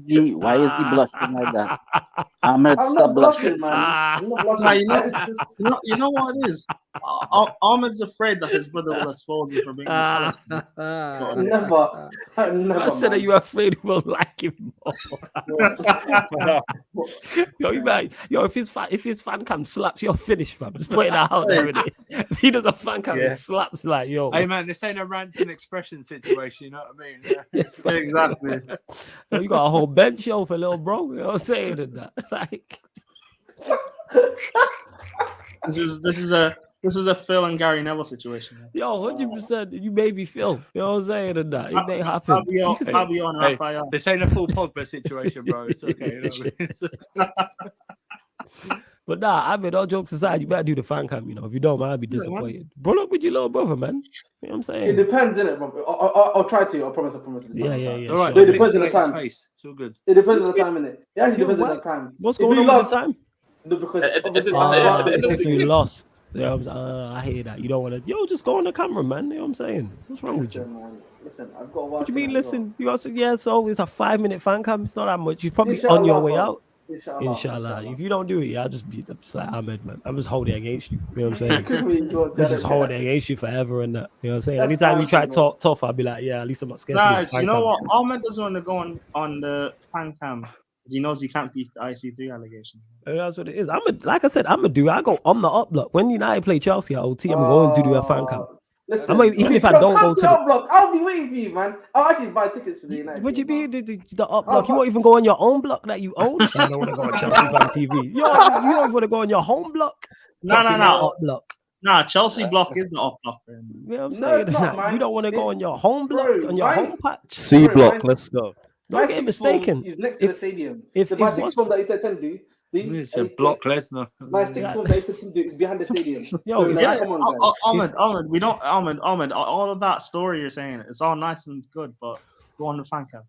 he blushing like that? Ahmed, stop blushing, man. I'm not blushing. You know what it is? Ahmed's afraid that his brother will expose you for being a Never. I said that you are afraid we'll like him more. If his fan cam slaps, you're finished, fam. Just put it out there, innit? If he does a fan cam, it slaps like yo. Hey man, this ain't a rants and expression situation, you know what I mean? Yeah, exactly. You got a whole bench show for little bro. You know what I'm saying? And that. Like this is a Phil and Gary Neville situation. Yo, 100%. You made me feel. You know what I'm saying? And that. It may happen. Fabio, this ain't a full Pogba situation, bro. It's okay. You know what I mean? But nah, I mean, all jokes aside, you better do the fan cam, you know. If you don't, man, I'd be disappointed. Bro, up with your little brother, man. You know what I'm saying? It depends, innit, bro? I'll try to. I promise. Yeah. All right, it depends on the time. It's all good. It depends on the time, innit? It actually depends on the time. What's going on with the time? No, because it's if you lost. Yeah, I hear that. You don't want to. Just go on the camera, man. You know what I'm saying? What's wrong with you? Man. Listen, I've got to watch. What do you mean, listen? You also, so it's a 5-minute fan cam. It's not that much. You're probably on your way out. Inshallah. If you don't do it, I'll just be like Ahmed, man. I'm just holding against you. You know what I'm saying? I'm just holding against you forever and that. You know what I'm saying? Anytime you try to talk tough, I'll be like, yeah, at least I'm not scared. You know what? Ahmed doesn't want to go on the fan cam because he knows he can't beat the IC3 allegation. That's what it is. Like I said, I go on the up block. When United play Chelsea at OT, I'm going to do a fan cam. Listen, even if I don't go to the block, I'll be waiting for you, man. I'll actually buy tickets for the United. Would you be the up block? You won't even go on your own block that you own. I don't want to go on Chelsea fan TV. You don't want to go on your home block. No. Up block. Nah, Chelsea block is the up block. You know what I'm saying? You don't want to go on your home block, on your home patch. C block, let's go. Don't get mistaken. He's next to the stadium. The sixth form that he said 10 do. It's a block Lesnar. My 6-1 they took is behind the stadium. Yo, So, Yeah, come on, guys. Ahmed, we don't, Ahmed, all of that story you're saying, it's all nice and good, but go on the fan cam.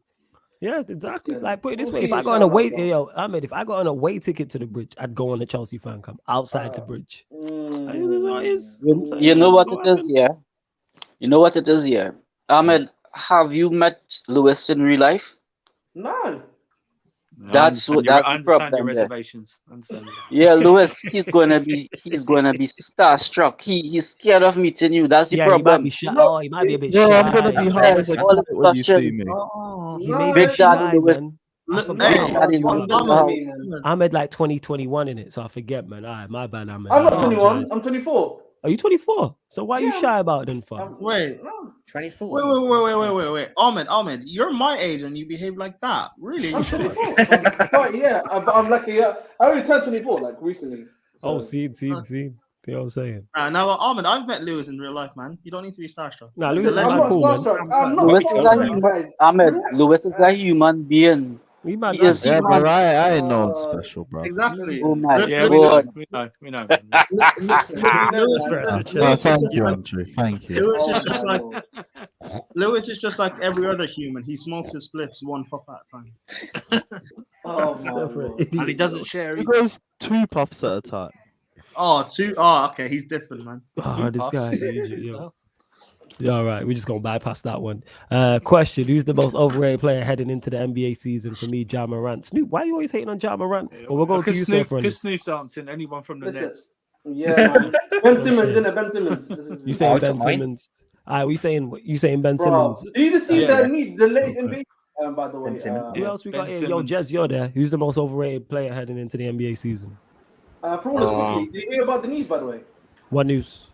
Yeah, exactly. Listen, Like, put it this we'll way: if see I you got on a shout wait, out, yo, Ahmed, if I got on a way ticket to the bridge, I'd go on the Chelsea fan camp outside the bridge. You know what it is, yeah? You know what it is, yeah? Ahmed, have you met Lewis in real life? No. That's what that's I the understand your problem there. reservations. Yeah, Lewis, he's gonna be starstruck. He's scared of meeting you. That's the Yeah, problem. he might be shy. Oh, he might be a bit Yeah, shy. I'm gonna be high as a All kite when you see discussion. me. He may be Big Daddy shy, Lewis. man. I'm at like 2021 in it, so I forget, man. All right, my bad, Ahmed. I'm not 21. I'm 24. Are you 24? So why are you shy about it then, fam? Wait, 24. wait. Ahmed, you're my age and you behave like that. Really? I'm 24. Yeah, I'm lucky. I only turned 24 like recently. So. Oh, see. You know what I'm saying? Now, Ahmed, I've met Lewis in real life, man. You don't need to be starstruck. Nah, Lewis is I'm not cool, man. starstruck. I'm not Lewis is starstruck, guys. Ahmed, Lewis is a human being. We might He is Yeah, human. but I ain't no one special, bro. Exactly. Oh my Yeah, God. we know. Thank you, Andrew. Thank you. Lewis is just like every other human. He smokes his spliffs one puff at a time. Oh my Lord. And he doesn't share. He goes 2 puffs at a time. Oh, two. Oh, okay. He's different, man. Oh, this guy. Yo. Yeah, all right. We're just gonna bypass that one. Question: who's the most overrated player heading into the NBA season? For me, Ja Morant. Snoop, why are you always hating on Ja Morant? Well, we'll go to you, Snoop. Because Snoop's answering anyone from the Listen, Nets. Yeah, man. Ben Simmons, isn't it? Ben Simmons. You saying Ben Simmons? You saying Ben Simmons? Did you just see the latest NBA? By the way, who else we got here? Yo, Jez, you're there. Who's the most overrated player heading into the NBA season? For all this quickly, did you hear about the news, by the way? What news?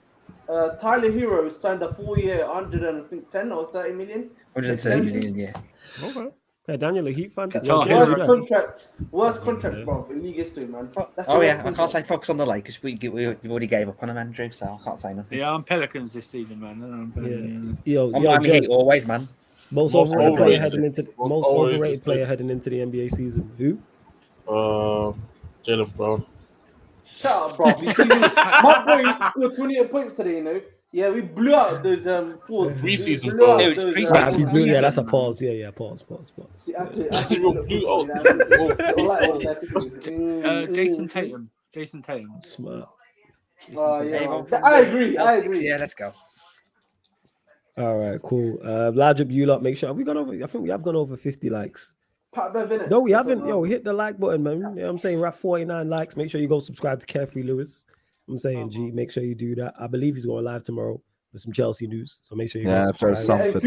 Tyler Hero signed a 4-year, 110 or 30 million. 130 million, yeah. Okay. Hey, Daniel, a Heat fan. Worst contract, bro, in league history, man. I can't say focus on the Lakers. We already gave up on them, Andrew, so I can't say nothing. Yeah, I'm Pelicans this season, man. Yo, Miami Heat always, man. Most overrated player heading into the NBA season. Who? Jaylen Brown. Shut up, bro. You see, my boy scored 28 points today, you know. Yeah, we blew out those pause. Preseason, bro. Yeah, that's a pause. Yeah, pause. Jason Tatum. Smart. Yeah, I agree. Yeah, let's go. All right, cool. Large up you lot. Make sure we gone over. I think we have gone over 50 likes. No, we haven't. Yo, hit the like button, man. You know what I'm saying? We're at 49 likes. Make sure you go subscribe to Carefree Lewis. I'm saying, G, make sure you do that. I believe he's going live tomorrow with some Chelsea news. So make sure you go subscribe. It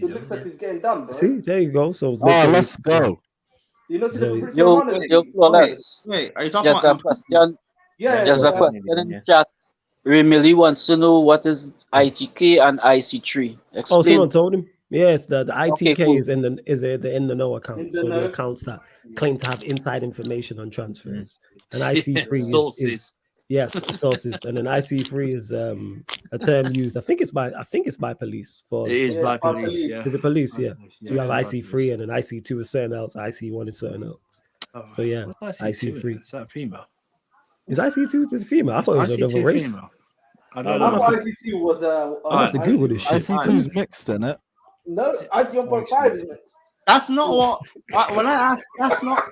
looks like he's getting done, bro. See, there you go. So let's go. You know, Wait, are you talking about question? Yeah. There's a question in the chat. Remily wants to know what is ITK and IC3. Explain. Oh, someone told him. Yes, the ITK Okay, cool. is in the know account. So the accounts that claim to have inside information on transfers. And IC3 is sources. And then IC3 is a term used. I think it's by police. It is by police. Yeah. Is it police? Yeah. So you have IC3 and then IC2 is certain else. IC1 is certain else. So yeah, IC3. Is that female? Is IC2 just female? I thought it was another race. Female. I thought IC2 was I have to Google this shit. IC2 is mixed, isn't it? No, IC 1.5 is mixed. That's not what. When I asked, that's not.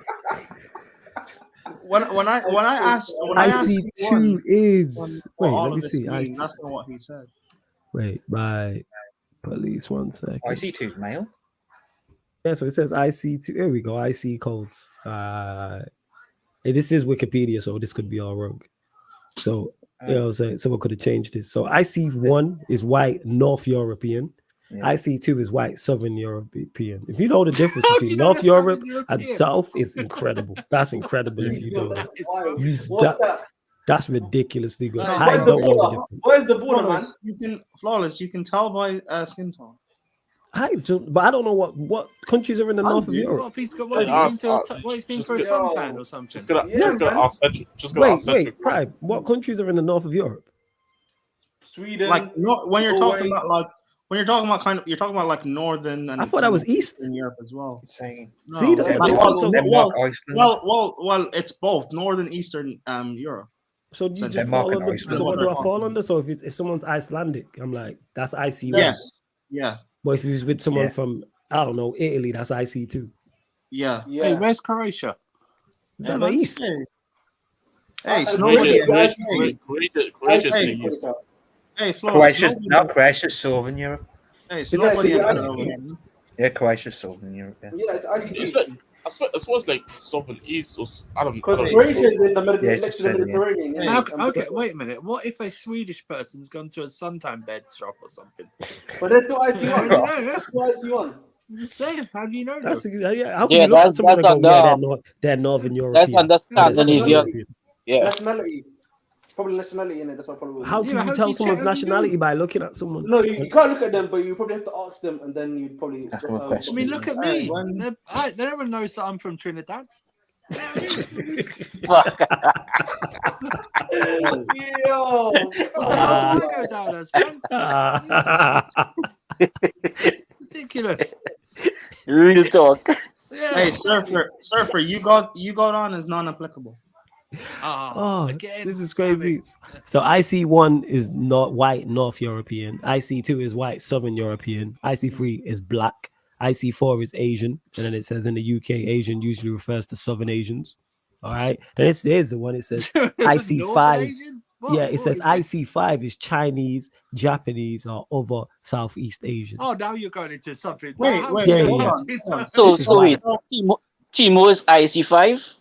When I asked, IC2 is. Wait, let me see. That's not what he said. Wait, by police. 1 second. IC2 is male. Yeah, so it says IC2. Here we go. IC codes. This is Wikipedia, so this could be all wrong. So, you know what I'm saying? Someone could have changed this. So IC1 is white, North European. Yeah. IC2 is white, Southern European. If you know the difference between North Europe and South, it's incredible. That's incredible if you know that. That's ridiculously good. I don't know the difference. Where's the border, man? You can tell by skin tone. But I don't know what countries are in the north of Europe. What he's been for a suntan or something? Wait, Prime. What countries are in the north of Europe? Sweden. Like not when you're talking about like when you're talking about you're talking about like northern and I thought that was east in Europe as well. Saying No, See, that's what they want. So, Denmark, Iceland. well, it's both northern, eastern Europe. so you just Denmark fall and under. Iceland. So what do I fall under? So if someone's Icelandic, I'm like, that's IC1. Yes. Yeah. But if he's with someone from, I don't know, Italy, that's IC2. Yeah. Yeah. Hey, where's Croatia? Is that east? Hey, Hey, Croatia's not Croatia's Southern Europe. Hey, Yeah, Croatia's Southern Europe. Yeah, Yeah, it's It's IC2. like, I suppose it's like southern east or I don't Because know. Croatia is in the it's next to just the said, yeah. Mediterranean. Yeah. Okay, wait a minute. What if a Swedish person's gone to a suntan bed shop or something? But that's still How do IC1. you know? That's still IC1. I'm just saying. How do you know? That's That? yeah. How can you look at someone and go, they're Northern European? That's under They're Southern Scandinavia. European. Yeah. Nationality. Probably nationality in it. That's what probably. How can you tell someone's nationality by looking at someone? No, you can't look at them, but you probably have to ask them, and then you probably. That's my question. I mean, look at me. Everyone knows that I'm from Trinidad. Yo, How do I go down as man? Ridiculous. Real talk. Yeah. Hey, surfer, you got on is non-applicable. Oh, again, this is crazy. So IC1 is not white North European. IC2 is white Southern European. IC3 is black. IC4 is Asian. And then it says in the UK, Asian usually refers to Southern Asians. All right. Then here's the one. It says IC5. Yeah, it says IC5 is Chinese, Japanese, or other Southeast Asian. Oh, now you're going into something. Wait, Yeah, hold yeah. on. So wait, Timo is IC5.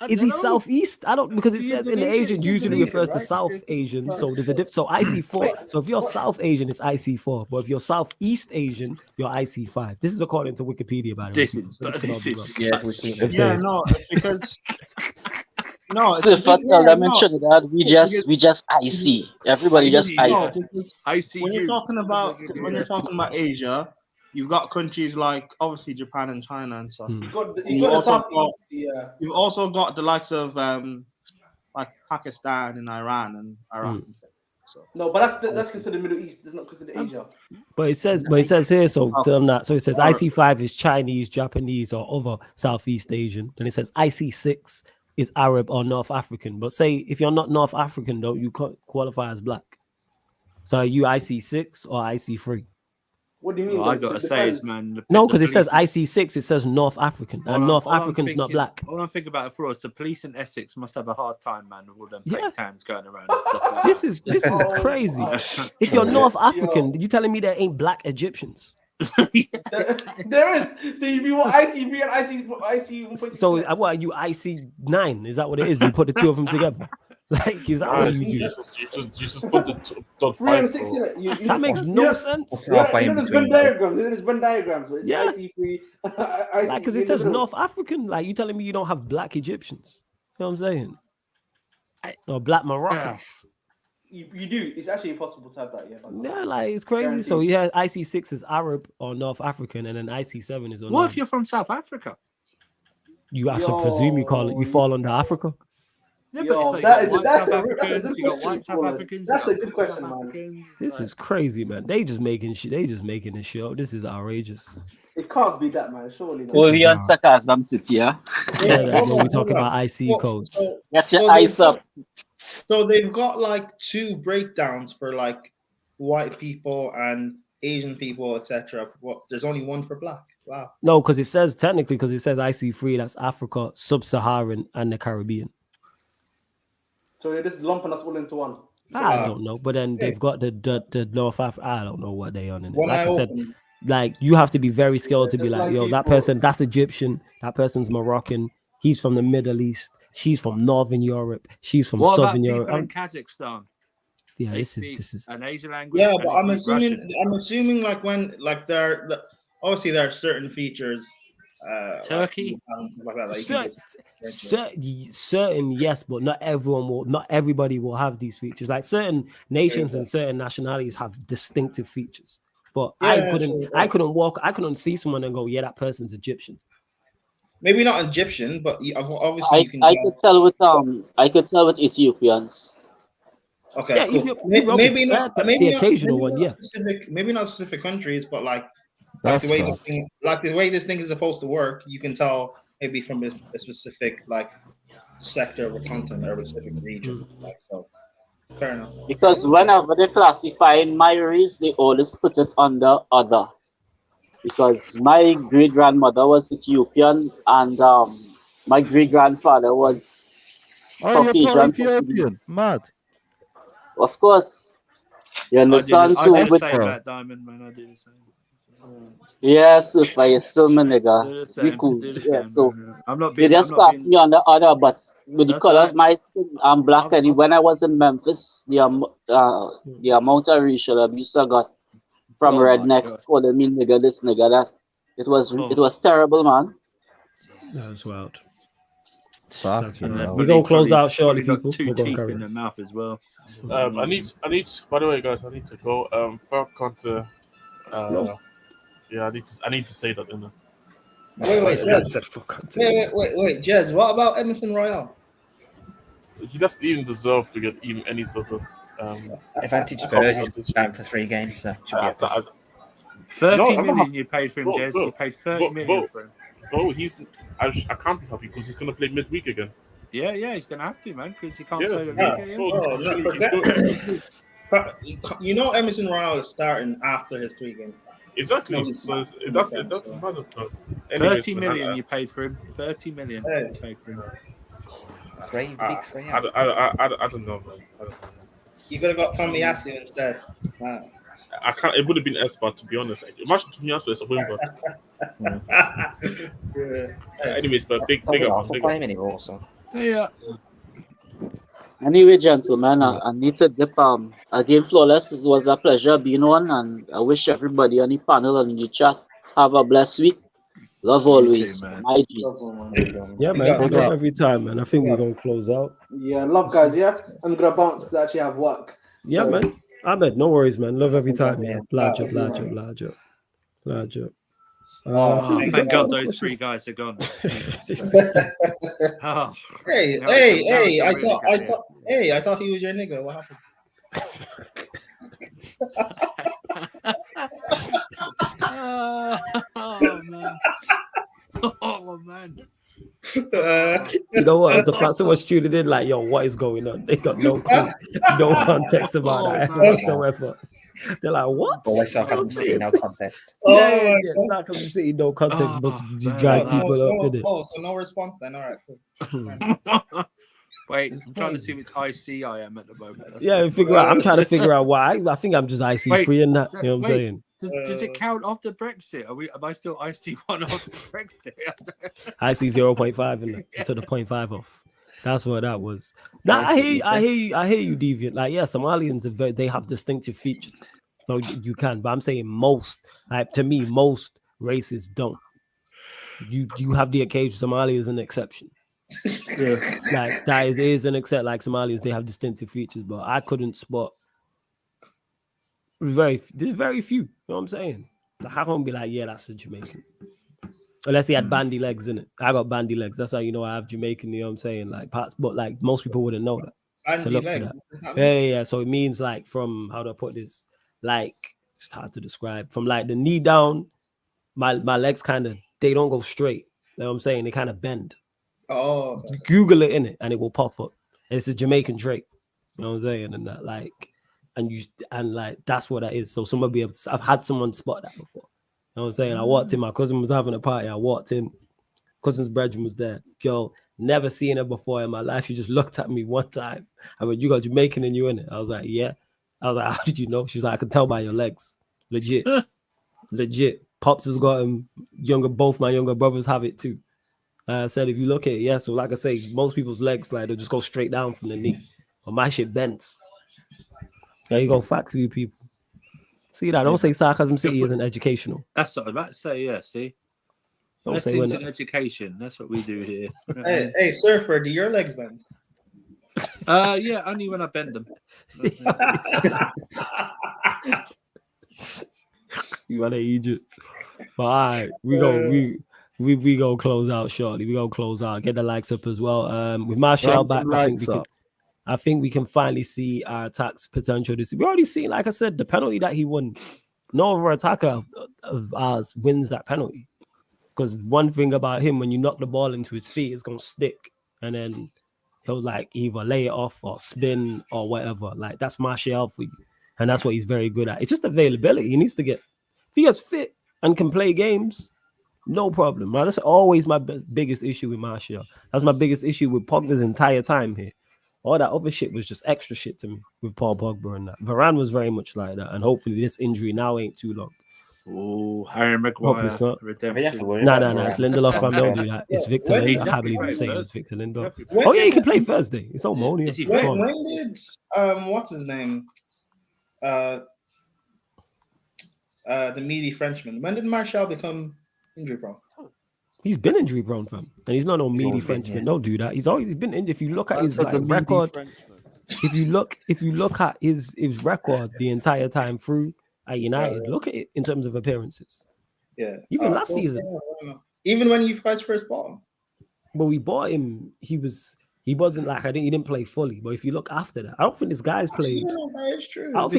Is he Southeast? I don't, because it says in the Asian usually refers to South Asian. So there's a diff. So IC4. So if you're South Asian, it's IC4. But if you're Southeast Asian, you're IC5. This is according to Wikipedia, by the way. No, it's because no, it's So if I tell them in Trinidad, we just IC. Everybody just IC. Because when you're talking about Asia, you've got countries like obviously Japan and China and stuff. You've also got the likes of like Pakistan and Iran and Iraq. So no, but that's considered Middle East. It's not considered Asia. But it says here, so tell them that. So it says IC5 is Chinese, Japanese, or other Southeast Asian. Then it says IC6 is Arab or North African. But say if you're not North African, though, you can't qualify as black. So are you IC6 or IC3? What do you mean? Well, I gotta say is, man. No, because it says IC6, it says North African, and North African's not black. All I'm thinking about it for us, the police in Essex must have a hard time, man, with all them fake tans going around and stuff like This is crazy. If you're North African, you telling me there ain't black Egyptians? There is. So if you want IC3 and IC. So what are you IC9? Is that what it is? You put the two of them together. Like, is that what you do? You just put the dot 3 and 5. 6 in it. That makes no sense. There's Venn diagrams. There's Venn diagrams. But it's IC3. Like, because it says North African. Like, you telling me you don't have black Egyptians? You know what I'm saying? Or black Moroccans. You do. It's actually impossible to have that. Yeah, like it's crazy. Guaranteed. So yeah, IC6 is Arab or North African, and then IC7 is. What if you're from South Africa? You have to presume you fall under Africa. Yeah, but that's a good question, man. This is crazy, man. They just making shit. They just making this show. This is outrageous. It can't be that, man. Surely not. Oh, we on Sarcasm City, yeah? We talking about IC codes. Get your eyes up. So they've got like 2 breakdowns for like white people and Asian people, etc. There's only 1 for black. Wow. No, because it says technically, because it says IC3, that's Africa, Sub-Saharan, and the Caribbean. So they're just lumping us all into one. I don't know, but then they've got the North Africa. I don't know what they on in it. Like I said, like you have to be very skilled to be like, yo, that person, that's Egyptian, that person's Moroccan, he's from the Middle East, she's from Northern Europe, she's from Southern Europe. In Kazakhstan. Yeah, this is an Asian language. Yeah, but I'm assuming like when like obviously there are certain features. Turkey, like that, certain yes, but not everybody will have these features. Like certain nations and certain nationalities have distinctive features. But I couldn't see someone and go, yeah, that person's Egyptian. Maybe not Egyptian, but obviously you can. I could tell with Ethiopians. Okay, Yeah, cool. if you Maybe not the occasional one, yeah. Maybe not specific countries, but like That's the way smart. the way this thing is supposed to work, you can tell maybe from a specific like sector of a continent or a specific region. Like so, fair enough. Because whenever they classify in my race, they always put it under other. Because my great grandmother was Ethiopian and my great grandfather was Oh, you're part Caucasian. Ethiopian. Mad. Of course, you I understand. do So the with same, Matt Diamond, man. I do the same. yes, if I still my nigga, Do the we same. cool. Do the Yeah, same. so Man. I'm not they being. I'm just not class being. me on the other, but with the That's color right. of my skin, I'm black. I've- And when I was in Memphis, the amount of racial abuse I got from Oh my rednecks God. calling me nigga, this nigga, that it was terrible, man. That's wild. Fuck And then We're gonna close probably- out shortly, probably got people. 2 We're gonna teeth carry in on. their mouth as well. I need. By the way, guys, I need to go. Falcon to. Yeah, I need to say that in the. Wait, Said for content. wait, Jez, what about Emerson Royale? He doesn't even deserve to get even any sort of. Advantage Spurs is banned for 3 games, so should be up to 30 No, million you paid for him, Bro, Jez. bro, You paid 30 million for him. Bro, I can't be happy because he's gonna play midweek again. Yeah, he's gonna have to, man, because you can't Yeah, play the yeah. league. So no, forget. You know Emerson Royale is starting after his 3 games. Exactly. No, So it's that's not. that's another part. 30 million you paid for him. 30 million you paid for him. 3, big 3 out. I don't know, man. I don't know. You could have got Tommy Yasu instead. Wow. I can't. It would have been Espa, to be honest. Imagine Tomiyasu as a winger. Anyways, but big Big up, up. big Play up. him anymore, so. Yeah. Anyway, gentlemen, I need to dip. Again, Flawless, it was a pleasure being on, and I wish everybody on the panel and in the chat have a blessed week. Love always. too, man. My Jesus. Yeah, man. Love every time, man. I think we're gonna close out. Yeah, love, guys. Yeah, I'm gonna bounce because I actually have work. Yeah, So- man. Ahmed, no worries, man. Love every time, Yeah. man. Large up. Thank God those 3 guys are gone. Oh, Hey, now it's I really good, thought, I thought he was your nigga. What happened? Oh man. Oh man. You know what? The fact someone's tuning in, like, yo, what is going on? They got no clue, no context about that whatsoever. They're like, what? Always Sarcasm City, no context. Yeah, Sarcasm City, no context, but drag people up, did it? So no response then. All right, cool. Wait, I'm trying to see which IC I am at the moment. Yeah, I'm trying to figure out why. I think I'm just IC3 in that. You know what I'm saying? Does it count after Brexit? Am I still IC1 after Brexit? IC 0.5 and to the 0.5 off. That's what that was. Now I hear you, Deviant. Like, yeah, Somalians they have distinctive features, so you can. But I'm saying most, like, to me, most races don't. You have the occasion. Somalia is an exception. Yeah, like that is an exception. Like Somalians, they have distinctive features, but I couldn't spot. There's very few. You know what I'm saying? Like, I can't be like, yeah, that's a Jamaican. Unless he had bandy legs in it. I got bandy legs. That's how you know I have Jamaican. You know what I'm saying? Like parts, but like most people wouldn't know that. Bandy to look leg. for that. Yeah. So it means like from how do I put this? Like it's hard to describe. From like the knee down, my legs kind of they don't go straight. You know what I'm saying? They kind of bend. Oh. Okay. Google it in it and it will pop up. It's a Jamaican trait. You know what I'm saying? And that like, and like that's what that is. So somebody be able to, I've had someone spot that before. You know what I'm saying? I walked in, my cousin was having a party. I walked in, cousin's brethren was there. Girl, never seen her before in my life. She just looked at me one time. I went, you got Jamaican in you, innit? I was like, yeah. I was like, how did you know? She's like, I can tell by your legs. Legit. Legit. Pops has got him. Both my younger brothers have it too. I said, if you look at it, yeah. So like I say, most people's legs, like they'll just go straight down from the knee. But my shit bends. There you go, fact for you people. See that? Don't say Sarcasm City isn't educational. That's what I was about to say. Yeah, see, don't say in education. That's what we do here. Hey, surfer, do your legs bend? Yeah, only when I bend them. You want to Egypt? But all right, we go close out shortly. We go close out. Get the likes up as well. With Marshall back, I think we can. I think we can finally see our attacks potential. We already seen, like I said, the penalty that he won. No other attacker of ours wins that penalty. Because one thing about him, when you knock the ball into his feet, it's gonna stick, and then he'll like either lay it off or spin or whatever. Like that's Martial for you, and that's what he's very good at. It's just availability. He needs to get, if he gets fit and can play games, no problem. Man, that's always my biggest issue with Martial. That's my biggest issue with Pogba's entire time here. All that other shit was just extra shit to me with Paul Pogba and that. Varane was very much like that, and hopefully this injury now ain't too long. Oh, Harry Maguire. It's not. Redemption. No. It's Lindelof. I don't do that. It's Victor Lindelof. I can't believe I'm saying it's Victor Lindelof. Oh yeah, he can play Thursday. It's Omonia. When did what's his name? The meaty Frenchman. When did Martial become injury prone? He's been injury prone, fam, and he's not no meaty Frenchman. Yeah. Don't do that. He's always been injured. If you look at his record, if you look at his record the entire time through at United, look at it in terms of appearances. Yeah, even last season, even when you guys first bought him. But we bought him. He wasn't like, I think he didn't play fully. But if you look after that, I don't think this guy's played. That is true. I don't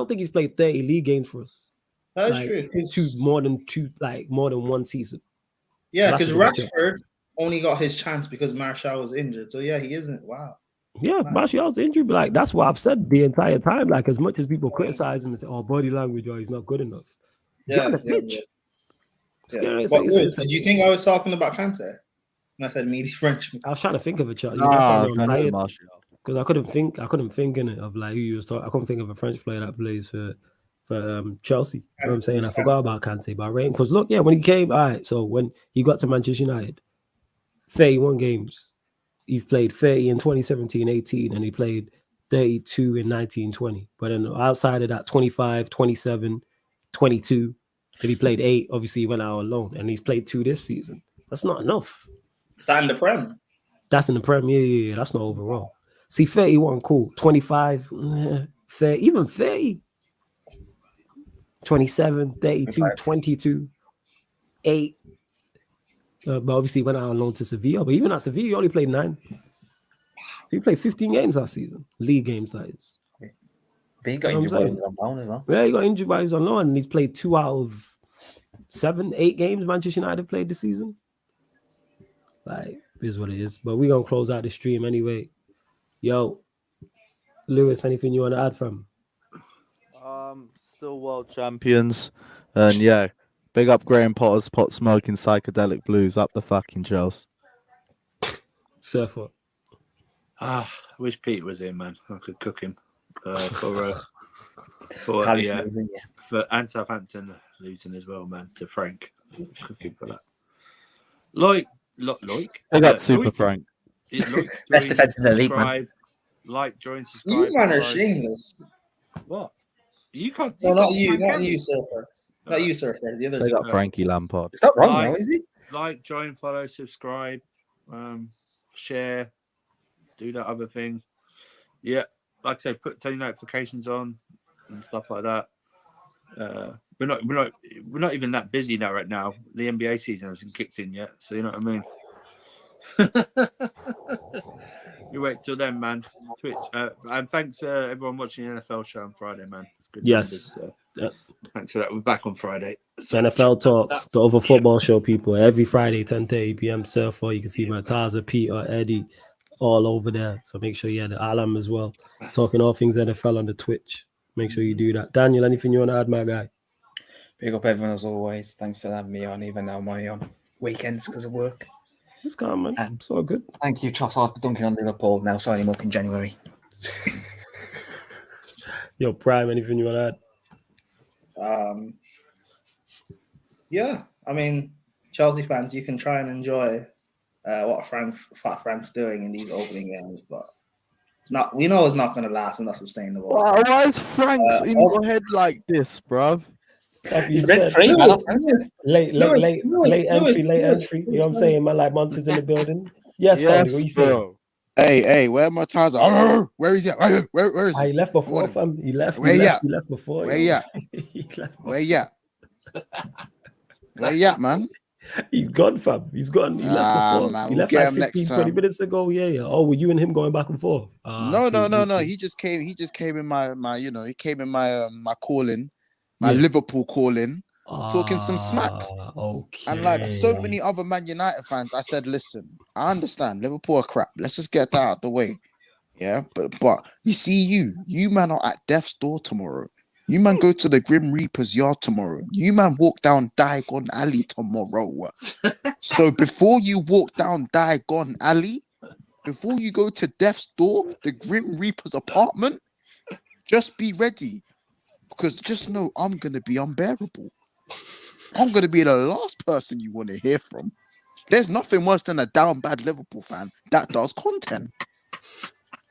think he's played 30 league games for us. That is true. More than one season. Yeah, because Rashford only got his chance because Martial was injured. So yeah, he isn't. Wow. Yeah, Martial's injured, but like that's what I've said the entire time. Like as much as people criticize him and say, "Oh, body language, or he's not good enough." Yeah. But do you think I was talking about Kante? And I said meaty Frenchman. I was trying to think of a child. Because I couldn't think in it of like who you was talking. I couldn't think of a French player that plays for Chelsea. You know what I'm saying? I forgot about Kante, but because look, yeah, when he came, all right. So when he got to Manchester United, 31 games. He played 30 in 2017-18, and he played 32 in 19-20. But then outside of that, 25, 27, 22, then he played 8. Obviously, he went out alone, and he's played 2 this season. That's not enough. Is that in the Prem? That's in the Prem, yeah. That's not overall. See, 31, cool. 25, 30, even 30. 27, 32, 22, 8. But obviously went out on loan to Sevilla. But even at Sevilla, he only played 9. He played 15 games last season. League games, that is. But he got injured while he was on loan as well. Yeah, he got injured while he was on loan. And he's played 2 out of 7, 8 games Manchester United played this season. Like, it is what it is. But we're going to close out the stream anyway. Yo, Lewis, anything you want to add from? Still world champions. And yeah. Big up Graham Potter's pot smoking psychedelic blues up the fucking Chelsea. Surfer. I wish Pete was here, man. I could cook him for and Southampton losing as well, man. To Frank, cook him for that. Big up Super Frank. Best defense in the league, man. Like, join, subscribe. You man are shameless. What? You can't. No, not you, Surfer. Not you, Surfer. The other Big up Frankie Lampard. It's not wrong, though, is it? Like, join, follow, subscribe, share, do that other thing. Yeah, like I say, turn your notifications on and stuff like that. We're not even that busy now. Right now, the NBA season hasn't kicked in yet, so you know what I mean. You wait till then, man. Twitch, and thanks everyone watching the NFL show on Friday, man. It's good. Yes. Thanks for that. We're back on Friday. So NFL Talks, the other football show people, every Friday, 10:30 p.m. Surfer. You can see Murtaza, Peter, Eddie, all over there. So make sure you have the Alam as well. Talking all things NFL on the Twitch. Make sure you do that. Daniel, anything you want to add, my guy? Big up everyone as always. Thanks for having me on, even though I'm only on weekends because of work. It's calm, man. It's all good. Thank you, Trossard, for dunking on Liverpool. Now signing him up in January. Yo, Prime, anything you want to add? Yeah, I mean, Chelsea fans, you can try and enjoy what Frank's doing in these opening games, but it's not. We know it's not going to last and not sustainable. Why is Frank's in your head like this, bruv? Late entry. You know what I'm saying? My like Monty's in the building. Yes, what you saying? Hey, where my Taza? Where is he? Where is he? He left before, fam. He left. Where he left before. Where you at? Where you at, man? He's gone, fam. He's gone. He left before. Man, He we'll left get like him 15, next 20 time. minutes ago. Yeah. Oh, were you and him going back and forth? No. He just came in my he came in my my calling, my Yeah. Liverpool calling, talking some smack. Okay. And like so many other Man United fans, I said, listen, I understand Liverpool are crap. Let's just get that out of the way. Yeah, but you see, you man are at death's door tomorrow. You man go to the Grim Reaper's yard tomorrow. You man walk down Diagon Alley tomorrow. So before you walk down Diagon Alley, before you go to death's door, the Grim Reaper's apartment, just be ready. Because just know I'm going to be unbearable. I'm going to be the last person you want to hear from. There's nothing worse than a down bad Liverpool fan that does content.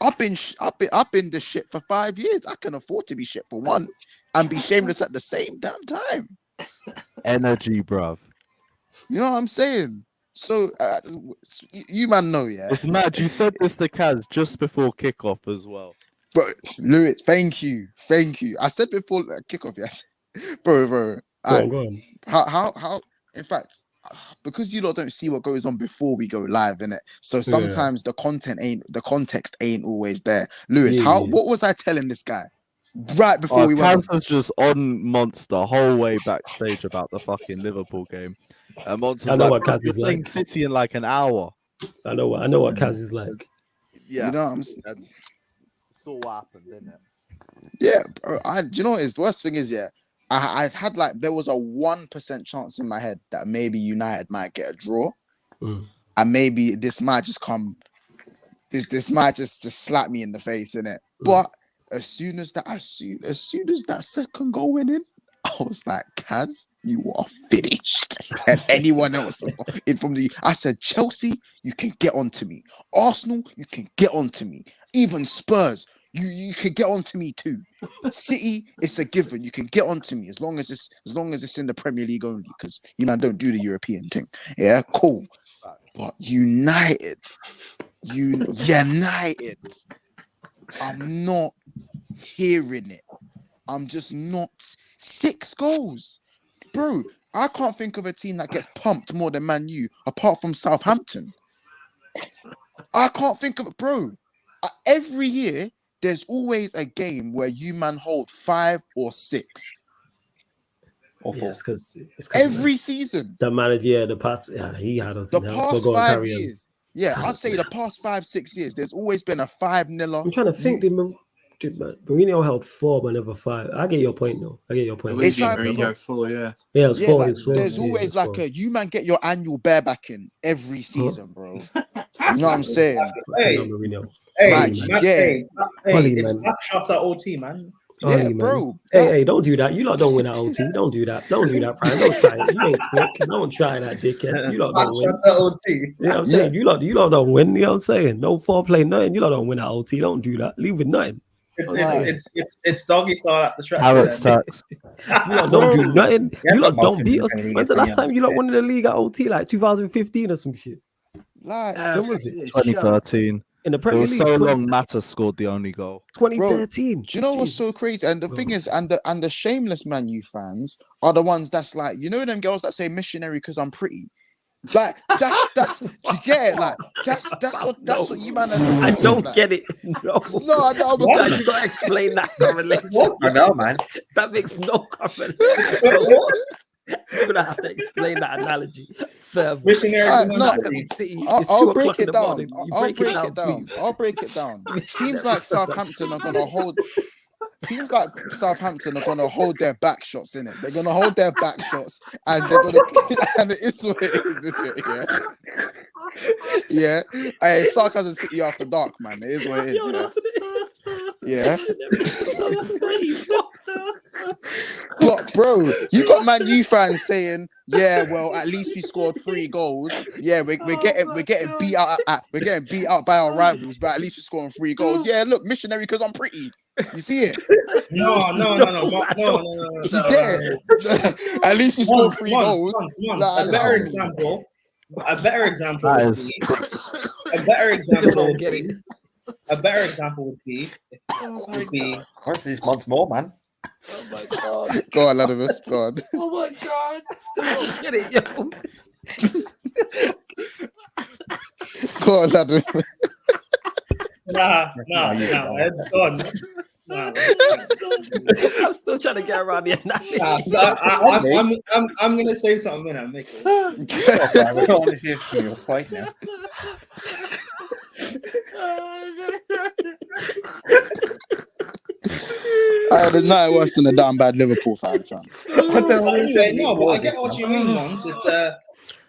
I've been the shit for 5 years. I can afford to be shit for one and be shameless at the same damn time. Energy, bruv. You know what I'm saying? So you man know, yeah. It's mad. You said this to Kaz just before kickoff as well. Bro, Lewis, thank you. I said before kickoff, yes. Bro. Go on. How in fact, because you lot don't see what goes on before we go live, innit? So sometimes the context ain't always there. Lewis, what was I telling this guy right before we went? Kaz was just on Monster whole way backstage about the fucking Liverpool game. Monster's I know what Kaz is playing like. City in like an hour. I know what Kaz is like. Yeah, you know what I'm saying? Saw what happened, didn't it? Yeah, bro, do you know what is the worst thing is? Yeah, I had like there was a 1% chance in my head that maybe United might get a draw, and maybe this might just come. This might just slap me in the face, innit? But as soon as that second goal went in, I was like, Kaz, you are finished. And anyone else I said, Chelsea, you can get onto me. Arsenal, you can get onto me. Even Spurs, you can get onto me too. City, it's a given. You can get onto me as long as it's in the Premier League only, because you man don't do the European thing. Yeah, cool. But United, I'm not hearing it. I'm just not. 6 goals, bro. I can't think of a team that gets pumped more than Man U apart from Southampton. I can't think of it, bro. Every year there's always a game where you man hold 5 or 6. Yeah, it's every season. The manager, the past, he had us. The past 5 years. Yeah, I'd say the past 5-6 years, there's always been a 5-0. I'm trying to think. Did Mourinho held 4 but never 5. I get your point, though. It's like Mourinho 4, yeah. Yeah, it's 4. Like, there's always like a you man get your annual barebacking every season, bro. You know what I'm saying? It's back shots at OT, man. Yeah, bro. Hey, don't do that. You lot don't win at OT. Don't do that. Don't do that, Brian. Don't try it. You ain't sick. Don't try that, dickhead. You lot don't win. Shots at OT. You know what I'm saying? You lot don't win. You know what I'm saying? No foreplay, nothing. You lot don't win at OT. Don't do that. Leave with nothing. It's doggy style at the track. Harrods tax. You lot don't do nothing. You lot don't beat us. When's the last time you lot won the league at OT? Like 2015 or some shit. Like when was it? 2013. In the Premier League. It was so long. Mata scored the only goal. 2013. Bro, do you know what's so crazy? And the thing is, and the shameless Man U fans are the ones that's like, you know, them girls that say missionary because I'm pretty. Like that's you get it? Like that's what you man are saying. I don't like. get it. No, but you gotta explain that correlation. I know, man. That makes no correlation. You're gonna have to explain that analogy further. Missionary. I'll break it down. I'll break it down. Teams like Southampton are gonna hold. Teams like Southampton are gonna hold their back shots in it. They're gonna hold their back shots, and they're gonna. And it is what it is, isn't it? Yeah. Hey, Sarcasm City after dark, man. It is what it is. Yeah. But bro, you got Man U fans saying, yeah, well, at least we scored 3 goals. Yeah, we're getting beat out by our rivals, but at least we're scoring 3 goals. Yeah, look, missionary because I'm pretty. You see it? No. You get it? At least we scored 3 goals. A better example would be Honestly, this month's more, man. Oh my god. Go on, Ladimus. Go on. Oh my god. Still don't get it, yo. Go on, Adam. Nah, it's gone. Nah, I'm still trying to get around the analogy. I'm gonna say something and I'll make it. I don't want to see if you're fight now. There's nothing worse than a damn bad Liverpool fan. Anyway, no, but I get what you mean, Mons. It's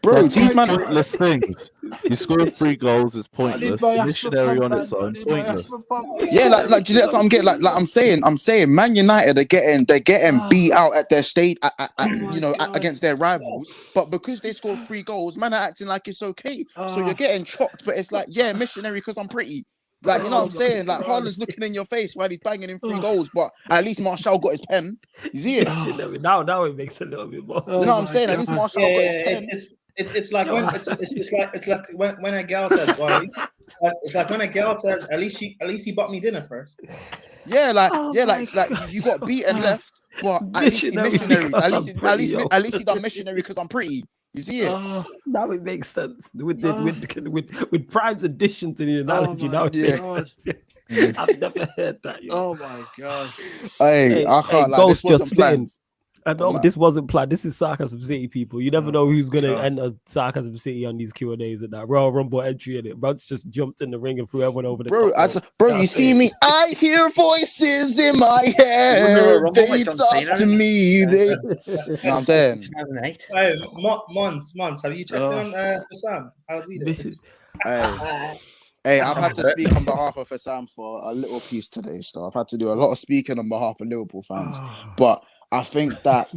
Bro, these man. Pointless things. You score 3 goals, it's pointless. Missionary on its own, pointless. Yeah, like that's what I'm getting. Like I'm saying, Man United are getting beat out at their state, against their rivals. But because they scored 3 goals, man are acting like it's okay. So you're getting chopped, but it's like, yeah, missionary because I'm pretty. Like, you know what I'm saying? Like, Haaland's looking in your face while he's banging in 3 goals, but at least Martial got his pen. You see it? Now it makes a little bit more sense. You know what I'm saying? At least Martial got his pen. It's like when when a girl says, well, it's like when a girl says, at least he bought me dinner first. Yeah, like you got beaten left, but at least he missionary. At least he done missionary because I'm pretty. You see it? Now it makes sense with Prime's addition to the analogy. Now it makes sense. I've never heard that. Oh my god! Hey, I can't like this wasn't planned. I know this wasn't planned. This is Sarcasm City, people. You never know who's gonna enter Sarcasm City on these Q&As and that Royal Rumble entry in it. Bro's just jumped in the ring and threw everyone over the top. Bro, you see me? I hear voices in my head. They talk to me. You know what I'm saying? 2008. Hey, Mons, have you checked on Sam? How's he doing? Hey, I've had to speak on behalf of Sam for a little piece today. So I've had to do a lot of speaking on behalf of Liverpool fans, but I think that,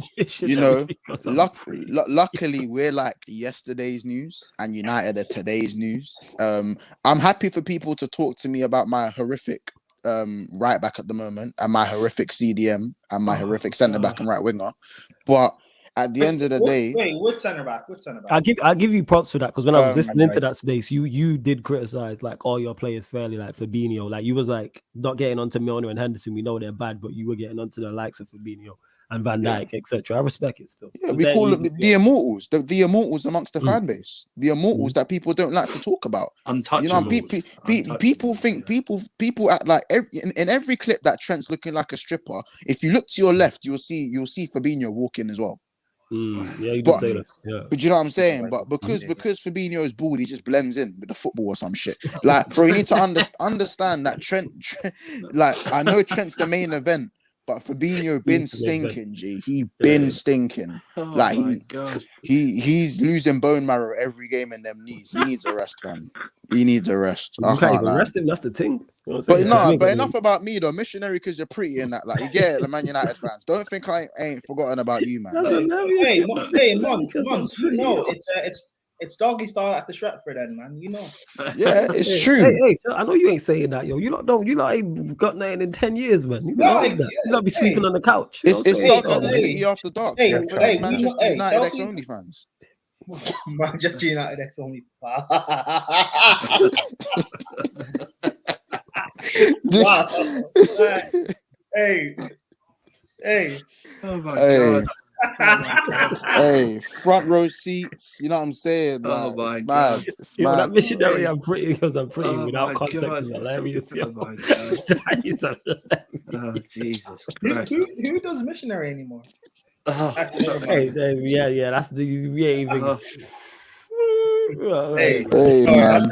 luckily we're like yesterday's news and United are today's news. I'm happy for people to talk to me about my horrific right back at the moment and my horrific CDM and my horrific centre back and right winger. But at the end of the day, what centre back? I'll give you props for that because when I was listening to that space, you did criticize like all your players fairly, like Fabinho. Like you was like not getting onto Milner and Henderson. We know they're bad, but you were getting onto the likes of Fabinho and Van Dijk, etc. I respect it still. Yeah, we call them the immortals, the immortals amongst the fan base, the immortals that people don't like to talk about. Untouchable. You know, people think people act like in every clip that Trent's looking like a stripper. If you look to your left, you'll see Fabinho walking as well. Yeah, you did say that. Yeah, but you know what I'm saying. But because Fabinho is bald, he just blends in with the football or some shit. Like, bro, you need to understand that Trent. Like, I know Trent's the main event. But Fabinho been stinking, G. He been stinking. Like he's losing bone marrow every game in them knees. He needs a rest, man. He needs a rest. You can't even rest him. That's the thing. You know but enough about me though. Missionary because you're pretty in that. Like you get it, the Man United fans. Don't think I ain't forgotten about you, man. Hey, Mons. No, it's doggy style at the Stratford end, man. You know. Yeah, it's true. Hey, I know you ain't saying that, yo. You lot ain't got nothing in 10 years, man. You not be sleeping on the couch. It's Sarcasm City after dark. Manchester United ex only fans. Manchester United ex only. Wow. Hey. Oh my god. Hey, front row seats. You know what I'm saying? Oh my god, it's mad. That missionary, I'm pretty because I'm pretty without context is hilarious. Oh my god. Oh Jesus Christ. Who does missionary anymore? Yeah. That's the we ain't even. Hey, man.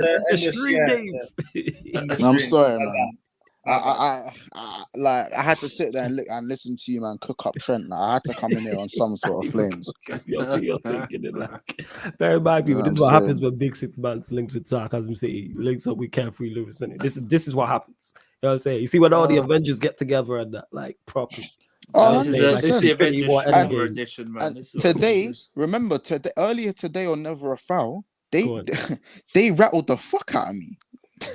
I'm sorry, man. I had to sit there and look and listen to you, man. Cook up Trent. I had to come in here on some sort of flames. You're thinking it like. Bear in mind, people. This is what happens when Big 6 Months links with Sarcasm City, links up with Carefree Lewis. And this is what happens. You know what I'm saying? You see when all the Avengers get together and that, like properly. This is the Avengers edition, man. Today, remember earlier today on Never a Foul, they rattled the fuck out of me.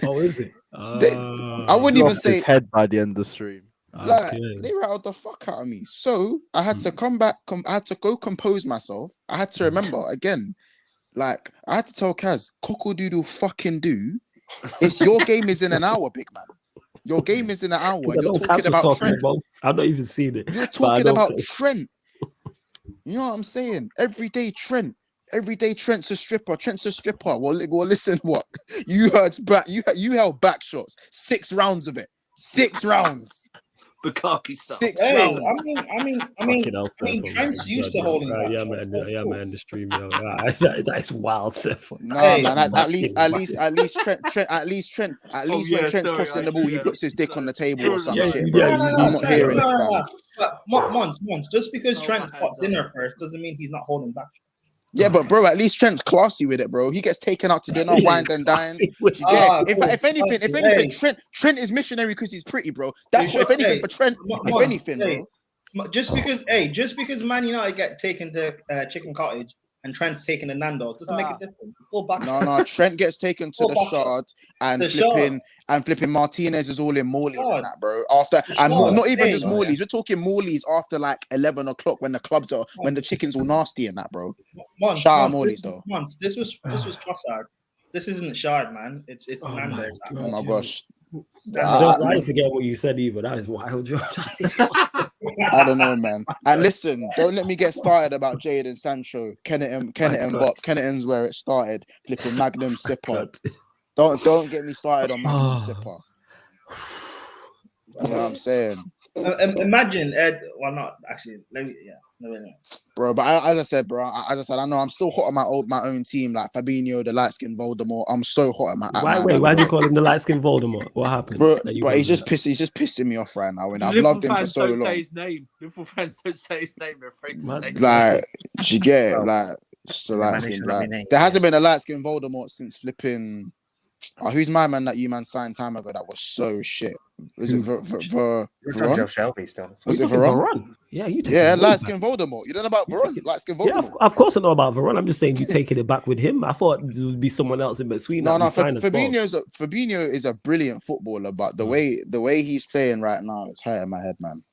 Oh, is it? I wouldn't even say his head by the end of the stream. Like they rattled the fuck out of me. So I had to come back. I had to go compose myself. I had to remember again. Like I had to tell Kaz, cockle-doodle fucking do. It's your game is in an hour, big man. Your game is in an hour. And you're talking about Trent. I've not even seen it. You're talking about Trent. You know what I'm saying? Every day Trent. Every day Trent's a stripper. Well, listen, what you heard back? You held back shots. 6 rounds of it. 6 rounds. Bukkake stuff. 6 Hey, rounds. I mean, Trent's used to holding back. Yeah, shots, man. of Yeah, course. man. The stream. Yeah, that's wild, Seth. Nah, Hey, man. At least Trent. When Trent's sorry, crossing the ball, he puts his dick on the table or some Yeah, shit, yeah, bro. you I'm do. not hearing it, fam. But Months. Just because Oh, Trent's my got hands dinner first doesn't mean he's not holding back. Yeah, but bro, at least Trent's classy with it, bro. He gets taken out to dinner, wined and dined. Yeah. If anything, Trent is missionary because he's pretty, bro. That's what, if anything, for Trent. If anything, bro. Just because Man United get taken to Chicken Cottage and Trent's taken to Nando's doesn't make a difference. It's still back. No. Trent gets taken to the Shard and flipping Martinez is all in Morley's and that, bro. Not even just Morley's. We're talking Morley's after like 11 o'clock when the chicken's all nasty and that, bro. Shout out Morley's though. This was Trossard. This isn't Shard, man. It's Nando's. Oh my gosh. I forget what you said either. That is wild, George. I don't know, man. And listen, don't let me get started about Jadon Sancho. Kenneton's where it started. Flipping Magnum Sipper. Don't get me started on Magnum Sipper. You know what I'm saying? Imagine Ed. Well, not actually. No. Bro, but as I said, I know I'm still hot on my own team, like Fabinho, the light skinned Voldemort. I'm so hot Why do you call him the light skinned Voldemort? What happened? Bro, he's just pissing me off right now. And I've loved him for so long. Say his name. Liverpool fans don't say his name. They're afraid to say. Like, you get it, like, so light skin. Like, there hasn't been a light skinned Voldemort since flipping. Who's my man that you man signed time ago that was so shit? Was it Veron? Shelby still. Was it Veron? Yeah, light skin Voldemort. You don't know about Veron? Light skin Voldemort. Yeah, of course I know about Veron. I'm just saying you taking it back with him. I thought there would be someone else in between. No. Fabinho is a brilliant footballer, but the way he's playing right now is hurting my head, man.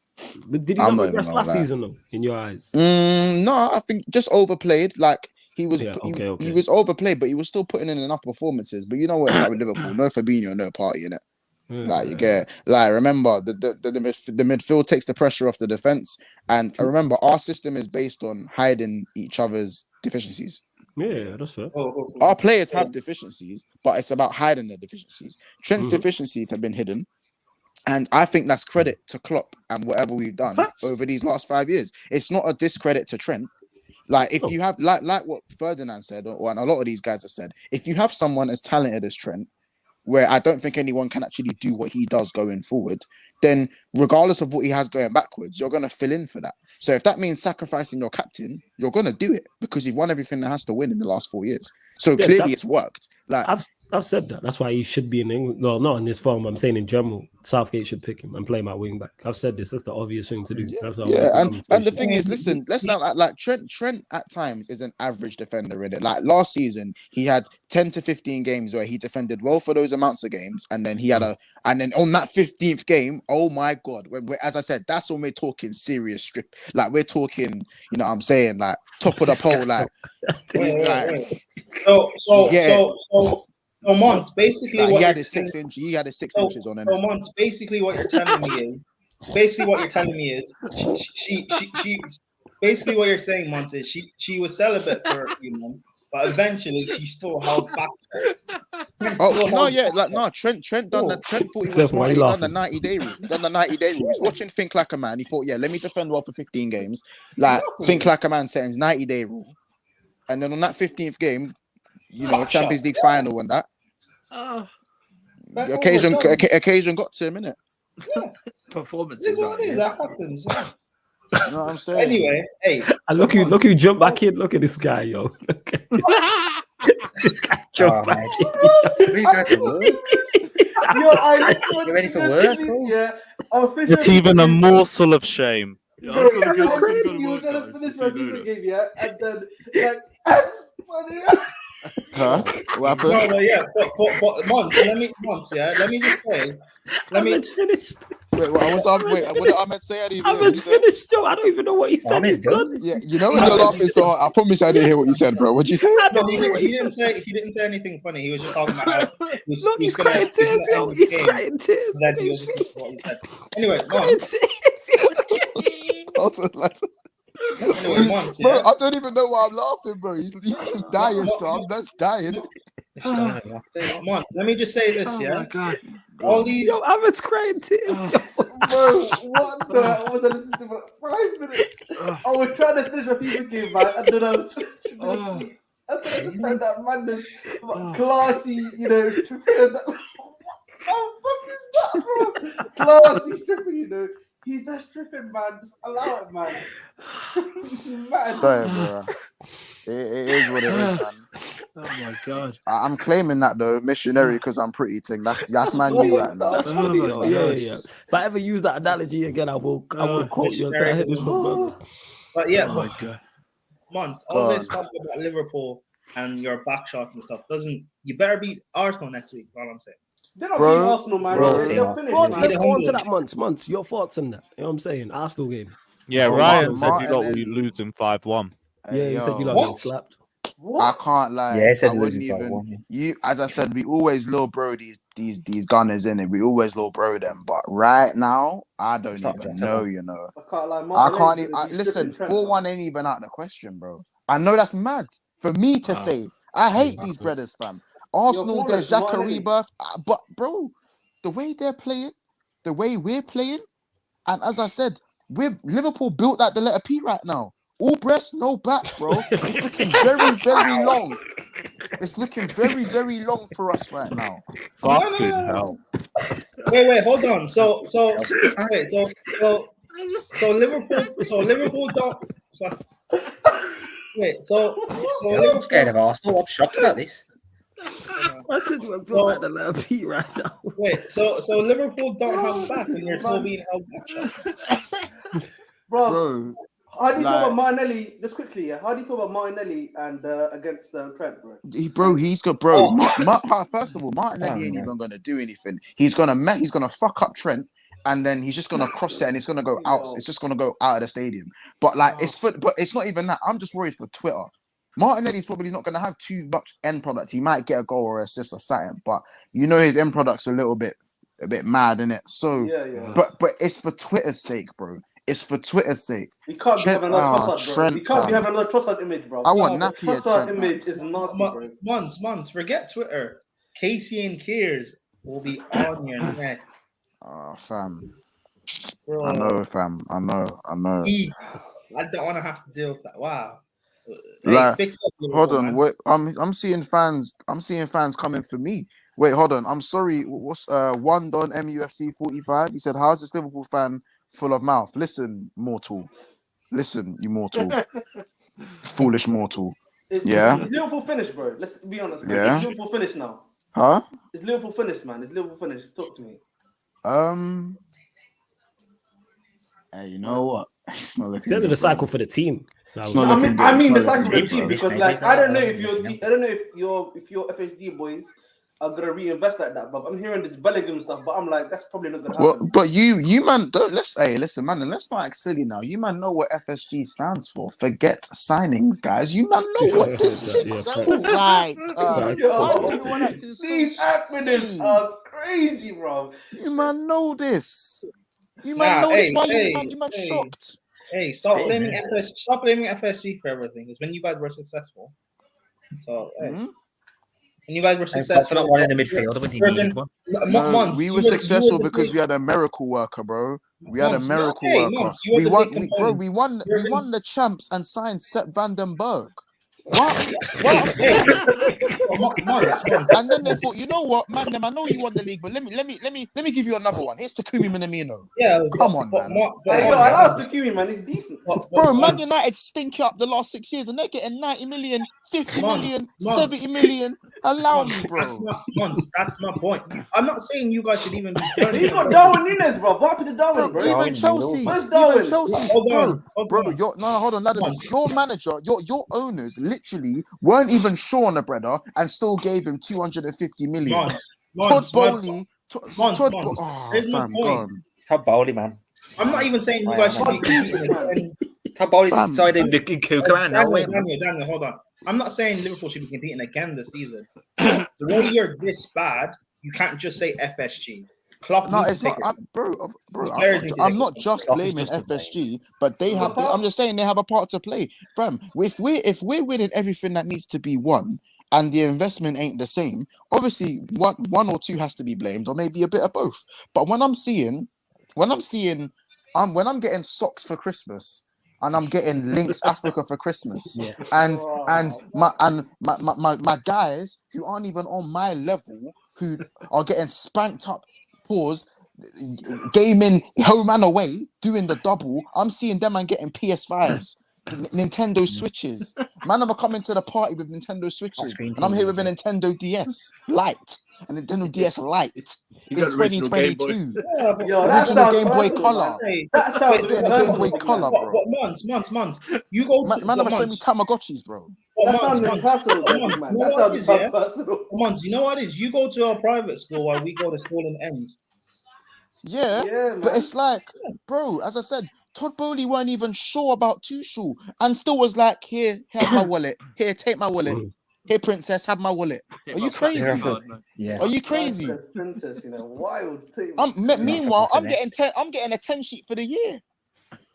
But did he not regress last season though? In your eyes? No, I think just overplayed. Like he was, he was overplayed, but he was still putting in enough performances. But you know what it's like with Liverpool? No Fabinho, no party in it. Like you get, like remember the midfield takes the pressure off the defense, and remember our system is based on hiding each other's deficiencies. Yeah, that's fair. Our players have deficiencies, but it's about hiding their deficiencies. Trent's deficiencies have been hidden, and I think that's credit to Klopp and whatever we've done over these last 5 years. It's not a discredit to Trent. Like if you have like what Ferdinand said, and a lot of these guys have said, if you have someone as talented as Trent, where I don't think anyone can actually do what he does going forward, then regardless of what he has going backwards, you're going to fill in for that. So if that means sacrificing your captain, you're going to do it because he's won everything that has to win in the last 4 years. So clearly it's worked. Like I've said that. That's why he should be in England. Well, not in this form. I'm saying in general, Southgate should pick him and play my wing back. I've said this. That's the obvious thing to do. And the thing is, listen, let's not like Trent at times is an average defender in it. Like last season, he had 10 to 15 games where he defended well for those amounts of games, and then he had and then on that 15th game, oh my god, as I said, that's when we're talking serious strip. Like we're talking, you know what I'm saying, like top of the pole, like. So Monts, basically like, what he had his 6 inches on him. So Monts, basically what you're telling me is, she basically what you're saying, Monts, is she was celibate for a few months, but eventually she still held back. Trent done the Trent thought he was smart. He done the 90-day rule. He was watching Think Like a Man. He thought, let me defend well for 15 games. Like Think Like a Man settings 90-day rule. And then on that 15th game, you know, Champions League final and that. The occasion got to him, innit? Yeah. Performances. That happens. You know what I'm saying? Anyway, hey. And look who jumped back in. Look at this guy, yo. Look at this. This guy jumped back in. You ready for work? Yeah. It's even a morsel of shame. You were gonna finish my video game, yeah, and then like that's funny. Huh? What happened? No, yeah, but Monts, let me just say, It's finished. What did Ahmed say? Ahmed's finished, yo. I don't even know what he said. He's done. Yeah, you know when you're laughing, so I promise I didn't hear what you said, bro. What'd you say? He didn't say anything funny. He was just talking about how he's crying tears, yo. He's crying tears. Then he was just what he said. Anyway, Bro, I don't even know why I'm laughing, bro. He's just dying, so I'm just dying. Let me just say this, Oh yeah. my god! All these. Yo, Ahmed's crying tears. Bro, what the? I was listening to for 5 minutes. I was trying to finish my FIFA game, man. And then I was I don't understand that madness. Classy, you know, tripping. How fuck is that, bro? Classy stripping, you know. He's not stripping, man. Just allow it, man. Sorry, bro. It is what it is, man. Oh my god! I'm claiming that though, missionary, because I'm pretty thing. That's Man U right now. That's funny, yo. Yeah. If I ever use that analogy again, I will quote you and say I hit this from Bugs. But yeah, Oh my god! Months, all this stuff about Liverpool and your back shots and stuff you better beat Arsenal next week. Is all I'm saying. They're not beating Arsenal, man. They'll finish, Let's go on to that months. Your thoughts on that? You know what I'm saying? Arsenal game. Yeah, Ryan said you lot will lose in 5-1. Yeah, he said you lot getting slapped. What? I can't lie. Yeah, he said I wouldn't even. You, as I said, we always low bro these gunners in it. We always low bro them. But right now, I don't even know. You know, I can't even. Listen, 4-1 ain't even out of the question, bro. I know that's mad for me to say. I hate these brothers, fam. Arsenal, there's Xhaka rebirth, but bro, the way they're playing, the way we're playing, and as I said, Liverpool built out the letter P right now. All breast, no back, bro. It's looking very, very long. It's looking very, very long for us right now. Fucking hell. Wait, hold on. So Liverpool don't. I'm scared of Arsenal. I'm shocked about this. I said we're built at the letter P right now. Wait, so Liverpool don't have back and you're still being held back. Bro. How do you feel about Martinelli? Just quickly, yeah. How do you feel about Martinelli and against Trent, bro? He's got first of all, Martinelli ain't even gonna do anything. He's gonna fuck up Trent, and then he's just gonna cross it, and it's gonna go out. It's just gonna go out of the stadium. But it's not even that. I'm just worried for Twitter. Martinelli's probably not gonna have too much end product. He might get a goal or assist or something, but you know his end product's a bit mad, innit? So, but it's for Twitter's sake, bro. It's for Twitter's sake. We can't be having another Trossard, bro. We can't be having another Trossard image, bro. I want Nappy Trossard image is nasty, bro. Months. Forget Twitter. Casey and Kears will be on your neck. Oh, fam. Bro. I know, fam. I know. I don't want to have to deal with that. Wow. Like, hold on. Wait, I'm seeing fans. I'm seeing fans coming for me. Wait, hold on. I'm sorry. What's one Don MUFC 45? He said, "How's this Liverpool fan full of mouth? Listen, mortal. Listen, you mortal. Foolish mortal. Is Liverpool finished, bro? Let's be honest. Yeah. Is Liverpool finished now? Huh? Is Liverpool finished, man? Is Liverpool finished? Talk to me. Hey, you know what? It's not looking. It's the end of the cycle for the team. I mean the cycle for the team because, like, I don't know if your FHD boys are gonna reinvest like that, but I'm hearing this Bellingham stuff, but I'm like, that's probably not gonna happen. Well, but you man, don't listen, man, and let's not act silly now. You man know what FSG stands for. Forget signings, guys. You man know what this shit sounds like. These acronyms are crazy, bro. You man know this. You man know this. Why you man shocked? Hey, stop blaming FSG for everything. Because when you guys were successful, so when you guys were successful, not one in the midfield when you needed one. No, we were successful because we had a miracle worker, bro. We had a miracle worker. We won the champs and signed Sepp van den Berg. What? And then they thought, you know what, man? I know you won the league, but let me give you another one. Here's Takumi Minamino. Yeah, come on, man. I love Takumi, man. He's decent. Bro, Man United stink up the last 6 years, and they're getting 90 million, 50 million, 70 million. Allow me, bro. That's my point. I'm not saying you guys should even be. He's got Darwin Núñez, bro. What happened to Darwin, bro? Even Chelsea, bro. Hold on, Ladimus. Your manager, your owners, literally weren't even sure on the brother and still gave him 250 million. Todd Bowley. Todd Bowley, man. I'm not even saying you guys should be competing. Todd Bowley's decided to cook around now. Daniel, hold on. I'm not saying Liverpool should be competing again this season. The way you're this bad, you can't just say FSG. Klopp No, needs it's to not, take it. bro. Players need to I'm take not it. just Klopp is blaming just a FSG, but they have. I'm just saying they have a part to play, Bram. If we're winning everything that needs to be won, and the investment ain't the same, obviously one or two has to be blamed, or maybe a bit of both. But when I'm getting socks for Christmas, and I'm getting Lynx Africa for Christmas, Yeah. and my guys who aren't even on my level, who are getting spanked up, pause, gaming home and away, doing the double. I'm seeing them and getting PS5s, Nintendo Switches. Man, I'm coming to the party with Nintendo Switches, Screen and I'm here TV, with a Nintendo DS Lite, a Nintendo DS Lite in 2022. Yo, that Original sounds Game Boy personal, Color. man. That sounds Getting a Game Boy personal, Color, man. bro. Months. You go to Man, I'm showing me Tamagotchis, bro. That sounds personal, man. You know That what it sounds is, personal. Months. You know what it is? You go to a private school while we go to school in ends. Yeah, man. but it's like, bro, as I said, Todd Bowley weren't even sure about Tuchel and still was like, here, have my wallet. Here, take my wallet. Here, princess, have my wallet. Are you crazy? Yeah. Are you crazy? Princess, you know, wild. Meanwhile, I'm getting a 10 sheet for the year.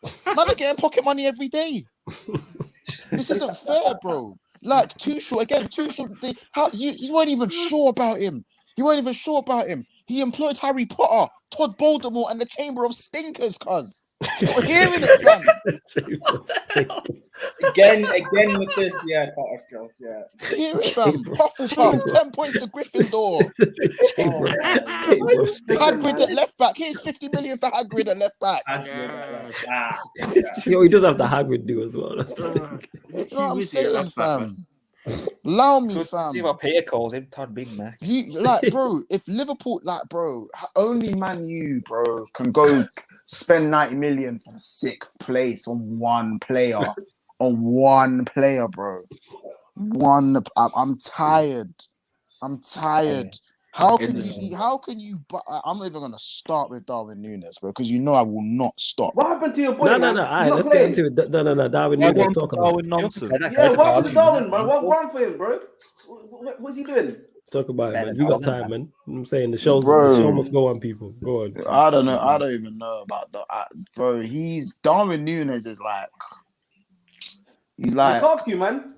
Man, I'm getting pocket money every day. This isn't fair, bro. Like Tuchel, you weren't even sure about him. He employed Harry Potter, Todd Voldemort, and the Chamber of Stinkers, cuz. You're hearing it, fam. Again with this, yeah, Potter skills, yeah. Hear it, fam. Hufflepuff, 10 points to Gryffindor. Hagrid at left back. Here's 50 million for Hagrid at left back. Yo, he does have the Hagrid do as well. That's the thing. You know what I'm saying, fam? Allow me, fam. See what Peter calls him, Todd Big Mac. You like, bro, if Liverpool, like, bro, only Man U, bro, can go spend 90 million for 6th place on one player. Bro. I'm tired. How can you I'm not even gonna start with Darwin Nunes, bro, because you know I will not stop. What happened to your boy? No. All right, let's get into it. No. Darwin Nunes, talk about Darwin nonsense. Yeah, what happened to Darwin, man? What wrong for him, bro? What's he doing? Talk about it, man. We got time, man. I'm saying the show must go on, people. Go on. I don't know. I don't even know about that, bro. Darwin Nunes is like. He's like Lukaku, man.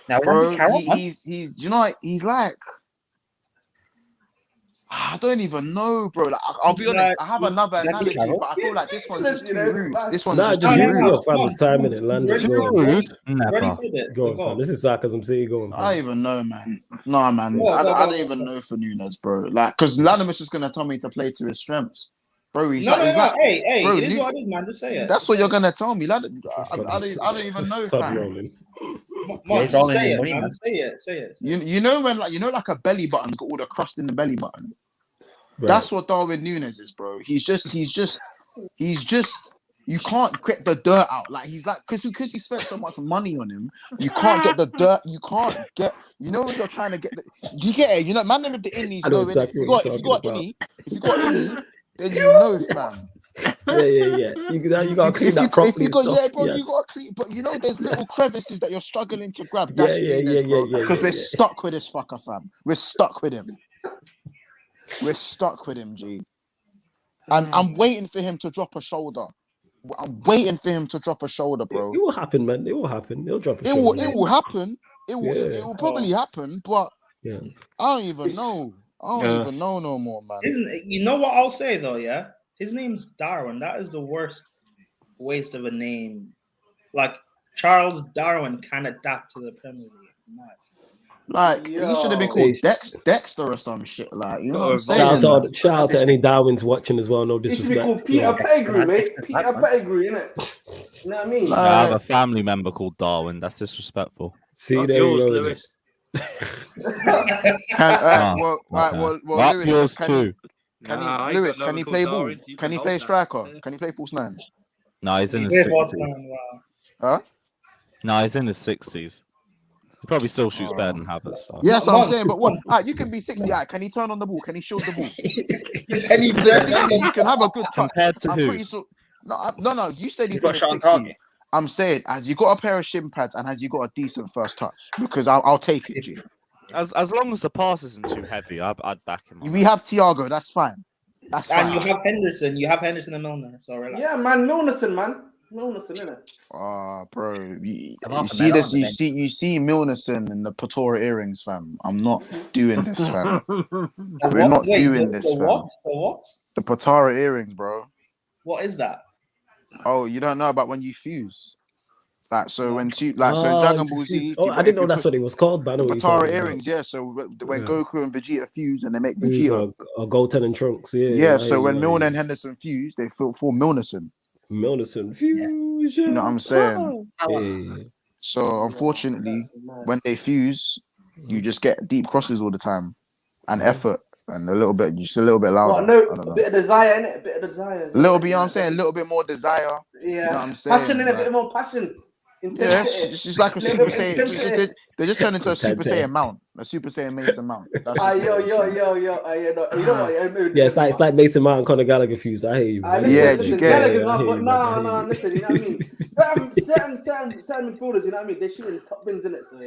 Now, bro, he's you know, he's like, I don't even know, bro. Like, I'll be honest. I have another analogy, but I feel like this one's just too rude. This one's just too rude. Fam, it's time in London. Rude? Go on, fam. This is Sarcasm City. Go on, fam. I don't even know, man. No, man. I don't even know for Nunes, bro. Like, because Lanham is just gonna tell me to play to his strengths. Bro, he's like, hey, bro, it is what it is, man. Just say it. That's what you're gonna tell me. I don't even know, fam. Say it. You know when, like, like a belly button's got all the crust in the belly button. Right. That's what Darwin Nunes is, bro. He's just. You can't get the dirt out. Like, he's like, because you spent so much money on him, you can't get the dirt. You can't get. You know when you're trying to get the. You get it. You know, man, with the innies know exactly if you got inni, then you know, fam. Yeah. You gotta clean that properly. You gotta clean. But you know, there's little crevices that you're struggling to grab. That's because we're stuck with this fucker, fam. We're stuck with him. G. And I'm waiting for him to drop a shoulder. I'm waiting for him to drop a shoulder, bro. It will happen, man. It will happen. He'll drop a shoulder. It will happen. It will probably happen, but I don't even know. I don't even know no more, man. You know what I'll say though, yeah? His name's Darwin. That is the worst waste of a name. Like, Charles Darwin can adapt to the Premier League. It's nice. Like, he should have been called Dexter or some shit. Like, you know what I'm saying? Shout out to any Darwins watching as well. No disrespect. He should be called Peter Pettigrew, mate. Peter Pettigrew, innit? You know what I mean? I have a family member called Darwin. That's disrespectful. See, there you go, Lewis. Lewis, yours too. Lewis, can he play ball? Can he play striker? Can he play false nine? No, he's in his 60s. Huh? No, he's in his 60s. He probably still shoots better than Havertz. So. Yeah, so I'm saying, but what? You can be 60. Can he turn on the ball? Can he shield the ball? You can have a good touch. Compared to who? Pretty sure. No. You said he's in his 60s. I'm saying, has you got a pair of shin pads and has you got a decent first touch? Because I'll take it, G. As long as the pass isn't too heavy, I'd back him. We have Thiago. That's fine. That's And fine. you have Henderson. You have Henderson and Milner. So relax. Yeah, man, Milnerson, innit? Bro, you I'm half a see melon this? on the bench. You see Milnerson and the Patora earrings, fam. I'm not doing this, fam. We're not doing this, fam. What? The what? The Patara earrings, bro. What is that? Oh, you don't know about when you fuse? Like, so when so in Dragon Ball Z, I didn't know that's what it was called, but I know the what you're Patara talking earrings, about. yeah. So when Goku and Vegeta fuse and they make Fuse Vegeta, or Goten and Trunks, yeah. So when Milner and Henderson fuse, they form Milnerson. Milnerson fusion. You know what I'm saying? Yeah. So unfortunately, when they fuse, you just get deep crosses all the time and effort and just a little bit louder. A bit of desire, innit? A bit of desire. A little bit, you know what I'm saying? A little bit more desire. Yeah. You know what I'm saying? Passion, innit? A bit more passion. Yeah, it's just like a Super Saiyan. They just turned into a Super Saiyan mount, a Super Saiyan Mason mount. That's just yo. You know what? Yeah, it's like Mason Mount and Conor Gallagher fused. I hear you. Listen, but no, listen, you know what I mean? Certain midfielders, you know what I mean? They're shooting top bins, innit? So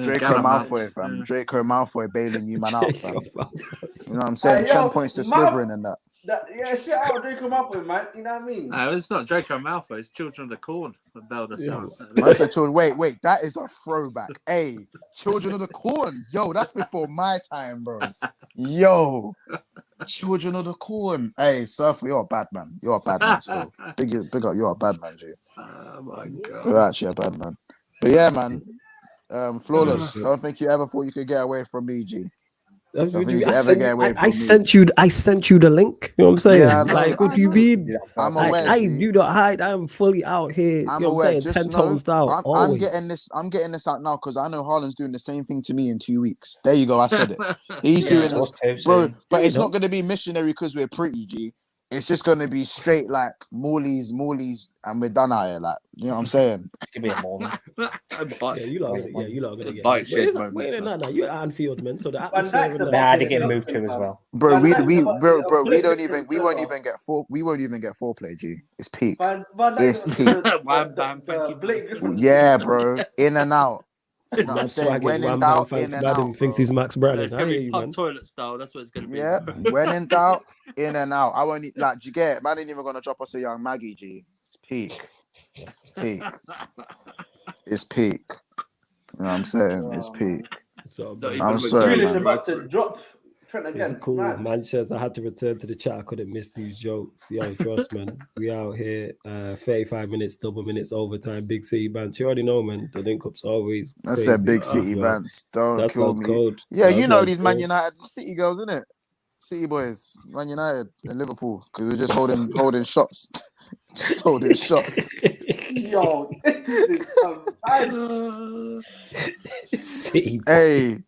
Draco Malfoy, fam. Draco Malfoy bailing you man out, fam. You know what I'm saying? 10 points to Slytherin and that. Shit out Draco Malfoy, man. You know what I mean? No, it's not Draco Malfoy. It's Children of the Corn that bailed us out. I said, wait, that is a throwback. Hey, Children of the Corn. Yo, that's before my time, bro. Yo, Children of the Corn. Hey, Surfer, you're a bad man. You're a bad man still. Big up, you're a bad man, G. Oh my god. You're actually a bad man. But yeah, man. Flawless. I don't think you ever thought you could get away from me, G. I sent you the link. You know what I'm saying? Yeah, like, what do you mean? I'm aware. I do not hide. I'm fully out here. I'm you know aware. What I'm saying? Just 10 tones down. I'm getting this. I'm getting this out now because I know Haaland's doing the same thing to me in 2 weeks. There you go. I said it. He's doing this, bro. But it's not going to be missionary because we're pretty, G. It's just going to be straight like Morley's, and we're done out here. Like, you know what I'm saying? Give me a Morley. You lot are gonna get. Wait, no. You're at Anfield, man. So the I had to get moved to as well, bro. We won't even get foreplay, G. It's peak. It's peak. Yeah, bro. In and out. You know what I'm saying? When in doubt, in and out. Thinks he's Max Bradley. It's gonna be pub toilet style. That's what it's gonna be. Yeah. When in doubt, in and out. I won't like. Do you get it? Man ain't even gonna drop us a young Maggie, G. It's peak. It's peak. It's peak. You know what I'm saying? It's peak. I'm sorry, man. About to drop Trent again. It's cool. Man says I had to return to the chat. I couldn't miss these jokes. Yo, trust, man. We out here. 35 minutes, double minutes, overtime. Big City Bands. You already know, man. The link up's always. I said Big City Bands. Don't kill me. Cold. Yeah, you know these Man United City girls, innit? City boys, Man United and Liverpool, because we're just holding shots. Just holding shots. Yo, hey.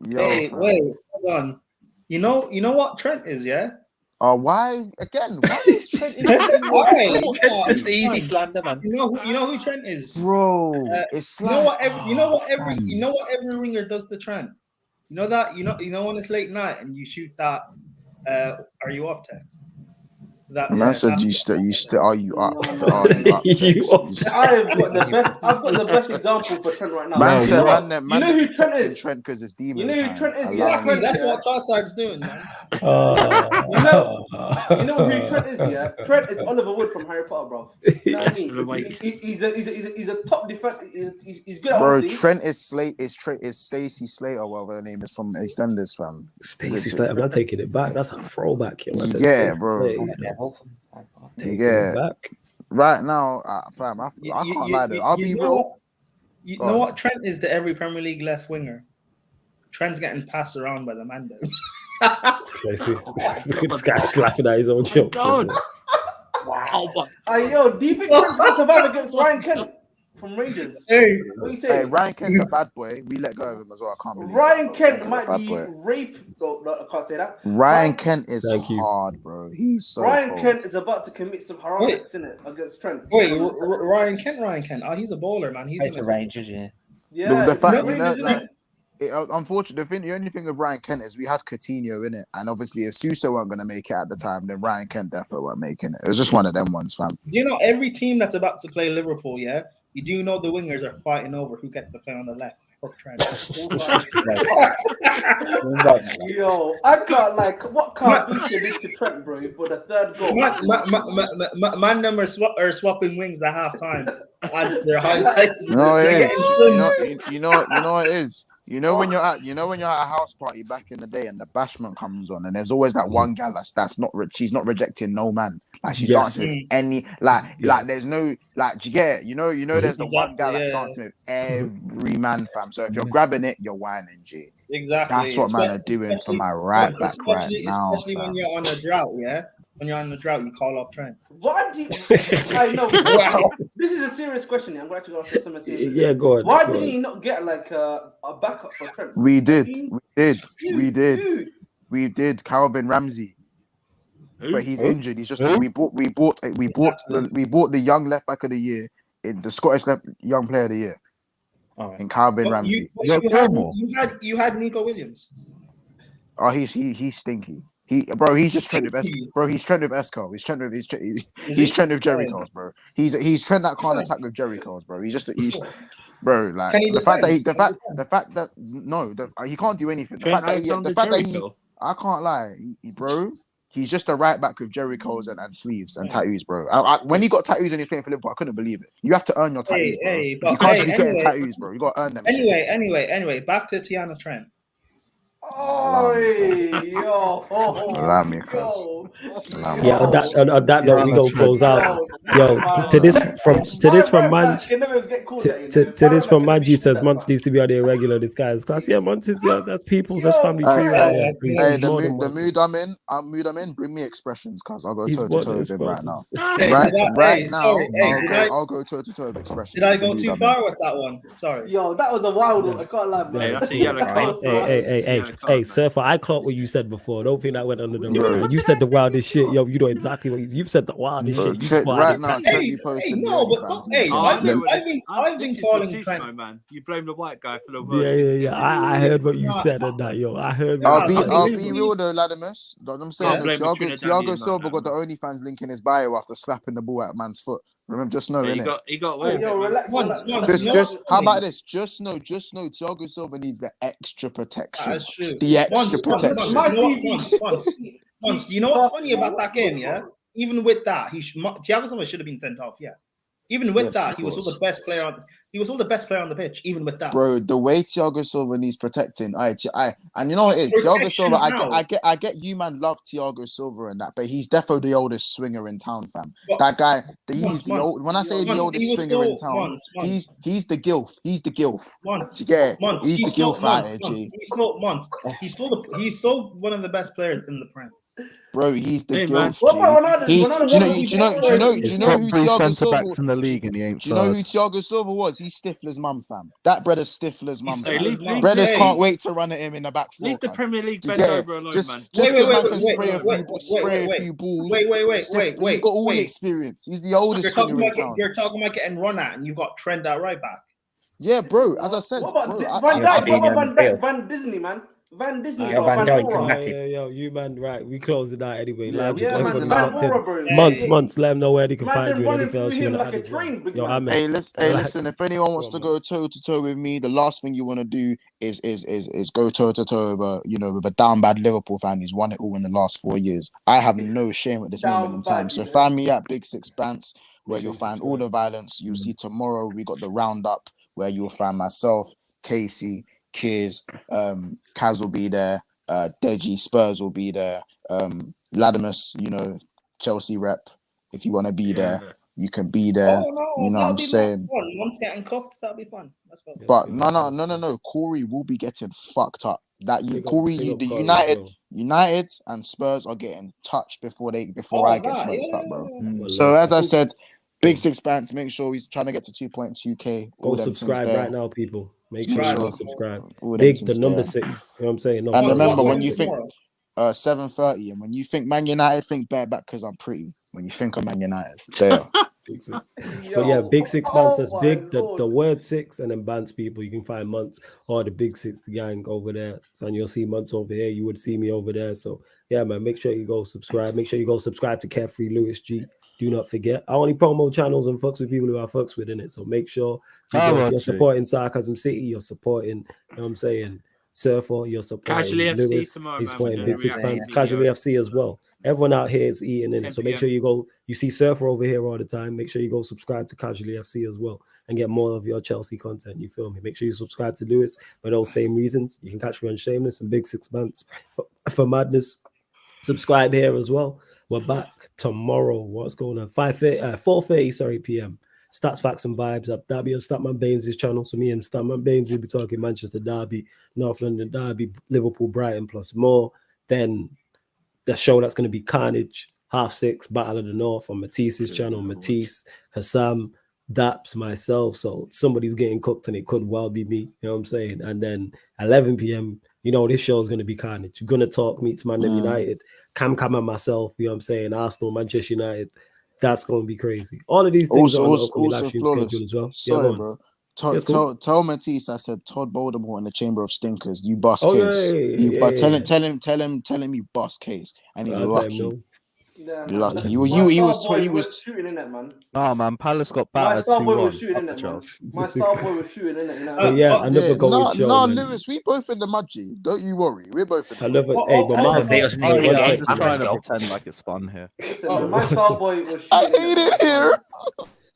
Yo, hey, wait, hold on. You know what Trent is, yeah? Why again? Why is Trent? It's just the easy slander, man. You know who Trent is, bro. It's you know what every winger does to Trent. You know that you know when it's late night and you shoot that. Are you up text? That man said you still are you up? I've got the best example for Trent right now. Man said you know who Trent is? Trent because it's demon. You know who Trent is? Exactly. That's what Trossard's doing, man. You know who Trent is? Yeah, Trent is Oliver Wood from Harry Potter, bro. You know what I mean? He's a top defense. He's good at bro. Trent is Stacey Slater, whatever her name is from EastEnders, fam. Stacey Slater. I'm not taking it back. That's a throwback. Yeah, bro. Yeah. Right now, fam, I can't lie though. I'll be real. You know what Trent is to every Premier League left winger? Trent's getting passed around by the man though. This guy's slapping at his own jokes. Wow. Yo, do you think Trent's going to survive against Ryan Kent from Rangers? Hey, what you say? Hey, Ryan Kent's a bad boy. We let go of him as well. I can't believe Ryan Kent might be raped. No, I can't say that. Ryan Kent is hard, bro. He's so Ryan Kent is about to commit some heroics in it against Trent. Wait, Ryan Kent. Oh, he's a bowler, man. He's the Rangers, yeah. Yeah. The fact, unfortunately, the only thing with Ryan Kent is we had Coutinho in it, and obviously if Sousa weren't going to make it at the time, then Ryan Kent definitely weren't making it. It was just one of them ones, fam. Do you know every team that's about to play Liverpool, yeah? You do know the wingers are fighting over who gets to play on the left. Fuck Trent. Yo, I can't like what can't Bucha did to Trent, bro, for the third goal. Man, them are swapping wings at halftime. Adds to their highlights. No, it They're is. getting You know what it is. You know when you're at a house party back in the day and the bashment comes on and there's always that one gal that's not she's not rejecting no man. Like she's dancing with any like there's no like do you get it? You know there's the one gal that's dancing with every man, fam. So if you're grabbing it, you're whining, G. Exactly. That's what man are doing for my right back right now. Especially when you're on a drought, yeah. When you're on the drought, you call up Trent. Why do you? I know. Wow. This is a serious question. I'm going to go say something serious. Yeah, go on. Why did he not get like a backup for Trent? We did. Calvin Ramsey, but he's injured. He's just we bought the young left back of the year in the Scottish young player of the year. In Calvin Ramsey. You had Nico Williams. Oh, he's stinky. He's just trending with he's trending with Esco. He's trending with Jerry Coles, bro. He's trend that can't attack with Jerry Coles, bro. Bro, like the fact that he can't do anything. I can't lie, bro. He's just a right back with Jerry Coles and sleeves and tattoos, bro. When he got tattoos and he's playing for Liverpool, I couldn't believe it. You have to earn your tattoos, bro. You can't be getting tattoos, bro. You got to earn them. Anyway, back to Tiana Trent. Oh, yo. Allow me, cuz. Yeah, on that note, we go close out. Yo, to this from Manji says Monts needs to be on the irregular disguise class. Yeah, Monts is that's people's, that's family tree right there. The mood I'm in. Bring me expressions, cuz I'll go toe to toe with him right now. Right now, I'll go toe to toe with expressions. Did I go too far with that one? Sorry. Yo, that was a wild one. I can't lie, man. Hey, that's a yellow card. Hey, Surfer, I clocked what you said before. Don't think that went under the radar. You said the wildest shit. Yo, you know exactly what you've said. The wildest shit. Right now, I've been calling Trent. Man. You blame the white guy for the worst. Yeah. I heard what you said on that, yo. I heard. I'll be real though, Ladimus. I'm saying Thiago Silva got the OnlyFans link in his bio after slapping the ball at a man's foot. Remember, just know, innit? He got away. Just how about this? Just know, Thiago Silva needs the extra protection. That's true. The extra protection. You know what's funny about that game? Yeah, even with that, Thiago Silva should have been sent off. Yeah. Even with that, he was still the best player on. He was still the best player on the pitch. Even with that, bro, the way Thiago Silva needs protecting, and you know what it is, Thiago Silva. I get you, man. Love Thiago Silva and that, but he's definitely the oldest swinger in town, fam. That guy, he's the old. When I say the oldest swinger in town, he's the gilf. He's the gilf. He's the gilf fighter, G. He's still one of the best players in the Prem. Bro, he's the gilf. Do you know who Thiago Silva was in the league and he ain't. Do you know who Thiago Silva was? He's Stifler's mum, fam. That brother's Stifler's mum. Brothers can't wait to run at him in the back four. Leave the Premier League bend over alone, man. Just because man can spray a few balls. Wait. He's got all the experience. He's the oldest swinger in town. You're talking about getting run at, and you've got Trent at right back. Yeah, bro. As I said, what about Van Dijk? What about Van Dijk? Van Disney, man. Van Disney. Van Dijk. Yo, you man, right? We close it out anyway. Months. Let them know where they can find you. Anything else you want to add? Yo, I mean, listen. If anyone wants to go toe to toe with me, the last thing you want to do is go toe to toe with a down bad Liverpool fan who's won it all in the last 4 years. I have no shame at this moment in time. So find me at Big Six Bants, where you'll find all the violence. You'll see tomorrow we got the roundup where you'll find myself, Casey, Kiz, Kaz will be there, Deji, Spurs will be there, Ladimus, Chelsea rep. If you want to be there, you can be there. You know what I'm saying? Once getting cooked, that'll be fun. But no. Corey will be getting fucked up. United and Spurs are getting touched before I get smoked up, bro. So as I said, Big Six Bands, make sure he's trying to get to 2.2k. Go subscribe right now, people. Make sure you subscribe. Big the number 6. You know what I'm saying? And remember, when you think 7:30, and when you think Man United, think bareback because I'm pretty. When you think of Man United, there. But yeah, Big Six Band says big, the word 6, and then Bands people. You can find Months or the Big Six gang over there. So and you'll see Months over here. You would see me over there. So yeah, man, make sure you go subscribe. Make sure you go subscribe to Carefree Lewis G. Do not forget. I only promo channels and fucks with people who I fucks with in it. So make sure if you're true. supporting Sarcasm City, you're supporting, you know what I'm saying, Surfer, you're supporting Casually FC Lewis, tomorrow, he's man, supporting we're Big doing a Six reaction Fans, video. Casually FC as well. Everyone out here is eating in it. So make 10 sure you go, you see Surfer over here all the time. Make sure you go subscribe to Casually FC as well and get more of your Chelsea content. You feel me? Make sure you subscribe to Lewis for those same reasons. You can catch me on Shameless and Big 6 Months for Madness. Subscribe here as well. We're back tomorrow. What's going on? 4:30 PM. Stats, Facts, and Vibes. That'll be on Statman Baines' channel. So me and Statman Baines will be talking Manchester Derby, North London Derby, Liverpool, Brighton, plus more. Then the show that's going to be Carnage, 6:30, Battle of the North on Matisse's channel. Matisse, Hassam, Daps, myself. So somebody's getting cooked and it could well be me. You know what I'm saying? And then 11 PM, you know, this show is going to be Carnage. You're going to talk Meets Man United, Cam and myself, you know what I'm saying? Arsenal, Manchester United. That's going to be crazy. All of these things are on the upcoming live stream schedule as well. Sorry, bro. Tell Matisse I said Todd Voldemort in the Chamber of Stinkers. You bust case. Tell him you bust case. And he's lucky. Lucky. He was shooting in it, man. Oh man, Palace got My battered star boy was 2-1. shooting in it, man. My star boy was shooting in it. You know? Yeah, another goal show. No, Lewis, we both in the mud, G. Don't you worry. We're both in the mud. I'm just trying to pretend like it's fun here. Listen, man, my star boy was shooting. I hate it here.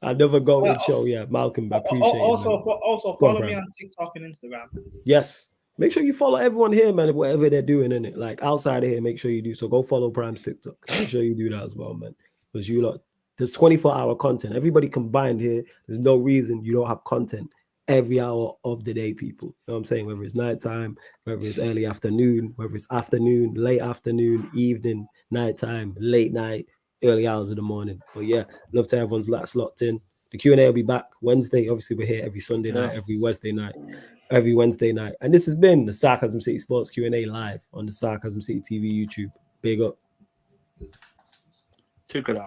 Another golden show, yeah. Malcolm, I appreciate it. Also follow me on TikTok and Instagram. Yes. Make sure you follow everyone here, man, whatever they're doing in it. Like outside of here, make sure you do. So go follow Prime's TikTok. Make sure you do that as well, man. Because you lot, there's 24-hour content. Everybody combined here. There's no reason you don't have content every hour of the day, people. You know what I'm saying? Whether it's nighttime, whether it's early afternoon, whether it's afternoon, late afternoon, evening, nighttime, late night, early hours of the morning. But yeah, love to everyone's locked in. The Q&A will be back Wednesday. Obviously, we're here every Sunday night, every Wednesday night. And this has been the Sarcasm City Sports Q&A live on the Sarcasm City TV YouTube. Big up. Took it out.